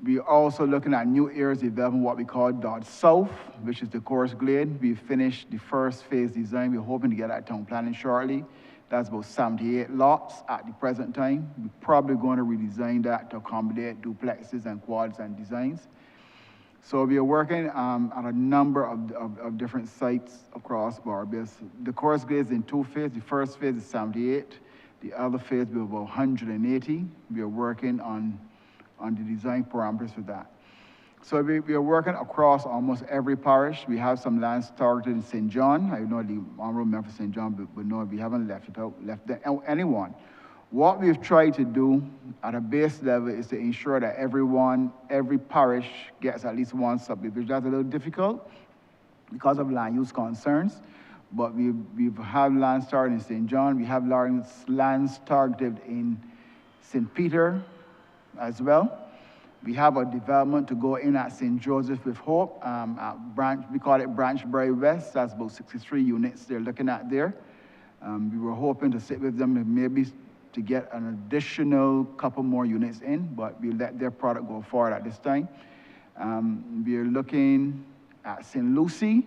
We're also looking at new areas development, what we call Dodge South, which is the Course Glade. We finished the first phase design. We're hoping to get that town planning shortly. That's about 78 lots at the present time. We're probably going to redesign that to accommodate duplexes and quads and designs. So we are working on a number of different sites across Barbados. The Course Glade is in two phases. The first phase is 78. The other phase will be about 180. We are working on the design parameters for that. So we are working across almost every parish. We have some lands targeted in St. John. I know the Honourable Member for St. John, but no, we haven't left anyone. What we've tried to do at a base level is to ensure that every parish gets at least one subdivision. That's a little difficult because of land use concerns, but we have lands targeted in St. John. We have lands targeted in St. Peter as well. We have a development to go in at St. Joseph with Hope, we call it Branchbury West. That's about 63 units they're looking at there. We were hoping to sit with them and maybe to get an additional couple more units in, but we let their product go forward at this time. We're looking at St. Lucie.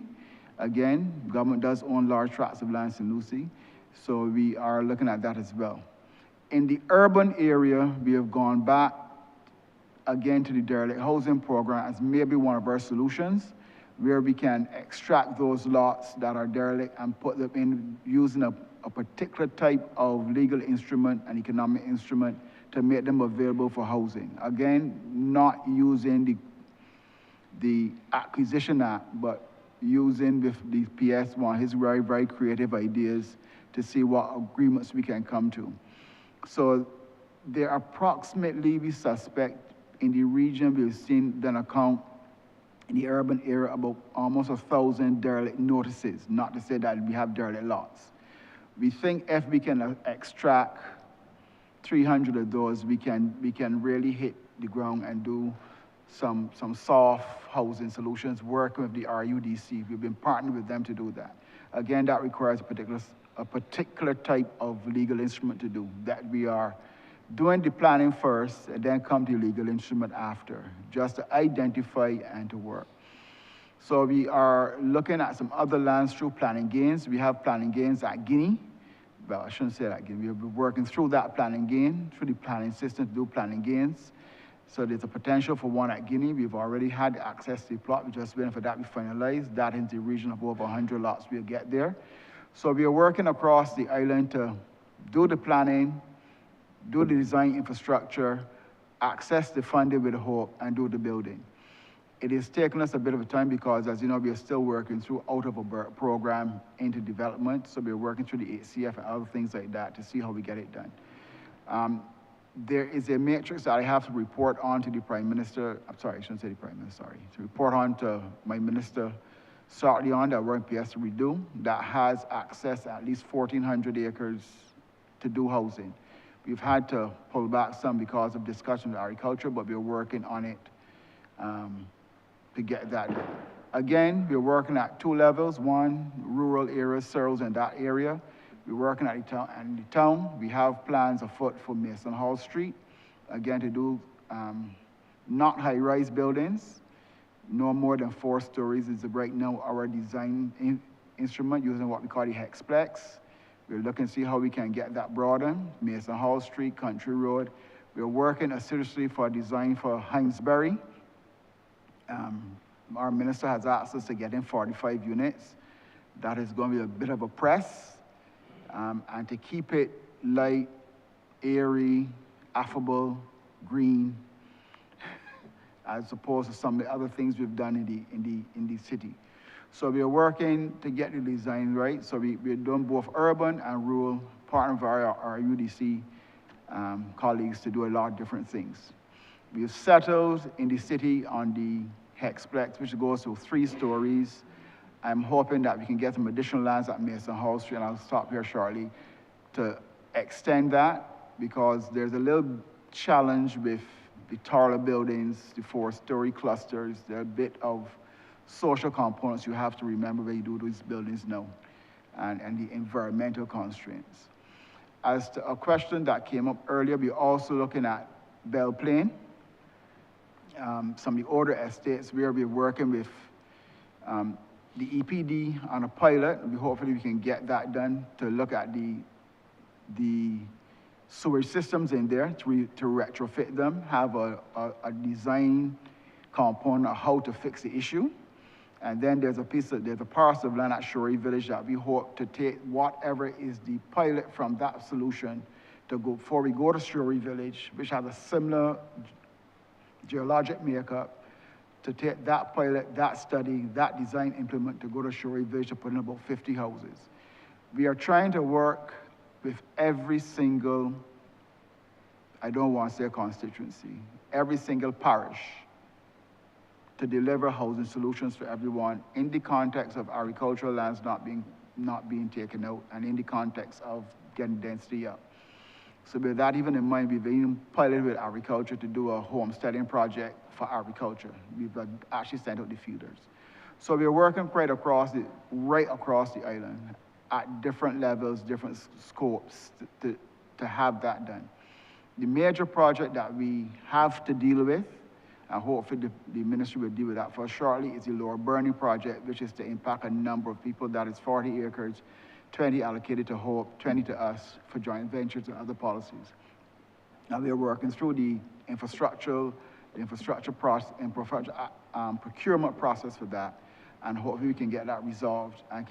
Again, government does own large tracts of land in St. Lucie, so we are looking at that as well. In the urban area, we have gone back again to the derelict housing program as maybe one of our solutions, where we can extract those lots that are derelict and put them in using a particular type of legal instrument and economic instrument to make them available for housing. Again, not using the Acquisition Act, but using with the PS1, his very, very creative ideas to see what agreements we can come to. So there are approximately, we suspect, in the region, we've seen an account in the urban area about almost 1,000 derelict notices, not to say that we have derelict lots. We think if we can extract 300 of those, we can really hit the ground and do some soft housing solutions, working with the RUDC. We've been partnering with them to do that. Again, that requires a particular type of legal instrument to do, that we are doing the planning first and then come to the legal instrument after, just to identify and to work. So we are looking at some other lands through planning gains. We have planning gains at Guinea. Well, I shouldn't say that again. We'll be working through that planning gain, through the planning system to do planning gains. So there's a potential for one at Guinea. We've already had access to the plot. We're just waiting for that to be finalized. That is the region of over 100 lots we'll get there. So we are working across the island to do the planning, do the design infrastructure, access the funding with hope, and do the building. It is taking us a bit of a time because, as you know, we are still working through out of a program into development. So we're working through the HCF and other things like that to see how we get it done. There is a matrix that I have to report on to the Prime Minister. I'm sorry, I shouldn't say the Prime Minister, sorry. To report on to my minister shortly on that we're in PS to redo, that has access to at least 1,400 acres to do housing. We've had to pull back some because of discussion with agriculture, but we're working on it to get that done. Again, we're working at two levels. One, rural areas, Searles and that area. We're working at the town. We have plans afoot for Mason Hall Street. Again, to do not high-rise buildings, no more than 4 stories is right now our design instrument using what we call the Hexplex. We're looking to see how we can get that broadened, Mason Hall Street, Country Road. We're working assiduously for a design for Hinesbury. Our minister has asked us to get in 45 units. That is going to be a bit of a press. And to keep it light, airy, affable, green, as opposed to some of the other things we've done in the city. So we are working to get the design right. So we're doing both urban and rural, partner of our UDC colleagues to do a lot of different things. We've settled in the city on the Hexplex, which goes to 3 stories. I'm hoping that we can get some additional lands at Mason Hall Street, and I'll stop here shortly, to extend that, because there's a little challenge with the taller buildings, the 4-story clusters. There are a bit of social components you have to remember when you do these buildings now, and the environmental constraints. As to a question that came up earlier, we're also looking at Belle Plaine, some of the older estates where we're working with the EPD on a pilot. Hopefully we can get that done to look at the sewage systems in there to retrofit them, have a design component of how to fix the issue. And then there's a parcel of land at Shorey Village that we hope to take whatever is the pilot from that solution to go before we go to Shorey Village, which has a similar geologic makeup, to take that pilot, that study, that design implement to go to Shorey Village to put in about 50 houses. We are trying to work with every single, I don't want to say constituency, every single parish to deliver housing solutions for everyone in the context of agricultural lands not being taken out, and in the context of getting density up. So with that even in mind, we've even piloted with agriculture to do a homesteading project for agriculture. We've actually sent out the feeders. So we're working right across the island at different levels, different scopes to have that done. The major project that we have to deal with, and hopefully the ministry will deal with that for us shortly, is the Lower Burning project, which is to impact a number of people. That is 40 acres, 20 allocated to Hope, 20 to us for joint ventures and other policies. Now we are working through the infrastructure procurement process for that, and hopefully we can get that resolved and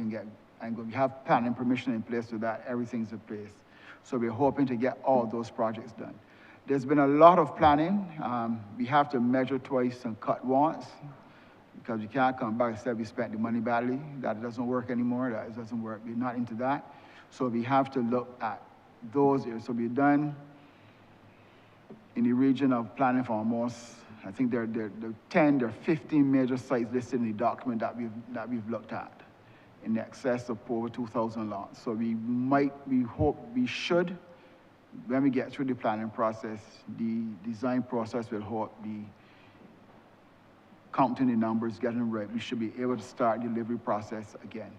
we have planning permission in place so that everything's in place. So we're hoping to get all those projects done. There's been a lot of planning. We have to measure twice and cut once, because we can't come back and say we spent the money badly. That doesn't work anymore. That doesn't work. We're not into that. So we have to look at those areas. So we've done in the region of planning for almost, I think there are 15 major sites listed in the document that we've looked at, in excess of over 2,000 lots. So we hope, we should, when we get through the planning process, the design process will hope the counting the numbers, getting them right, we should be able to start the delivery process again.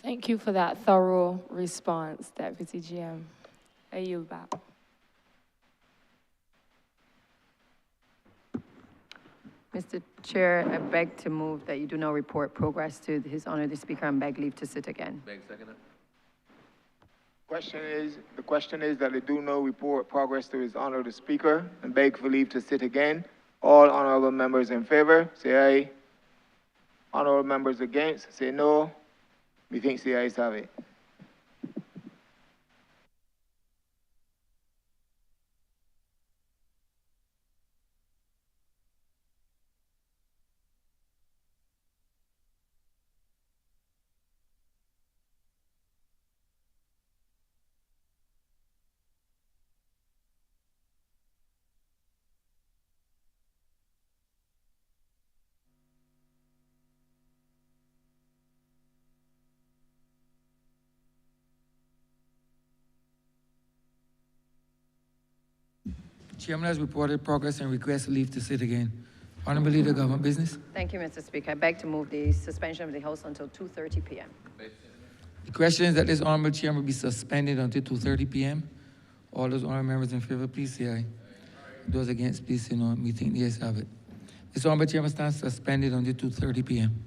Thank you for that thorough response, Deputy GM. I yield back. Mr. Chair, I beg to move that you do not report progress to His Honor the Speaker and beg leave to sit again. Beg second it. The question is that they do no report progress to His Honor the Speaker and beg for leave to sit again. All honorable members in favor, say aye. Honorable members against, say no. Methinks the ayes have it. Chairman has reported progress and requests leave to sit again. Honourable Leader, Government Business. Thank you, Mr. Speaker. I beg to move the suspension of the House until 2:30 p.m. The question is that this honourable chairman be suspended until 2:30 p.m. All those honourable members in favor, please say aye. Those against, please say no. We think the ayes have it. This Honourable Chairman stands suspended until 2:30 p.m.